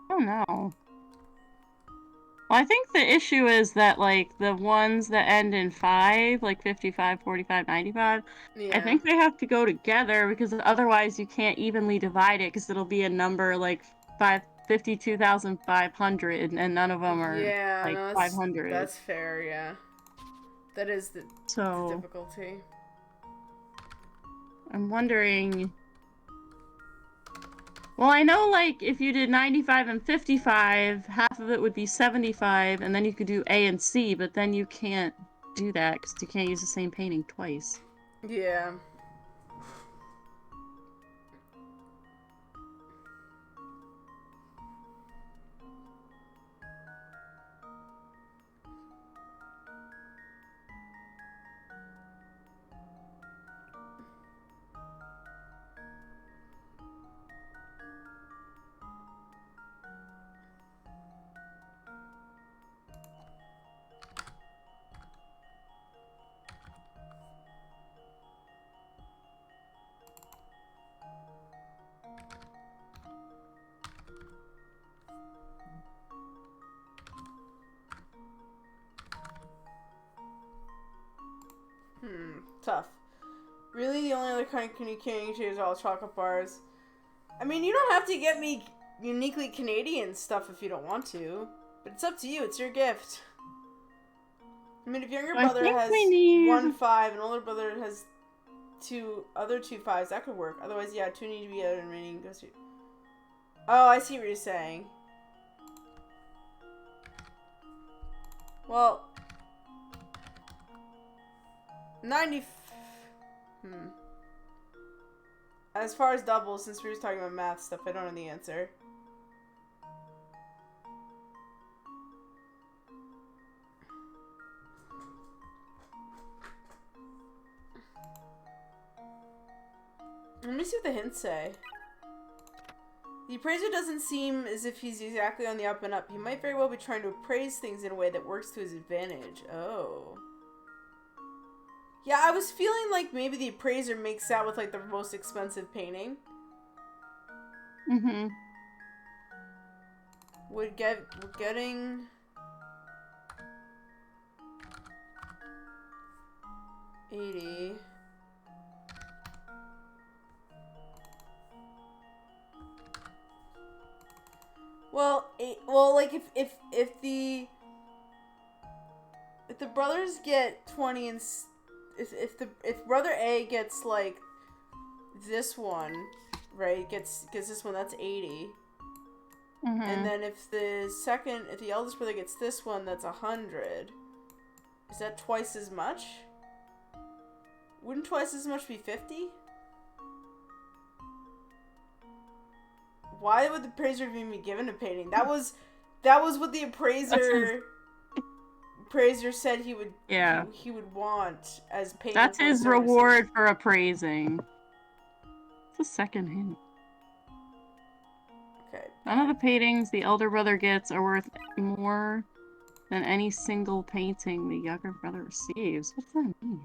don't know. Well, I think the issue is that, like, the ones that end in 5, like 55, 45, 95, Yeah. I think they have to go together because otherwise you can't evenly divide it because it'll be a number like 52,500 and none of them are like 500. That's fair, yeah. That is the difficulty. I'm wondering... Well, I know, like, if you did 95 and 55, half of it would be 75, and then you could do A and C, but then you can't do that because you can't use the same painting twice. Yeah. Tough. Really, the only other kind of candy eat is all chocolate bars. I mean, you don't have to get me uniquely Canadian stuff if you don't want to. But it's up to you. It's your gift. I mean, if younger brother has 1 5 and older brother has two 5s, that could work. Otherwise, yeah, 2 need to be out and remaining goes to... Oh, I see what you're saying. Well... 90... As far as doubles, since we were talking about math stuff, I don't know the answer. Let me see what the hints say. The appraiser doesn't seem as if he's exactly on the up and up. He might very well be trying to appraise things in a way that works to his advantage. Oh. Yeah, I was feeling like maybe the appraiser makes out with, like, the most expensive painting. Mm-hmm. We're getting... $80. Well, like if the brothers get 20 and if brother A gets like this one, right? Gets this one, that's 80. Mm-hmm. And then if the eldest brother gets this one, that's 100. Is that twice as much? Wouldn't twice as much be 50? Why would the appraiser even be given a painting? That was what the appraiser said he would he would want as payment. That's for his services. reward for appraising. It's a second hint. Okay. None of the paintings the elder brother gets are worth more than any single painting the younger brother receives. What's that mean?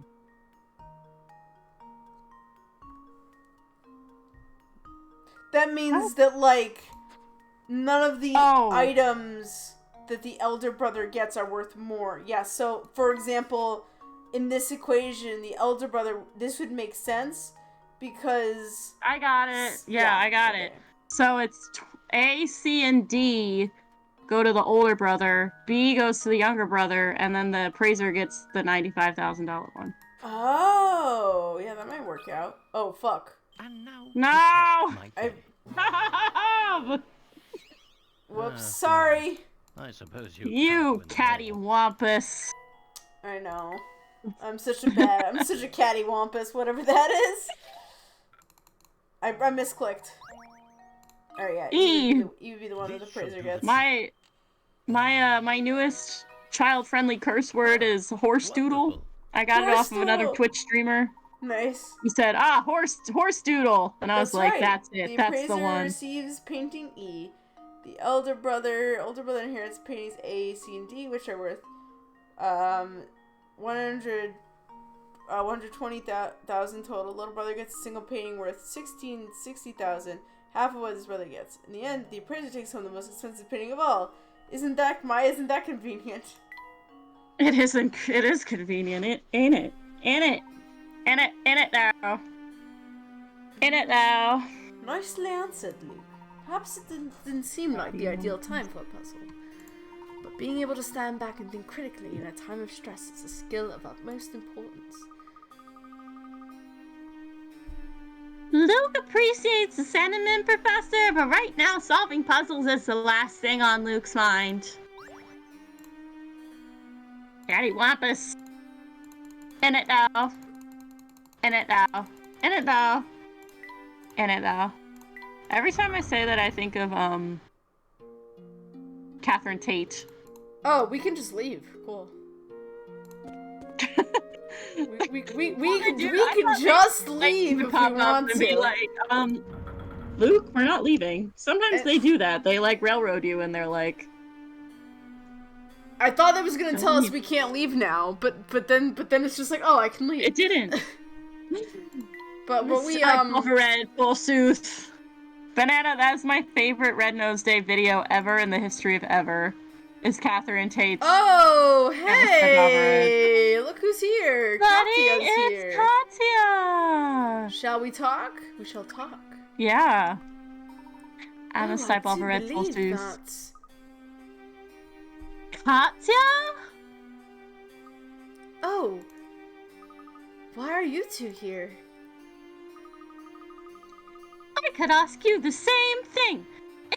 That means that, like, none of the items that the elder brother gets are worth more. Yeah, so, for example, in this equation, the elder brother, this would make sense because... I got it. Yeah, I got it. So it's A, C, and D go to the older brother, B goes to the younger brother, and then the appraiser gets the $95,000 one. Oh, yeah, that might work out. Oh, fuck. And now No! Whoops, sorry. I suppose You cattywampus. I know. I'm such a cattywampus, whatever that is. I misclicked. Alright, yeah. You would be the one that the appraiser gets. My newest child-friendly curse word is horse doodle. I got it off of another Twitch streamer. Nice. He said, horse doodle. And I was like, right. That's it. That's the one. The appraiser receives painting E. The older brother inherits paintings A, C, and D, which are worth 120,000 total. Little brother gets a single painting worth 60,000, half of what his brother gets. In the end, the appraiser takes home the most expensive painting of all. Isn't that convenient? It isn't. It is convenient, ain't it? In it now. Nicely answered, Luke. Perhaps it didn't seem like the ideal time for a puzzle. But being able to stand back and think critically in a time of stress is a skill of utmost importance. Luke appreciates the sentiment, Professor, but right now solving puzzles is the last thing on Luke's mind. Cattywampus. In it now. Every time I say that, I think of, Catherine Tate. Oh, we can just leave. Cool. we can just leave if we want to. Be like, Luke, we're not leaving. Sometimes they do that. They, like, railroad you, and they're like... I thought that was gonna tell us we can't leave now, but then it's just like, oh, I can leave. It didn't. But we Red, forsooth. Banana, that's my favorite Red Nose Day video ever in the history of ever. is Catherine Tate's. Oh, step over hey! Look who's here. Buddy, Katya's it's here. Katya! Shall we talk? We shall talk. Yeah. Anna Oh, Stipe I do Red believe Solstice. that. Katya? Oh. Why are you two here? I could ask you the same thing.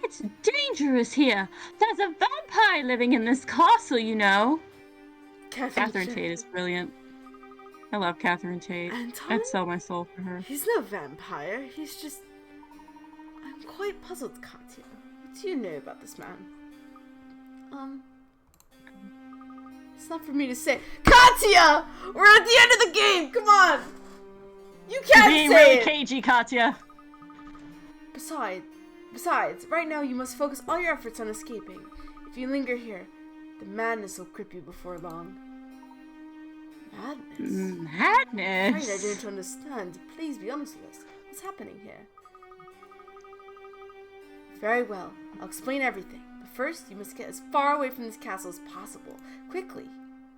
It's dangerous here. There's a vampire living in this castle, you know. Catherine Tate is brilliant. I love Catherine Tate. Anton? I'd sell my soul for her. He's no vampire. He's just... I'm quite puzzled, Katya. What do you know about this man? It's not for me to say. Katya! We're at the end of the game! Come on! You can't Being say really it! cagey, Katya. Besides, right now you must focus all your efforts on escaping. If you linger here, the madness will grip you before long. Madness? I'm afraid I Madness. don't understand. Please be honest with us. What's happening here? Very well. I'll explain everything. But first, you must get as far away from this castle as possible. Quickly.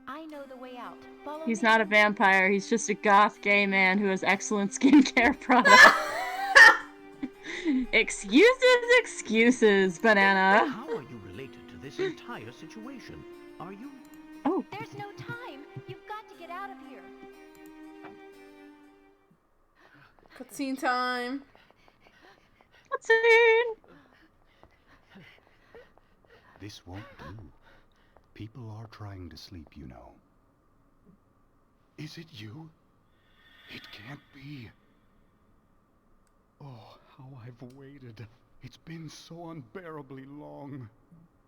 I know the way out. Follow He's me. not a vampire. He's just a goth gay man who has excellent skincare products. Excuses, Banana. How are you related to this entire situation? Are you? Oh, There's no time. You've got to get out of here. Cutscene time. what's it? This won't do. People are trying to sleep, you know. Is it you? It can't be. Oh, how I've waited. It's been so unbearably long.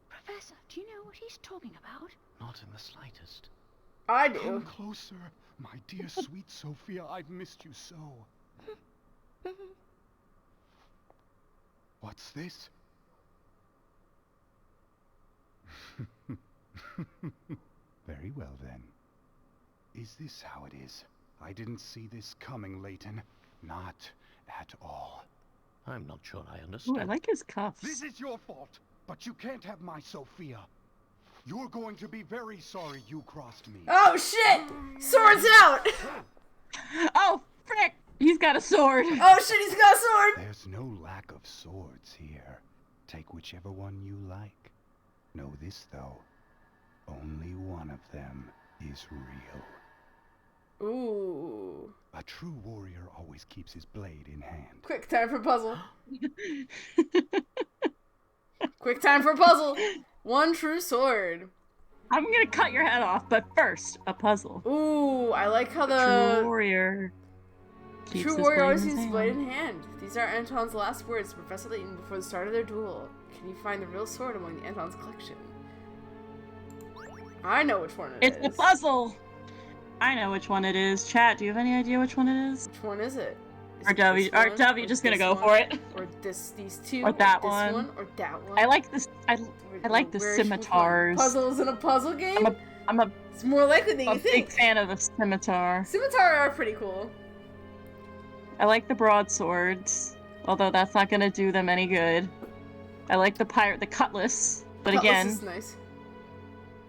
Professor, do you know what he's talking about? Not in the slightest. I Come do. closer, my dear sweet Sophia. I've missed you so. What's this? Very well then. Is this how it is? I didn't see this coming, Layton. Not at all. I'm not sure I Ooh, understand. I like his cuffs. This is your fault, but you can't have my Sophia. You're going to be very sorry you crossed me. Oh shit! Swords out! Oh, frick! He's got a sword. Oh shit, he's got a sword! There's no lack of swords here. Take whichever one you like. Know this, though. Only one of them is real. Ooh. A true warrior always keeps his blade in hand. Quick time for puzzle. Quick time for puzzle. One true sword. I'm gonna cut your head off, but first, a puzzle. Ooh, I like how True the warrior. keeps true his warrior blade always in his keeps his blade hand. in hand. These are Anton's last words to Professor Layton before the start of their duel. Can you find the real sword among the Anton's collection? I know which one it is. It's a puzzle. I know which one it is. Chat, do you have any idea which one it is? Which one is it? Is Or it W, this or one, W, or just gonna this go one, for it. Or these two, Or that this one. or that one. I like this. I Or- like or the which one? scimitars. Puzzles in a puzzle game? I'm a It's more likely than you big think. fan of the scimitar. Scimitar are pretty cool. I like the broadswords, although that's not gonna do them any good. I like the cutlass, but Cutlass again, is nice.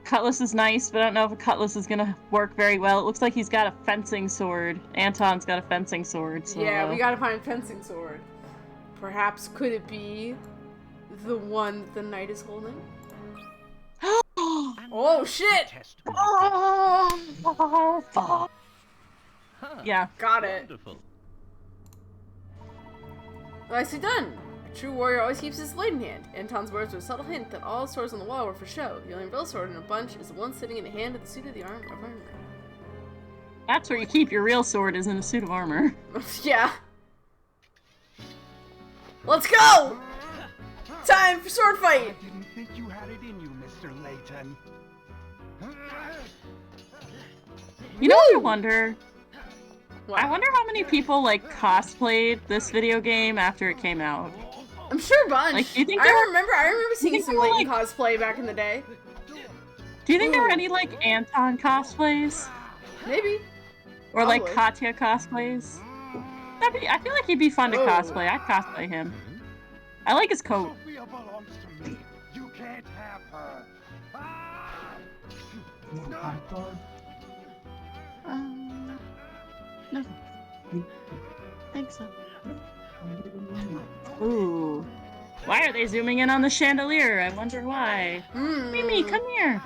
cutlass is nice, but I don't know if a cutlass is gonna work very well. It looks like he's got a fencing sword. Anton's got a fencing sword. So, Yeah, we gotta find fencing sword. Perhaps could it be the one that the knight is holding? And Oh, now shit! test Oh, fuck. Huh, Yeah. Got it. Wonderful. Nicely done. A true warrior always keeps his blade in hand. Anton's words were a subtle hint that all swords on the wall were for show. The only real sword in a bunch is the one sitting in the hand of the suit of armor. That's where you keep your real sword, is in a suit of armor. Yeah. Let's go! Time for sword I fight! didn't think you had it in you, Mr. Layton. You know what I Woo! wonder? What? I wonder how many people like cosplayed this video game after it came out. I'm sure a bunch. Like, do you think there I were- remember seeing think some there were, Layton cosplay back in the day. Do you think there were Ooh. any like Anton cosplays? Maybe. Or like Probably. Katya cosplays? I feel like he'd be fun to Oh. cosplay. I'd cosplay him. I like his coat. Sophia belongs to me. You can't have her. No. Think so. Ooh. Why are they zooming in on the chandelier? I wonder why. Mimi, come here.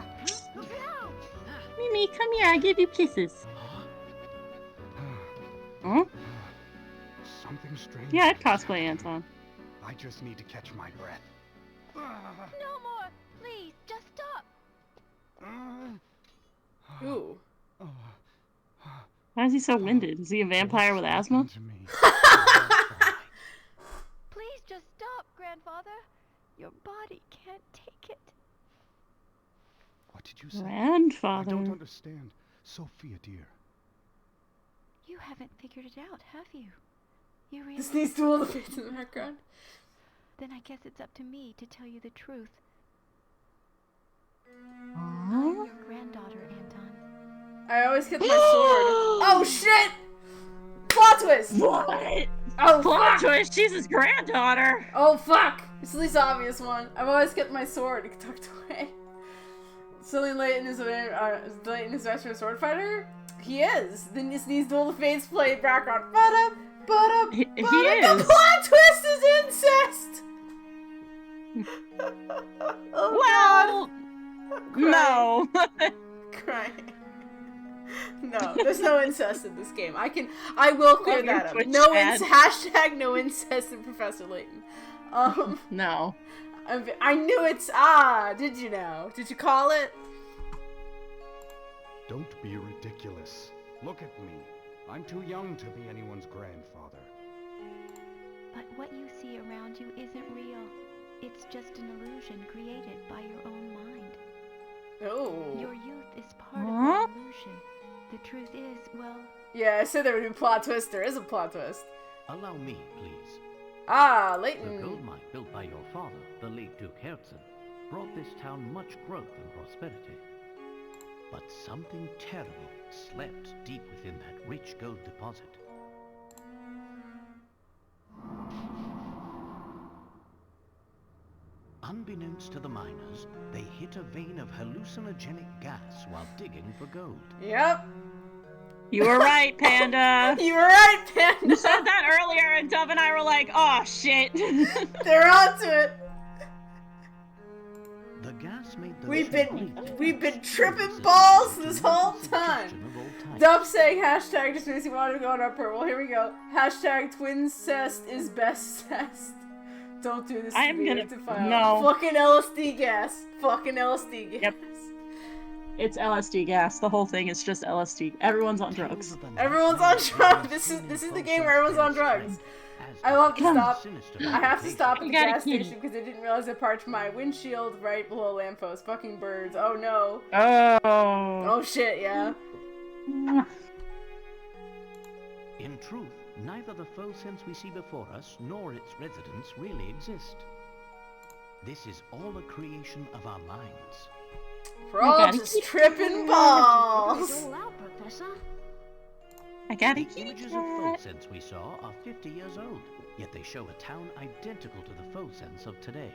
Mimi, come here. I give you kisses. Huh? Something strange. Yeah, I'd cosplay Anton. I just need to catch my breath. No more! Please, just stop! Ooh. Why is he so winded? Is he a vampire with asthma? Please just stop, Grandfather. Your body can't take it. What did you say? Grandfather. I don't understand. Sophia, dear. You haven't figured it out, have you? You really... This needs Duel of the Fates in the background. Then I guess it's up to me to tell you the truth. Huh? I'm your granddaughter, Anton. I always get my sword. Oh shit! Plot twist! What? Oh Plot fuck! twist, she's his granddaughter. Oh fuck! It's the least obvious one. I've always kept my sword tucked away. Suddenly Leighton is a sword fighter? He is. Then this needs Duel of the Fates play background. He The is. plot twist is incest! Oh Well, no. god. Crying. No, there's no incest in this game. I will clear Love your that up. Twitch No ad. hashtag no incest in Professor Layton. No. I knew it's did you know? Did you call it? Don't be ridiculous. Look at me. I'm too young to be anyone's grandfather. But what you see around you isn't real. It's just an illusion created by your own mind. Oh. Your youth is part Huh? of the illusion. The truth is, well, Yeah, I said there would be a plot twist. There is a plot twist. Allow me, please. Ah, The Leighton. gold mine built by your father, the late Duke Herzen, brought this town much growth and prosperity. But something terrible slept deep within that rich gold deposit. Unbeknownst to the miners, they hit a vein of hallucinogenic gas while digging for gold. Yep. You were right, Panda. You were right, You Panda. said that earlier, and Dove and I were like, oh, shit. They're onto it. The gas made the We've been tripping balls this whole time. Dub saying hashtag just makes me want to go on upper. Well, here we go. Hashtag twincest is best cest. Don't do this to I'm me. gonna- To file. no. Fucking LSD gas. Fucking LSD gas. Yep. It's LSD gas. The whole thing is just LSD. Everyone's on drugs. Everyone's on drugs. This is the game where everyone's on drugs. I love to stop. I have to stop at the You gotta gas keep- station because I didn't realize I parked my windshield right below a lamppost. Fucking birds. Oh no. Oh. Oh shit, yeah. In truth, neither the faux sense we see before us nor its residents really exist. This is all a creation of our minds. We're all gotta just keep tripping it's balls. all out, Professor. I gotta The keep images of that. faux sense we saw are 50 years old, yet they show a town identical to the faux sense of today.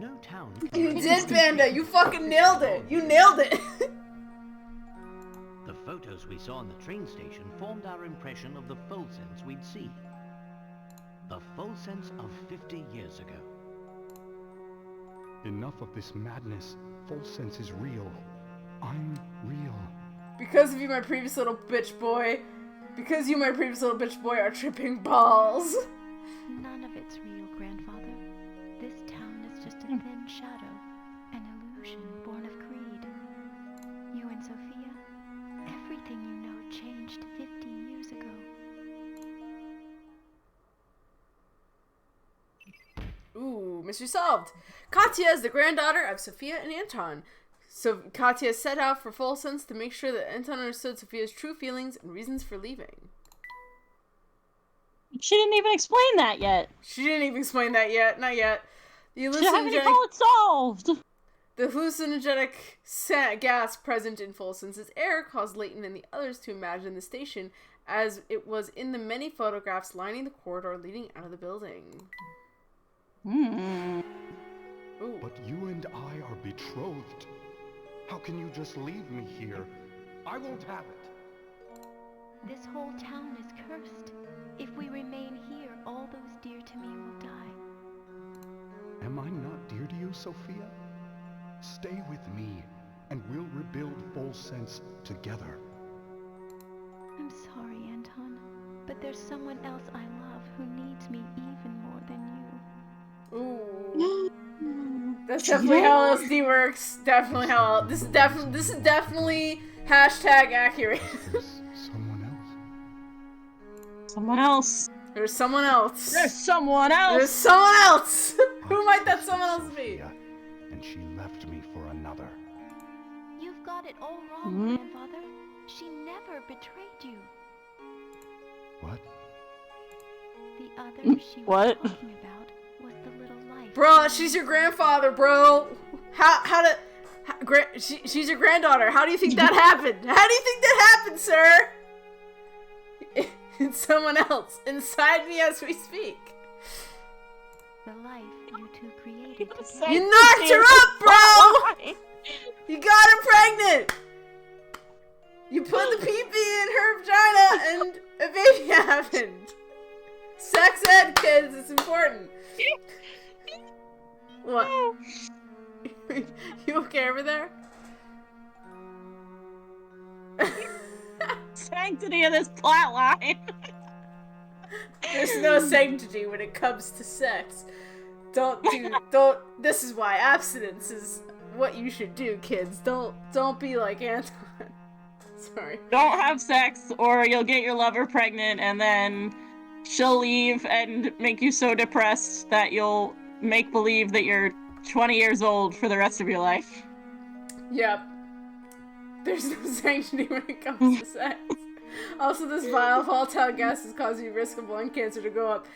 No town can You represent did, Panda. You fucking nailed it. You nailed it. The photos we saw in the train station formed our impression of the faux sense we'd see. The faux sense of 50 years ago. Enough of this madness. False sense is real. I'm real. Because of you, my previous little bitch boy. Because you, my previous little bitch boy, are tripping balls. None of it's real, Grandfather. This town is just a thin shadow, an illusion born of greed. You and Sophia, everything you know changed 50 years ago. Ooh, mystery solved. Katya is the granddaughter of Sophia and Anton. So Katya set out for Full Sense to make sure that Anton understood Sophia's true feelings and reasons for leaving. She didn't even explain that yet. She didn't even explain that yet. Not yet. The She haven't even hallucinogenic, called it solved. the hallucinogenic gas present in Full Sense's air caused Leighton and the others to imagine the station as it was in the many photographs lining the corridor leading out of the building. Hmm. Ooh. But you and I are betrothed. How can you just leave me here? I won't have it. This whole town is cursed. If we remain here, all those dear to me will die. Am I not dear to you, Sophia? Stay with me, and we'll rebuild Full Sense together. I'm sorry, Anton, but there's someone else I love who needs me even more than you. Ooh. That's definitely how LSD works. Definitely how this is definitely hashtag accurate. There's someone else. Someone else. There's someone else. There's someone There's else. someone else. Who might that someone else be? Sophia, and she left me for another. You've got it all wrong, Grandfather. She never betrayed you. What? The other she was What? talking about was the little life. Bro, she's your grandfather, bro. She's your granddaughter. How do you think that happened? How do you think that happened, sir? It's someone else inside me as we speak. The life you two created Yes, together. You knocked her up, bro. You got her pregnant. You put the pee-pee in her vagina and a baby happened. Sex ed, kids, it's important. What? You okay over there? Sanctity of this plot line. There's no sanctity when it comes to sex. Don't. This is why abstinence is what you should do, kids. Don't be like Anton. Sorry. Don't have sex, or you'll get your lover pregnant, and then she'll leave and make you so depressed that you'll make believe that you're 20 years old for the rest of your life. Yep. There's no sanctity when it comes to sex. Also, this vial of volatile gas is causing your risk of lung cancer to go up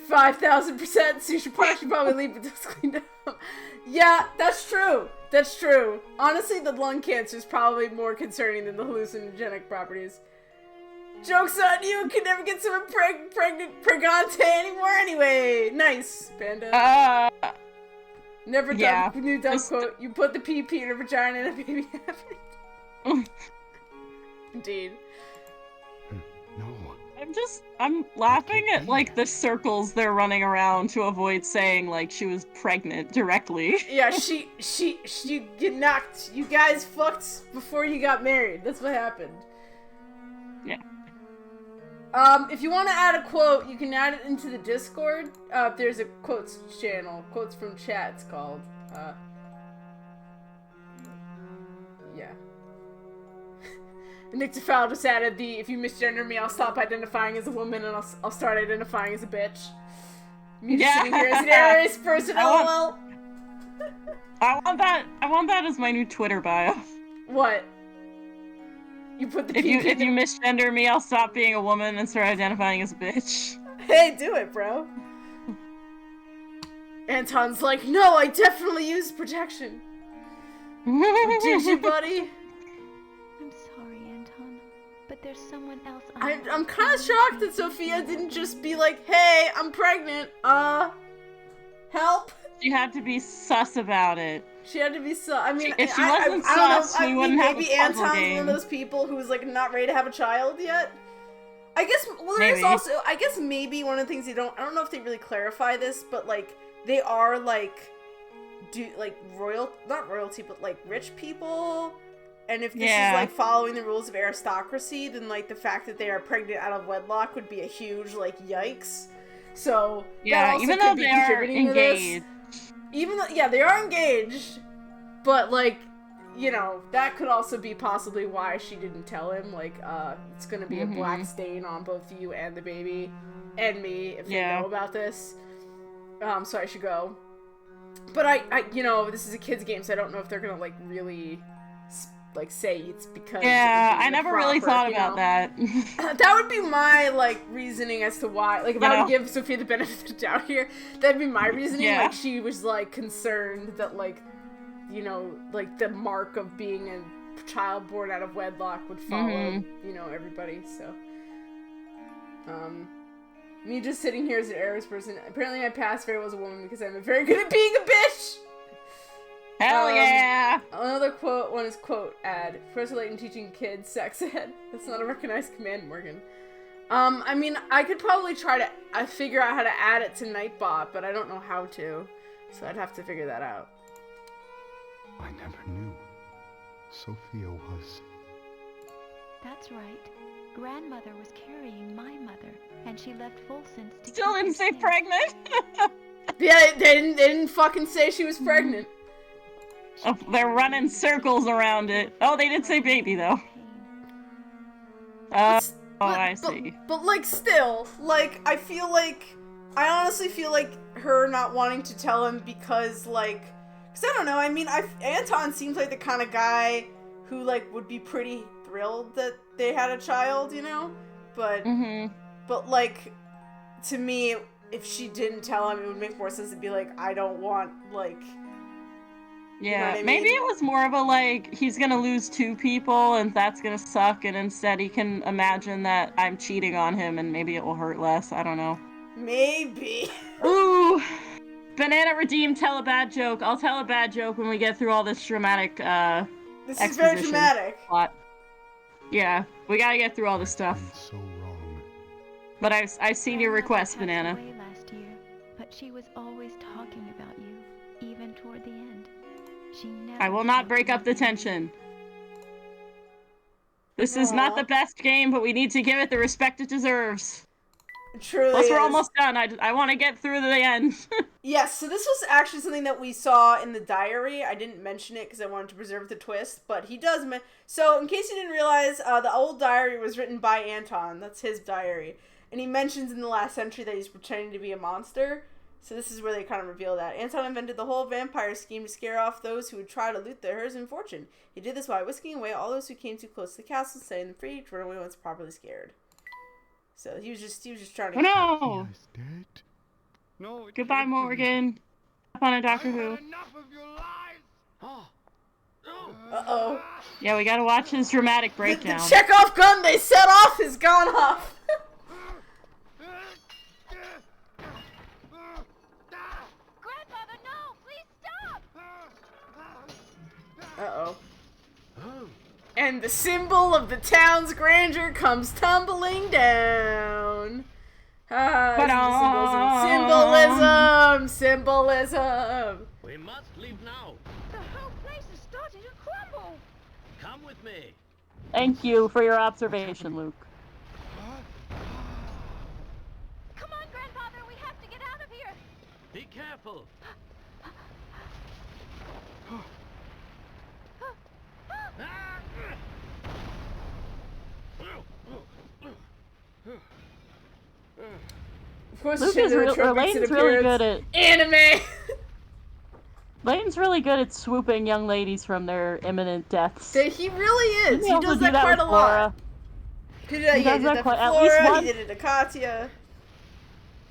5,000%, so you should probably leave it just cleaned up. Yeah, that's true. That's true. Honestly, the lung cancer is probably more concerning than the hallucinogenic properties. Joke's on you, can never get someone pregante anymore anyway. Nice, Panda. Never done. Yeah. New dumb quote. You put the pee in her vagina and a baby happened. Indeed. No. I'm laughing at, like, the circles they're running around to avoid saying, like, she was pregnant directly. Yeah, she get knocked. You guys fucked before you got married. That's what happened. Yeah. If you want to add a quote, you can add it into the Discord. There's a quotes channel. Quotes from chat, it's called. Yeah. Nick DeFowl just added the, if you misgender me, I'll stop identifying as a woman and I'll start identifying as a bitch. Me just sitting here as an Aries person, lol. I want that as my new Twitter bio. What? You put the If you misgender me, I'll stop being a woman and start identifying as a bitch. Hey, do it, bro. Anton's like, no, I definitely used protection. Did you, buddy? I'm sorry, Anton, but there's someone else I'm kind of shocked that Sophia didn't just be like, hey, I'm pregnant, help? She had to be sus about it. She had to be I mean, If she I wasn't don't know. sus, we wouldn't have a maybe puzzle Anton's game. one of those people who's like not ready to have a child yet. I guess. Well, there's Maybe. also. I guess maybe one of the things they don't. I don't know if they really clarify this, but like they are like, not royalty, but like rich people. And if this is like following the rules of aristocracy, then like the fact that they are pregnant out of wedlock would be a huge like yikes. So that also even could though be they are contributing to this. engaged. Even though, yeah, they are engaged, but, like, you know, that could also be possibly why she didn't tell him, like, it's gonna be a black stain on both you and the baby, and me, if they know about this, so I should go. But I, you know, this is a kid's game, so I don't know if they're gonna, like, really, like, say it's because Yeah, I never really thought about that. That would be my, like, reasoning as to why, like, if I would give Sophia the benefit of the doubt here, that'd be my reasoning, like, she was, like, concerned that, like, you know, like, the mark of being a child born out of wedlock would follow, you know, everybody, so. Me just sitting here as an Aries person, apparently my past fairy was a woman because I'm very good at being a bitch! Hell yeah! Another one is quote ad. Professor Layton teaching kids sex ed. That's not a recognized command, Morgan. I mean, I could probably try to figure out how to add it to Nightbot, but I don't know how to. So I'd have to figure that out. I never knew. Sophia was... That's right. Grandmother was carrying my mother, and she left Volson's to Still keep didn't her say safe. pregnant. Yeah, they didn't fucking say she was pregnant. Oh, they're running circles around it. Oh, they did say baby though. I see. But like, still, like, I honestly feel like her not wanting to tell him because, like, cause I don't know. I mean, Anton seems like the kind of guy who like would be pretty thrilled that they had a child, you know. But but like, to me, if she didn't tell him, it would make more sense to be like, I don't want, like... Yeah, you know what I maybe mean? it was more of a, like, he's gonna lose 2 people and that's gonna suck, and instead he can imagine that I'm cheating on him and maybe it will hurt less. I don't know. Maybe. Ooh! Banana redeemed tell a bad joke. I'll tell a bad joke when we get through all this dramatic, This is very exposition dramatic. plot. Yeah, we gotta get through all this stuff. I'm so wrong. But I've seen your request, Grandmother Banana. passed away last year, but she was always talking about you, even toward the end. She never I will not told break me up the anything. tension. This is not Aw. the best game, but we need to give it the respect it deserves. It truly Plus, we're is. almost done. I want to get through to the end. Yes, so this was actually something that we saw in the diary. I didn't mention it because I wanted to preserve the twist, but he does so, in case you didn't realize, the old diary was written by Anton. That's his diary. And he mentions in the last entry that he's pretending to be a monster. So this is where they kind of reveal that. Anton invented the whole vampire scheme to scare off those who would try to loot their herds and fortune. He did this by whisking away all those who came too close to the castle, setting them free to run away once properly scared. So he was just trying to... Oh no! He is dead? No, it Goodbye, can't be. Morgan. Up on a Doctor Who. enough of your lies! Oh. No! Uh-oh. Yeah, we gotta watch his dramatic The breakdown. Chekhov gun they set off has gone off! Grandfather, no! Please stop! Uh-oh. Oh. And the symbol of the town's grandeur comes tumbling down. Symbolism! Symbolism! We must leave now. The whole place is starting to crumble! Come with me. Thank you for your observation, Luke. Come on, Grandfather, we have to get out of here! Be careful. Of course, Luke the is Layton's really good at anime. Layton's really good at swooping young ladies from their imminent deaths. He really is. He He also does do that quite with a lot. Flora. He did that, He does that for quite- at least Flora. once. He did it to Katya.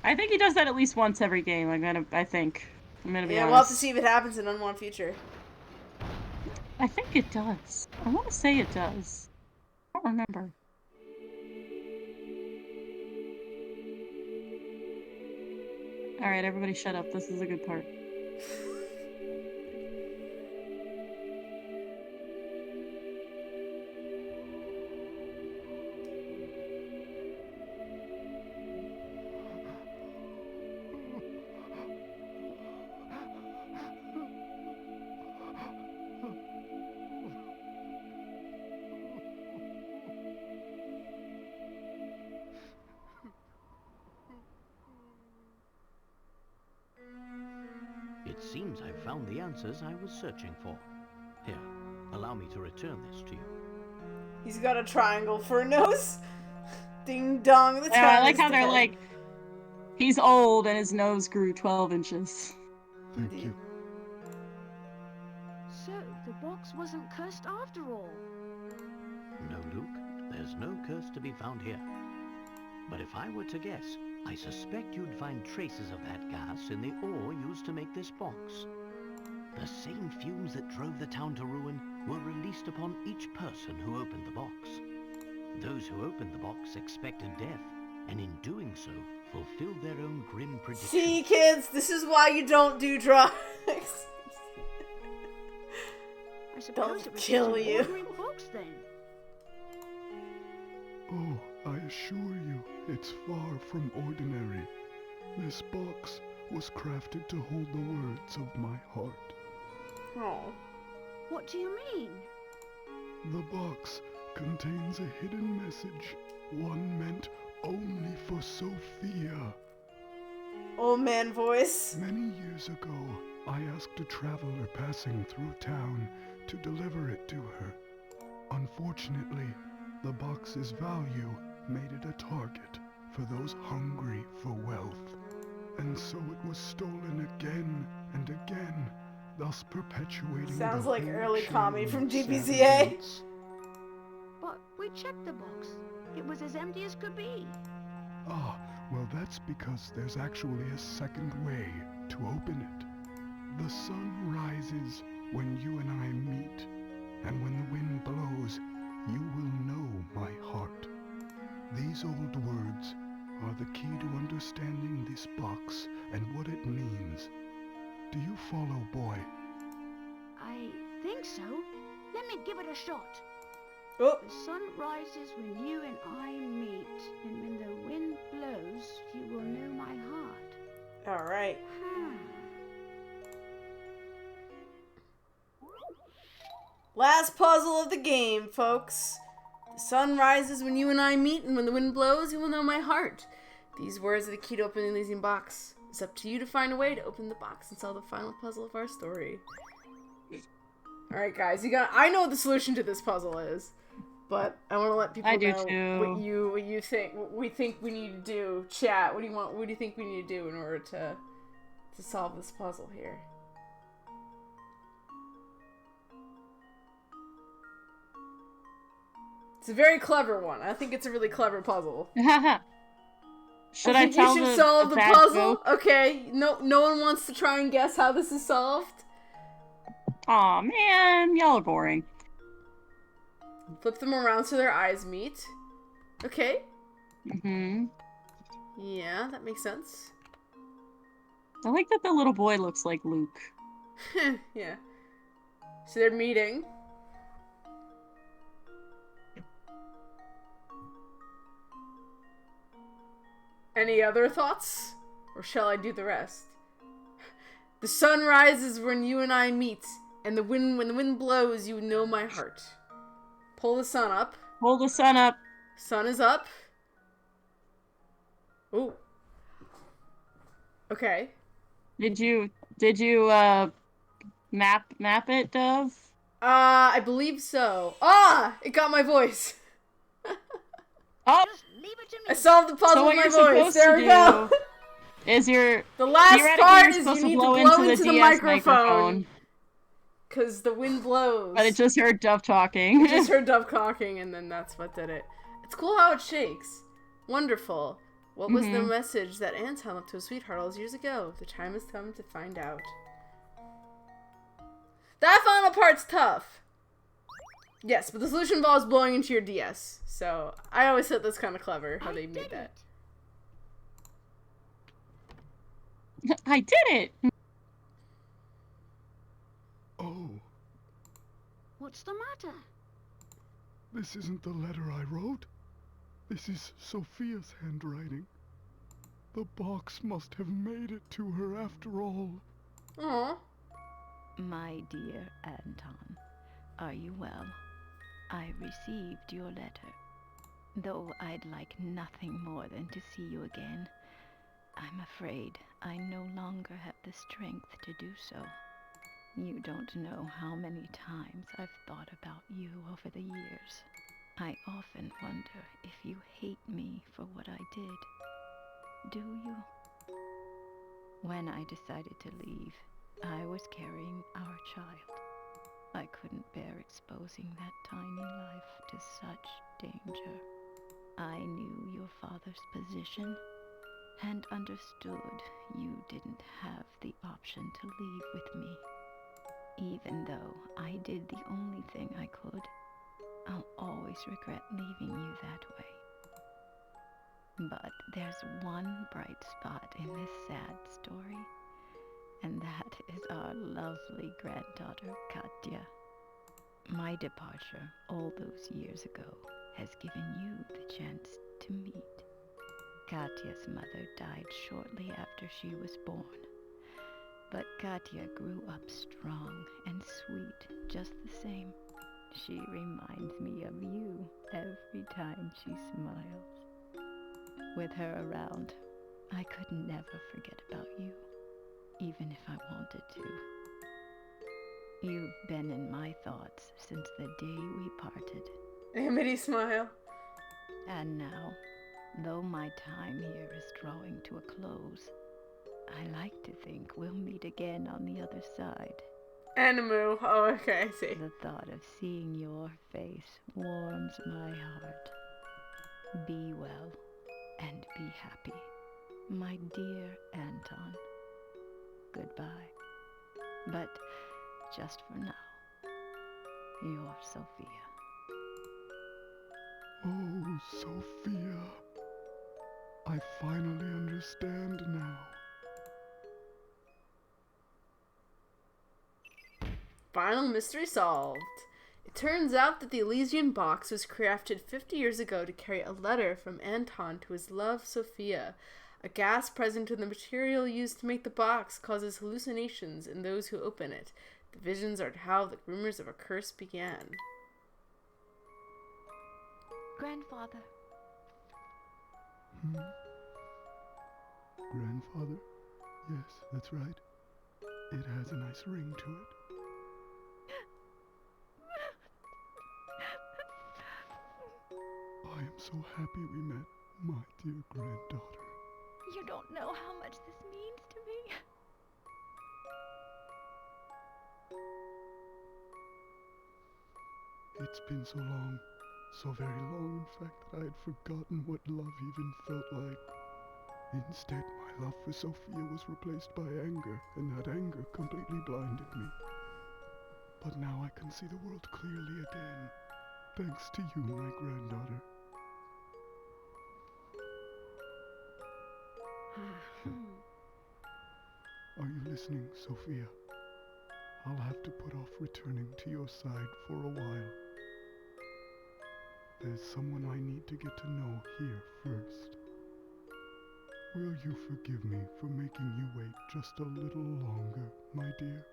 I think he does that at least once every game. I think. I'm gonna be Yeah, honest. we'll have to see if it happens in Unwanted Future. I think it does. I want to say it does. I don't remember. Alright, everybody shut up. This is a good part. It seems I've found the answers I was searching for. Here, allow me to return this to you. He's got a triangle for a nose. Ding dong. The Yeah, I town like is how they're dead. like, he's old and his nose grew 12 inches. Thank you. So, the box wasn't cursed after all. No, Luke, there's no curse to be found here. But if I were to guess, I suspect you'd find traces of that gas in the ore used to make this box. The same fumes that drove the town to ruin were released upon each person who opened the box. Those who opened the box expected death, and in doing so, fulfilled their own grim predictions. See, kids, this is why you don't do drugs. suppose it was kill just an you. ordinary box then. Oh, I assure you, it's far from ordinary. This box was crafted to hold the words of my heart. Oh. What do you mean? The box contains a hidden message, one meant only for Sophia. Old man voice. Many years ago, I asked a traveler passing through town to deliver it to her. Unfortunately, the box's value made it a target for those hungry for wealth. And so it was stolen again and again, thus perpetuating Sounds the like whole early chain commie from of sad GPCA. events. But we checked the box. It was as empty as could be. Ah, well that's because there's actually a second way to open it. The sun rises when you and I meet, and when the wind blows, you will know my heart. These old words are the key to understanding this box and what it means. Do you follow, boy? I think so. Let me give it a shot. Oh. The sun rises when you and I meet, and when the wind blows, you will know my heart. All right. Last puzzle of the game, folks. The sun rises when you and I meet, and when the wind blows, you will know my heart. These words are the key to opening the Elysian box. It's up to you to find a way to open the box and solve the final puzzle of our story. Alright, guys, I know what the solution to this puzzle is, but I want to let people know what you think, what we think we need to do. Chat, what do you think we need to do in order to solve this puzzle here? It's a very clever one. I think it's a really clever puzzle. Should I tell you should the solve the bad puzzle? joke? Okay. No one wants to try and guess how this is solved. Aw, man, y'all are boring. Flip them around so their eyes meet. Okay. Mm-hmm. Yeah, that makes sense. I like that the little boy looks like Luke. Yeah. So they're meeting. Any other thoughts? Or shall I do the rest? The sun rises when you and I meet, and when the wind blows, you know my heart. Pull the sun up. Pull the sun up. Sun is up. Ooh. Okay. Did you map it, Dove? I believe so. Ah! It got my voice. Oh! Just leave it to me. I solved the puzzle So what with you're my voice. supposed There to we go. do is The last theoretically part you're is supposed you to need blow to blow into into the the DS microphone. Because the wind blows. But it just heard Dove talking. I just heard Dove cocking, and then that's what did it. It's cool how it shakes. Wonderful. What was the message that Anton left to his sweetheart all those years ago? The time has come to find out. That final part's tough. Yes, but the solution involves blowing into your DS. So, I always thought that's kind of clever how they made that. I did it! Oh, What's the matter? this isn't the letter I wrote. This is Sophia's handwriting. The box must have made it to her after all. Aww. My dear Anton, are you well? I received your letter. Though I'd like nothing more than to see you again, I'm afraid I no longer have the strength to do so. You don't know how many times I've thought about you over the years. I often wonder if you hate me for what I did. Do you? When I decided to leave, I was carrying our child. I couldn't bear exposing that tiny life to such danger. I knew your father's position and understood you didn't have the option to leave with me. Even though I did the only thing I could, I'll always regret leaving you that way. But there's one bright spot in this sad story, and that is our lovely granddaughter, Katya. My departure all those years ago has given you the chance to meet. Katya's mother died shortly after she was born. But Katya grew up strong and sweet just the same. She reminds me of you every time she smiles. With her around, I could never forget about you, even if I wanted to. You've been in my thoughts since the day we parted. Amity smile. And now, though my time here is drawing to a close, I like to think we'll meet again on the other side. Animu. Oh, okay, I see. The thought of seeing your face warms my heart. Be well and be happy, my dear Anton. Goodbye. But just for now, your Sophia. Oh, Sophia. I finally understand now. Final mystery solved. It turns out that the Elysian box was crafted 50 years ago to carry a letter from Anton to his love, Sophia. A gas present in the material used to make the box causes hallucinations in those who open it. The visions are how the rumors of a curse began. Grandfather. Grandfather? Yes, that's right. It has a nice ring to it. I am so happy we met, my dear granddaughter. You don't know how much this means to me. It's been so long, so very long, in fact, that I had forgotten what love even felt like. Instead, my love for Sophia was replaced by anger, and that anger completely blinded me. But now I can see the world clearly again, thanks to you, my granddaughter. Are you listening, Sophia? I'll have to put off returning to your side for a while. There's someone I need to get to know here first. Will you forgive me for making you wait just a little longer, my dear?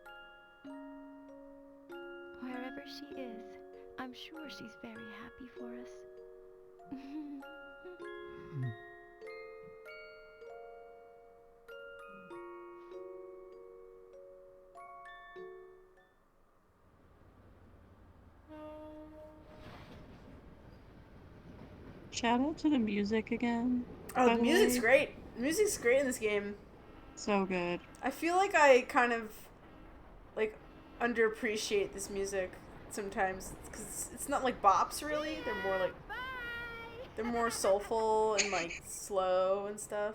Wherever she is, I'm sure she's very happy for us. Shout out to the music again. Oh, the music's great. The music's great in this game. So good. I feel like I kind of, like, underappreciate this music sometimes. Because it's not like bops, really. They're more soulful and, like, slow and stuff.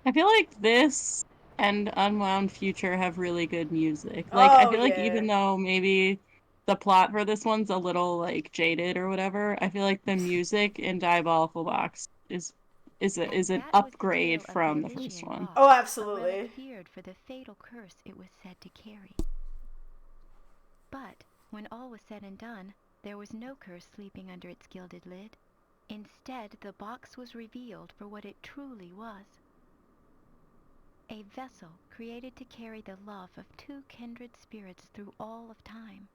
I feel like this and Unwound Future have really good music. Like, I feel like even though maybe the plot for this one's a little, like, jaded or whatever, I feel like the music in Diabolical Box is an upgrade from the first one. Oh, absolutely. Appeared for the fatal curse it was said to carry. But when all was said and done, there was no curse sleeping under its gilded lid. Instead, the box was revealed for what it truly was. A vessel created to carry the love of two kindred spirits through all of time.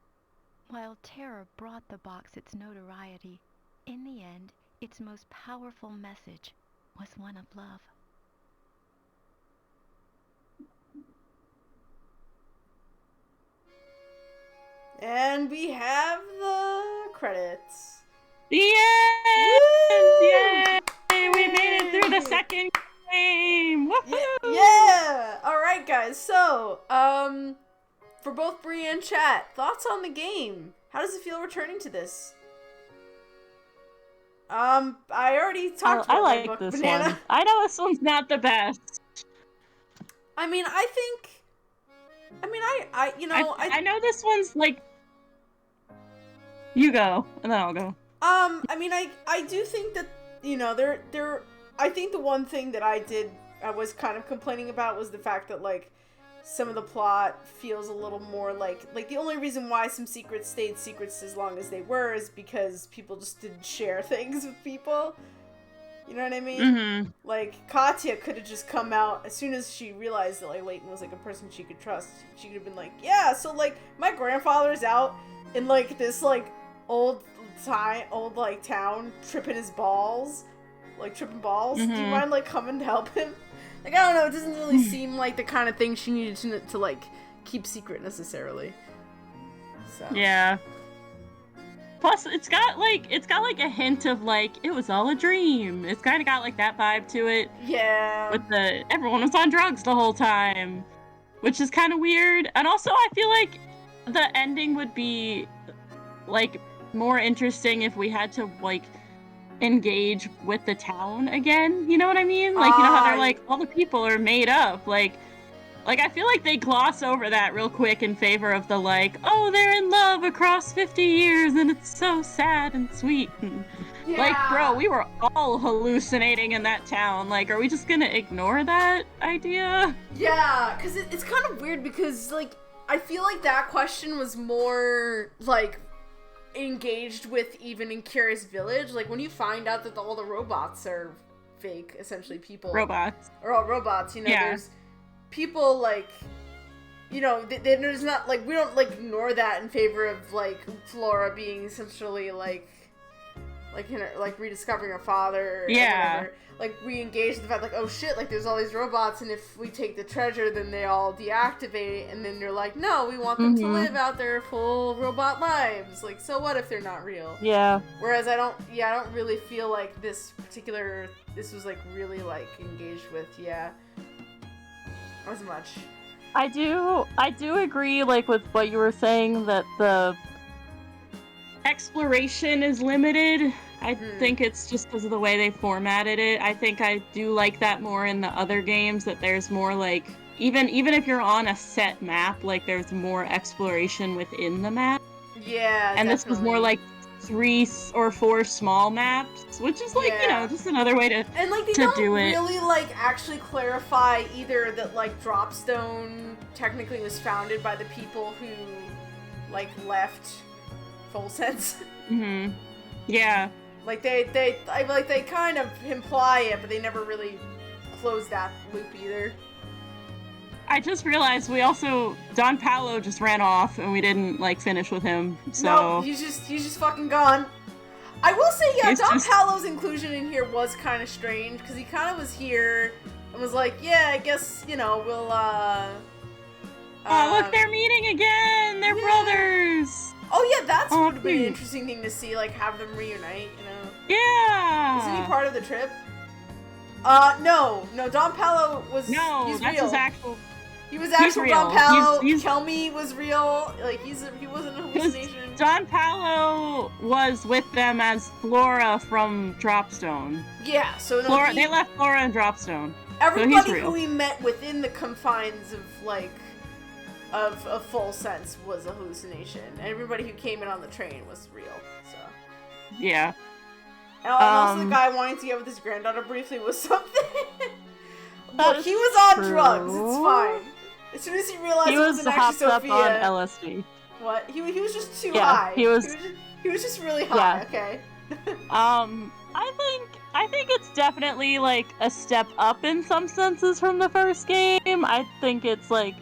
While terror brought the box its notoriety, in the end, its most powerful message was one of love. And we have the credits. The end! Yay! We made it through the second game! Woohoo! Yeah! Alright, guys, so, for both Bree and Chat, thoughts on the game? How does it feel returning to this? I already talked about I like this Banana. one. I know this one's not the best. I mean, I know this one's like... You go, and then I'll go. I mean, I do think that, you know, I think the one thing that I was kind of complaining about was the fact that, like, some of the plot feels a little more like the only reason why some secrets stayed secrets as long as they were is because people just didn't share things with people. You know what I mean? Mm-hmm. Like, Katya could have just come out as soon as she realized that, like, Layton was, like, a person she could trust. She could have been like, yeah, so, like, my grandfather's out in, like, this, like, old, like, town tripping his balls. Like, tripping balls. Mm-hmm. Do you mind, like, coming to help him? Like, I don't know, it doesn't really seem like the kind of thing she needed to like, keep secret necessarily. So. Yeah. Plus, it's got like a hint of like it was all a dream. It's kind of got like that vibe to it. Yeah. With everyone was on drugs the whole time, which is kind of weird. And also, I feel like the ending would be like more interesting if we had to like engage with the town again. You know what I mean? Like you know how they're like all the people are made up. Like, I feel like they gloss over that real quick in favor of the, like, oh, they're in love across 50 years, and it's so sad and sweet. And, yeah. Like, bro, we were all hallucinating in that town. Like, are we just gonna ignore that idea? Yeah, because it's kind of weird because, like, I feel like that question was more, like, engaged with even in Curious Village. Like, when you find out that all the robots are fake, essentially people. Robots. Are all robots, you know, yeah. There's people, like, you know, there's not, like, we don't, like, ignore that in favor of, like, Flora being essentially, like, rediscovering her father. Or whatever. Like, we engage the fact, like, oh shit, like, there's all these robots, and if we take the treasure, then they all deactivate, and then you're like, no, we want them to live out their full robot lives. Like, so what if they're not real? Yeah. Whereas I don't really feel like this was, like, really, like, engaged with, as much. I do agree, like, with what you were saying, that the exploration is limited. I think it's just because of the way they formatted it. I think I do like that more in the other games, that there's more, like, even if you're on a set map, like, there's more exploration within the map. Yeah, and definitely. This was more like 3 or 4 small maps, which is like, you know, just another way to and like they to don't do it. Really like actually clarify either that like Dropstone technically was founded by the people who like left Full Sense. Yeah. Like they kind of imply it, but they never really close that loop either. I just realized Don Paolo just ran off and we didn't like finish with him. So no, he's just fucking gone. I will say, yeah, Don Paolo's inclusion in here was kind of strange because he kind of was here and was like, yeah, I guess you know we'll. Oh look, they're meeting again. They're brothers. Oh yeah, that's would be an interesting thing to see, like have them reunite. You know. Yeah. Wasn't he part of the trip? No, Don Paolo was. No, he's that's real. his actual. He was actual Don Paolo. He's... Kelmy was real. Like he wasn't a hallucination. Don Paolo was with them as Flora from Dropstone. Yeah, so no, Flora, they left Flora and Dropstone. Everybody so who he met within the confines of like of Full Sense was a hallucination. And everybody who came in on the train was real. So yeah. And also the guy wanting to get with his granddaughter briefly was something. Look, he was on drugs. It's fine. As soon as he realized it wasn't actually Sophia. He was hopped up on LSD. What? He was just too high. He was just really high. Yeah. Okay. I think it's definitely like a step up in some senses from the first game. I think it's like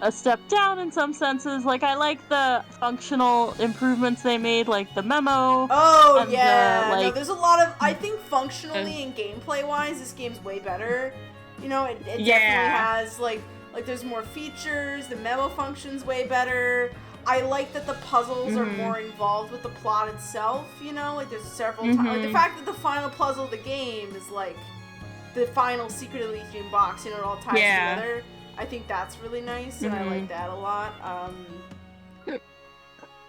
a step down in some senses. Like I like the functional improvements they made, like the memo. Oh yeah. No, there's a lot of. I think functionally and gameplay wise, this game's way better. You know, it definitely has like there's more features. The memo function's way better. I like that the puzzles are more involved with the plot itself, you know? Like, there's several times. Like, the fact that the final puzzle of the game is, like, the final Secret Elysium box, you know, it all ties together. I think that's really nice, and I like that a lot.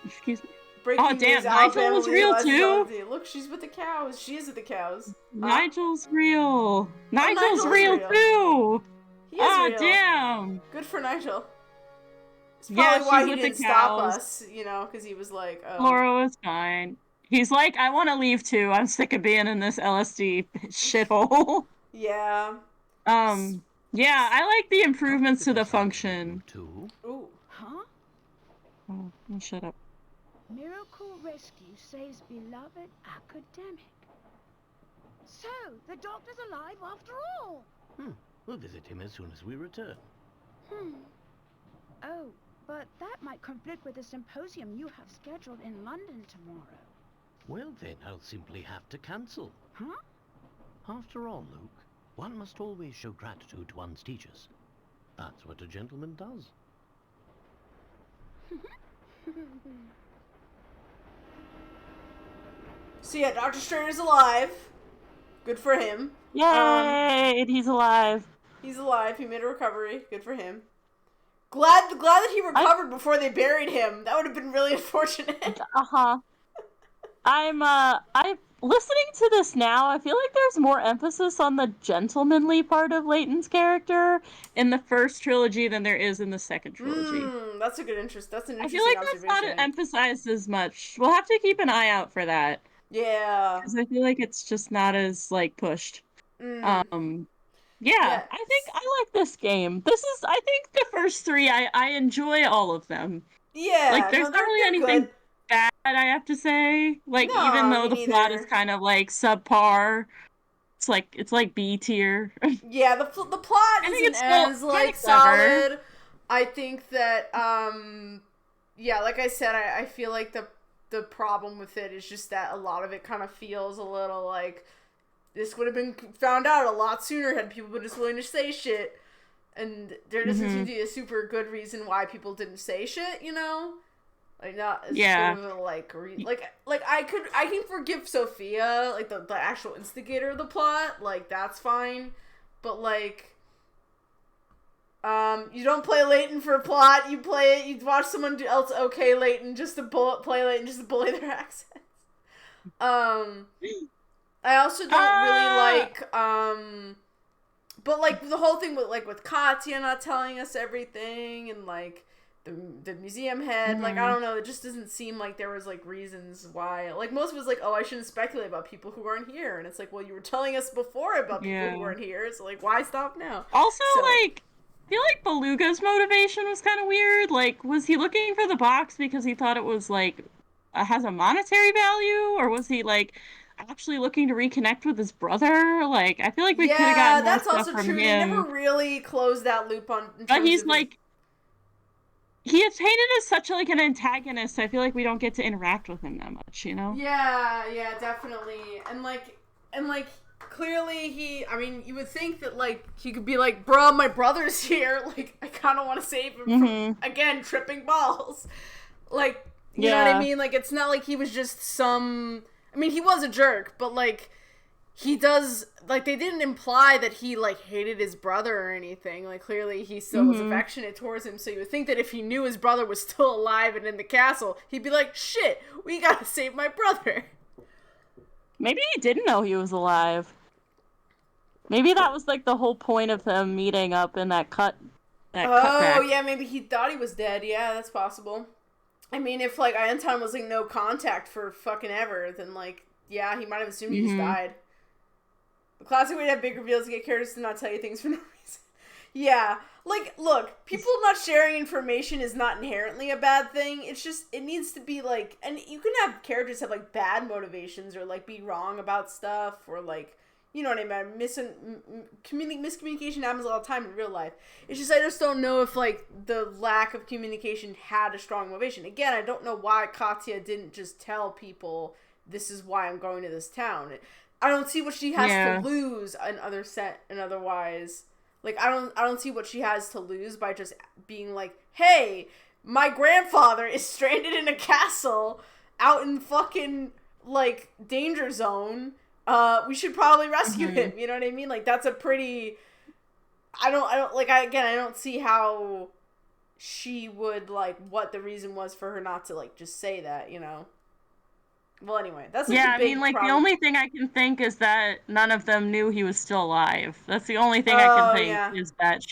Excuse me. Oh, damn, Nigel was real, too? Look, she's with the cows. She is with the cows. Nigel's real. Nigel's real, too! He is real. Damn! Good for Nigel. It's probably why he didn't stop us, you know, because he was like, oh. Laura was fine. He's like, I want to leave too. I'm sick of being in this LSD shithole. Yeah. Yeah, I like the improvements to the function. Too. Ooh. Huh? Oh, shut up. Miracle Rescue saves beloved academic. So, the doctor's alive after all. We'll visit him as soon as we return. Oh, but that might conflict with the symposium you have scheduled in London tomorrow. Well then, I'll simply have to cancel. Huh? After all, Luke, one must always show gratitude to one's teachers. That's what a gentleman does. So yeah, Dr. Strange is alive. Good for him. Yay! He's alive. He's alive. He made a recovery. Good for him. Glad that he recovered before they buried him. That would have been really unfortunate. I'm listening to this now. I feel like there's more emphasis on the gentlemanly part of Layton's character in the first trilogy than there is in the second trilogy. That's a good interest. That's an I interesting feel like observation. that's not emphasized as much. We'll have to keep an eye out for that. Yeah. Because I feel like it's just not as, like, pushed. Yeah, I think I like this game. I think the first three, I enjoy all of them. Yeah. Like, there's not really anything bad, I have to say. Like, No, even though me the plot neither. is kind of, like, subpar. It's like B tier. Yeah, the plot think isn't it's still as, like, kinda clever. solid. I think that, yeah, like I said, I feel like the problem with it is just that a lot of it kind of feels a little like this would have been found out a lot sooner had people been just willing to say shit. And there doesn't seem to be a super good reason why people didn't say shit, you know? Like, not as sort of a, like I can forgive Sophia, like, the actual instigator of the plot, like, that's fine. But, like, you don't play Layton for a plot, you watch someone else play Layton just to bully their accents. I also don't really like, but, like, the whole thing with Katya not telling us everything, and, like, the museum head, like, I don't know, it just doesn't seem like there was, like, reasons why, like, most of it was like, oh, I shouldn't speculate about people who aren't here, and it's like, well, you were telling us before about people who weren't here, so, like, why stop now? Also, like, I feel like Beluga's motivation was kind of weird. Like, was he looking for the box because he thought it was, like, has a monetary value? Or was he, like, actually looking to reconnect with his brother? Like, I feel like we could have gotten more stuff from him. They never really closed that loop on... But he's, like... He is painted as such, like, an antagonist, so I feel like we don't get to interact with him that much, you know? Yeah, definitely. And, like... Clearly, you would think that, like, he could be like, bro, my brother's here, like, I kind of want to save him from, again, tripping balls. Like, you know what I mean? Like, it's not like he was just he was a jerk, but, like, he does, like, they didn't imply that he, like, hated his brother or anything. Like, clearly he still was affectionate towards him, so you would think that if he knew his brother was still alive and in the castle, he'd be like, shit, we gotta save my brother. Maybe he didn't know he was alive. Maybe that was, like, the whole point of them meeting up in that cutback. Yeah, maybe he thought he was dead. Yeah, that's possible. I mean, if, like, Anton was, like, no contact for fucking ever, then, like, yeah, he might have assumed he just died. The classic way to have big reveals to get characters to not tell you things for no reason. Yeah. Like, look, people not sharing information is not inherently a bad thing. It's just, it needs to be, like, and you can have characters have, like, bad motivations or, like, be wrong about stuff or, like, you know what I mean? Miscommunication happens all the time in real life. It's just, I just don't know if, like, the lack of communication had a strong motivation. Again, I don't know why Katya didn't just tell people, this is why I'm going to this town. I don't see what she has to lose and otherwise. Like, I don't see what she has to lose by just being like, hey, my grandfather is stranded in a castle out in fucking, like, danger zone. We should probably rescue him. You know what I mean? Like, that's a pretty... I don't see how she would, like, what the reason was for her not to, like, just say that, you know? Well, anyway, that's like a big problem. The only thing I can think is that none of them knew he was still alive. That's the only thing I can think is that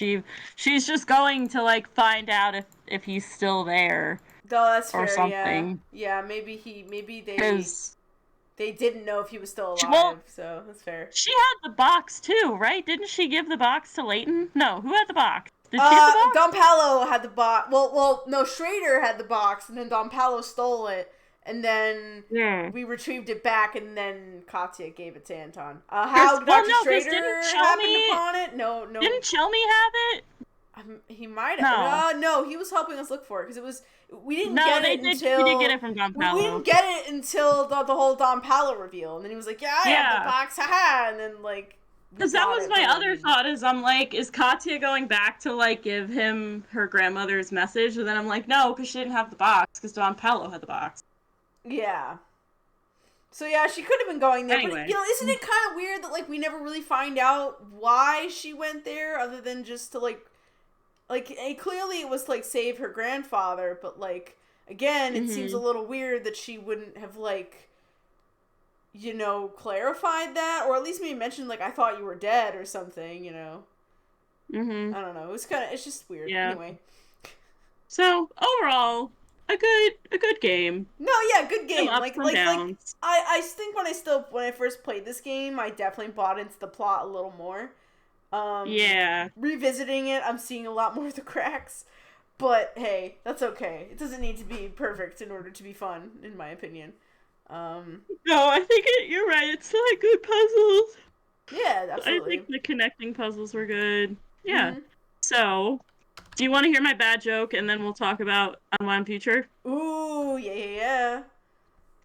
she's just going to, like, find out if he's still there. No, that's or fair, something. Yeah, maybe they... they didn't know if he was still alive, Well, so that's fair. She had the box too, right? Didn't she give the box to Layton? No, who had the box? Did she have the box? Don Paolo had the box. Well, no, Schrader had the box, and then Don Paolo stole it, and then we retrieved it back, and then Katya gave it to Anton. How Dr. Schrader happened upon it? No. Didn't Chelmy have it? He might have. No, he was helping us look for it, because we didn't get it until... We did get it from Don Paolo. We didn't get it until the whole Don Paolo reveal, and then he was like, I have the box, haha, and then, like... Because that was my other thought, is I'm like, is Katya going back to, like, give him her grandmother's message? And then I'm like, no, because she didn't have the box, because Don Paolo had the box. Yeah. So, yeah, she could have been going there. Anyway. But, you know, isn't it kind of weird that, like, we never really find out why she went there, other than just to, like, clearly it was to, like, save her grandfather, but, like, again, it seems a little weird that she wouldn't have, like... you know, clarified that, or at least maybe mentioned, like, I thought you were dead or something, you know. I don't know. It's just weird. Yeah. Anyway. So, overall, a good game. No, yeah, good game. Some ups and downs. I think when I first played this game, I definitely bought into the plot a little more. Yeah. Revisiting it, I'm seeing a lot more of the cracks. But, hey, that's okay. It doesn't need to be perfect in order to be fun, in my opinion. No, I think you're right. It's like good puzzles. Yeah, absolutely. I think the connecting puzzles were good. Yeah. So, do you want to hear my bad joke, and then we'll talk about Unwound Future? Ooh, yeah.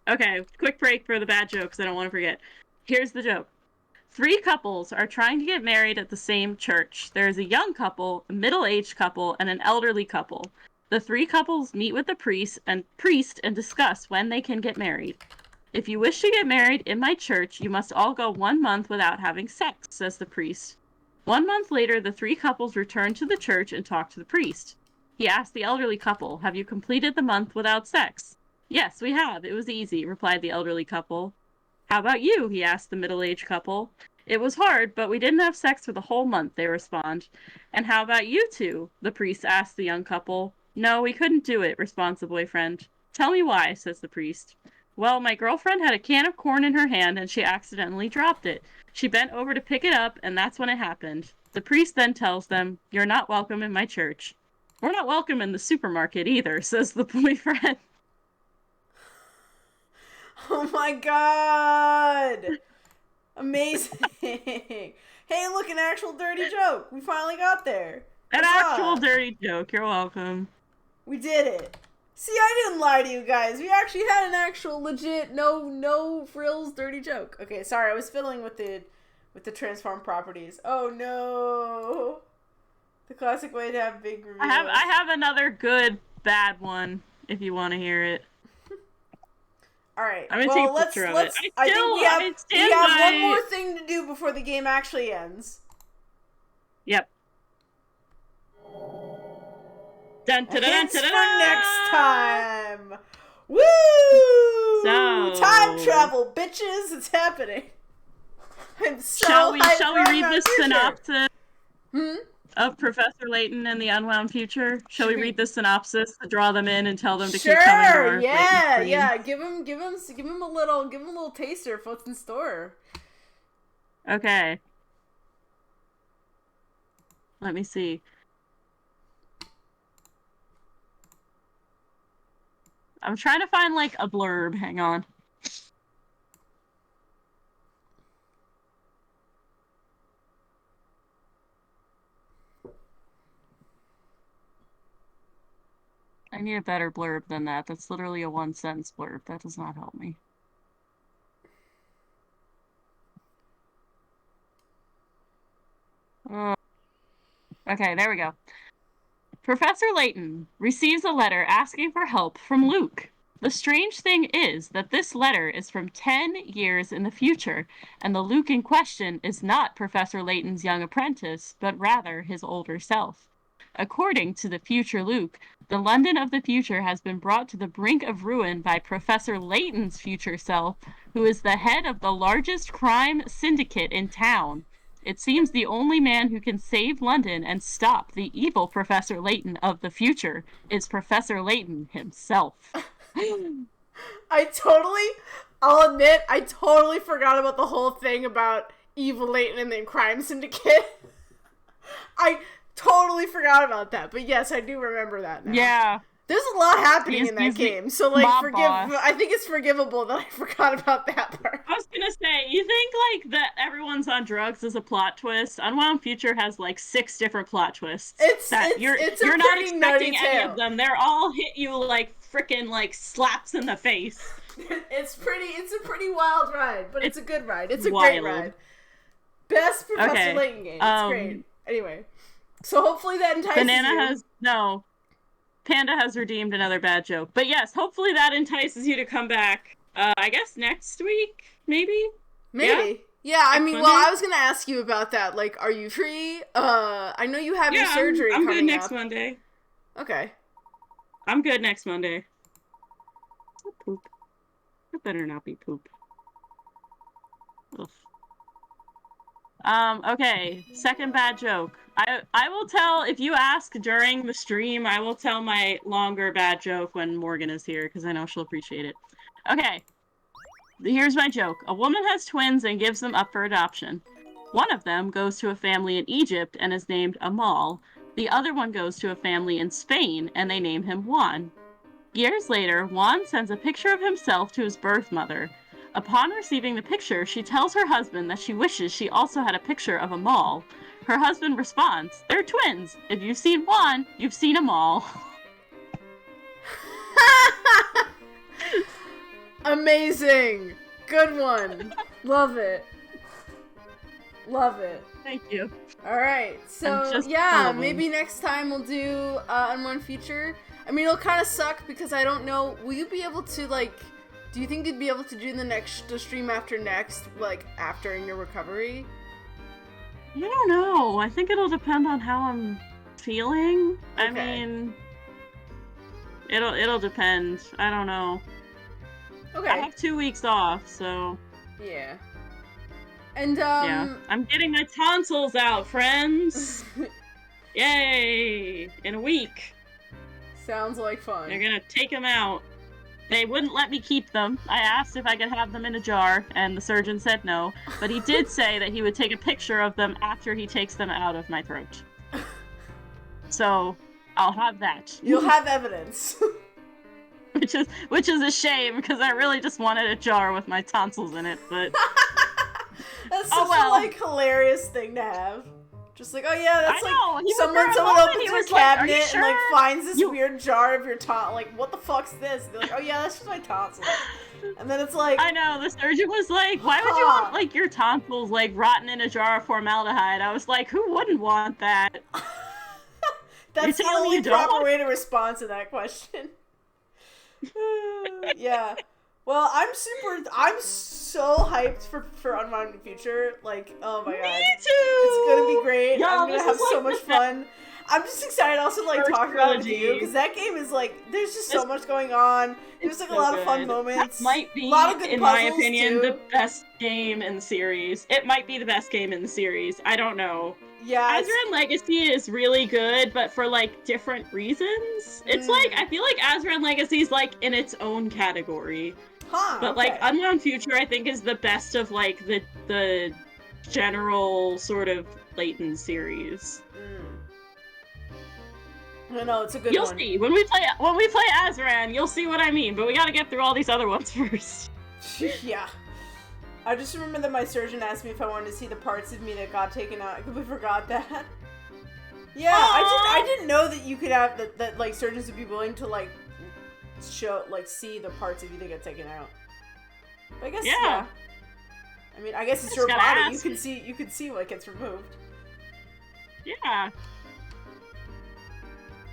Okay, quick break for the bad joke, because I don't want to forget. Here's the joke. 3 couples are trying to get married at the same church. There is a young couple, a middle-aged couple, and an elderly couple. The 3 couples meet with the priest and discuss when they can get married. If you wish to get married in my church, you must all go 1 month without having sex, says the priest. 1 month later, the 3 couples return to the church and talk to the priest. He asked the elderly couple, have you completed the month without sex? Yes, we have. It was easy, replied the elderly couple. How about you? He asked the middle-aged couple. It was hard, but we didn't have sex for the whole month, they respond. And how about you two? The priest asked the young couple. No, we couldn't do it, responds the boyfriend. Tell me why, says the priest. Well, my girlfriend had a can of corn in her hand and she accidentally dropped it. She bent over to pick it up and that's when it happened. The priest then tells them, you're not welcome in my church. We're not welcome in the supermarket either, says the boyfriend. Oh my god! Amazing! Hey, look, an actual dirty joke! We finally got there! An actual dirty joke, you're welcome. We did it! See, I didn't lie to you guys. We actually had an actual legit, no frills dirty joke. Okay, sorry, I was fiddling with the transform properties. Oh no! The classic way to have big reveals. I have another good bad one if you want to hear it. All right. I'm gonna take a picture of it. I think we have one more thing to do before the game actually ends. Yep. Dun, for next time. Woo! So, time travel, bitches! It's happening. I'm so shall we read this synopsis Hmm? of Professor Layton and the Unwound Future? Shall we read the synopsis to draw them in and tell them to keep coming to our yeah. Give him a little taster of what's in store. Okay. Let me see. I'm trying to find like a blurb. Hang on. I need a better blurb than that. That's literally a 1-sentence blurb. That does not help me. Okay, there we go. Professor Layton receives a letter asking for help from Luke. The strange thing is that this letter is from 10 years in the future, and the Luke in question is not Professor Layton's young apprentice, but rather his older self. According to the future Luke, the London of the future has been brought to the brink of ruin by Professor Layton's future self, who is the head of the largest crime syndicate in town. It seems the only man who can save London and stop the evil Professor Layton of the future is Professor Layton himself. I totally I'll admit, I totally forgot about the whole thing about Evil Layton and the Crime Syndicate. I totally forgot about that, but yes, I do remember that now. Yeah. There's a lot happening in that game, so like boss. I think it's forgivable that I forgot about that part. I was gonna say, you think like that everyone's on drugs is a plot twist? Unwound Future has like 6 different plot twists. You're not expecting any of them. They're all hit you like frickin' like slaps in the face. It's a pretty wild ride, but it's a good ride. It's a great ride. Best Professor Layton game. It's great. Anyway, so hopefully that entices you. Panda has redeemed another bad joke. But yes, hopefully that entices you to come back. I guess next week, maybe? Maybe. Yeah, I mean, well, I was going to ask you about that. Like, are you free? I know you have your surgery coming up. I'm good next Monday. Okay. I'm good next Monday. Is that poop? That better not be poop. Ugh. Okay, second bad joke. I will tell, if you ask during the stream, I will tell my longer bad joke when Morgan is here, because I know she'll appreciate it. Okay, here's my joke. A woman has twins and gives them up for adoption. One of them goes to a family in Egypt and is named Amal. The other one goes to a family in Spain and they name him Juan. Years later, Juan sends a picture of himself to his birth mother. Upon receiving the picture, she tells her husband that she wishes she also had a picture of Amal. Her husband responds, "They're twins. If you've seen one, you've seen them all." Amazing. Good one. Love it. Love it. Thank you. Alright, so yeah, maybe next time we'll do Unwound Future. I mean, it'll kind of suck because I don't know, will you be able to, like, do you think you'd be able to do the stream after next, like, after in your recovery? I don't know. I think it'll depend on how I'm feeling. Okay. I mean, it'll depend. I don't know. Okay. I have 2 weeks off, so. Yeah. And yeah, I'm getting my tonsils out, friends. Yay! In a week. Sounds like fun. They're gonna take them out. They wouldn't let me keep them. I asked if I could have them in a jar, and the surgeon said no. But he did say that he would take a picture of them after he takes them out of my throat. So, I'll have that. You'll have evidence. which is a shame, because I really just wanted a jar with my tonsils in it, but... That's such a, like, hilarious thing to have. Just like, oh yeah, that's someone opens your cabinet and like finds this weird jar of your tonsil. Like, what the fuck's this? And they're like, oh yeah, that's just my tonsils. And then it's like, I know, the surgeon was like, why would you want like your tonsils like rotten in a jar of formaldehyde? I was like, who wouldn't want that? That's the only proper way to respond to that question. Yeah. Well, I'm so hyped for Unwound Future. Like, oh my god. Me too! It's gonna be great. I'm gonna have so much fun. I'm just excited also to like talk about it with you, because that game is like, there's just so much going on. There's like a lot of fun moments. That might be, a lot of good in my opinion, the best game in the series. It might be the best game in the series. I don't know. Yeah. Azran Legacy is really good, but for like different reasons. It's like, I feel like Azran Legacy is like in its own category. But like Unwound Future, I think, is the best of like the general sort of Layton series. No, it's a good one. You'll see when we play Azran. You'll see what I mean. But we got to get through all these other ones first. Yeah. I just remember that my surgeon asked me if I wanted to see the parts of me that got taken out. I completely forgot that. Yeah, I didn't know that you could have that like surgeons would be willing to like see the parts of you that get taken out. But I guess yeah. I mean, I guess it's your body. Ask. You can see what gets removed. Yeah.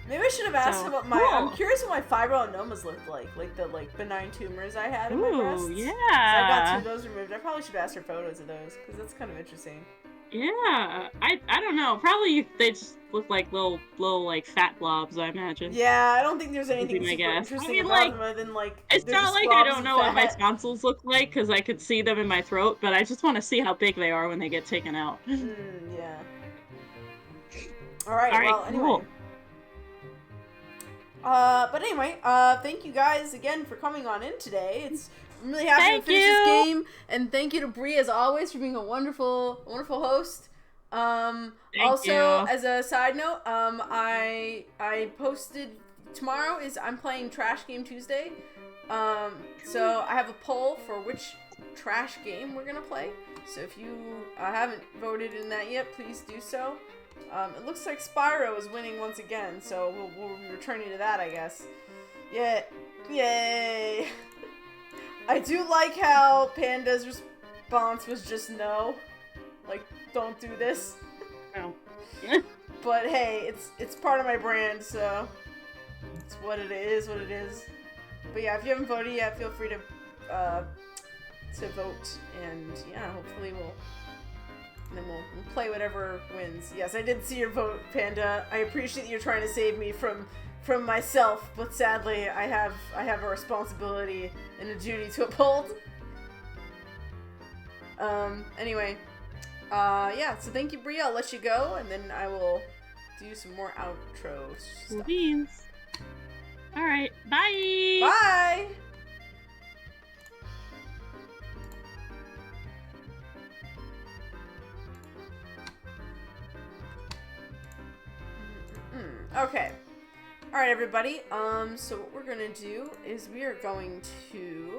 Maybe I should have asked about my. I'm curious what my fibroadenomas looked like the benign tumors I had in my breasts. Yeah. I got 2 of those removed. I probably should ask for photos of those, because that's kind of interesting. Yeah, I don't know. Probably they just look like little like fat blobs, I imagine. Yeah, I don't think there's anything super interesting about them other than like. It's not like I don't know what my tonsils look like, because I could see them in my throat, but I just want to see how big they are when they get taken out. Yeah. All right. Well, cool. Anyway. But anyway, thank you guys again for coming on in today. It's I'm really happy Thank to finish you. this game, and thank you to Bree as always for being a wonderful host. Also, you. as a side note, I posted tomorrow I'm playing Trash Game Tuesday. So I have a poll for which trash game we're gonna play. So if you haven't voted in that yet, please do so. It looks like Spyro is winning once again, so we'll be returning to that, I guess. Yeah, yay! I do like how Panda's response was just no, like don't do this. No. But hey, it's part of my brand, so it's what it is. What it is. But yeah, if you haven't voted yet, feel free to vote, and yeah, hopefully we'll play whatever wins. Yes, I did see your vote, Panda. I appreciate that you're trying to save me from myself, but sadly, I have a responsibility and a duty to uphold. Anyway, yeah. So thank you, Bria. I'll let you go, and then I will do some more outro stuff. Beans. All right. Bye. Bye. Okay. Alright, everybody. So what we're gonna do is we are going to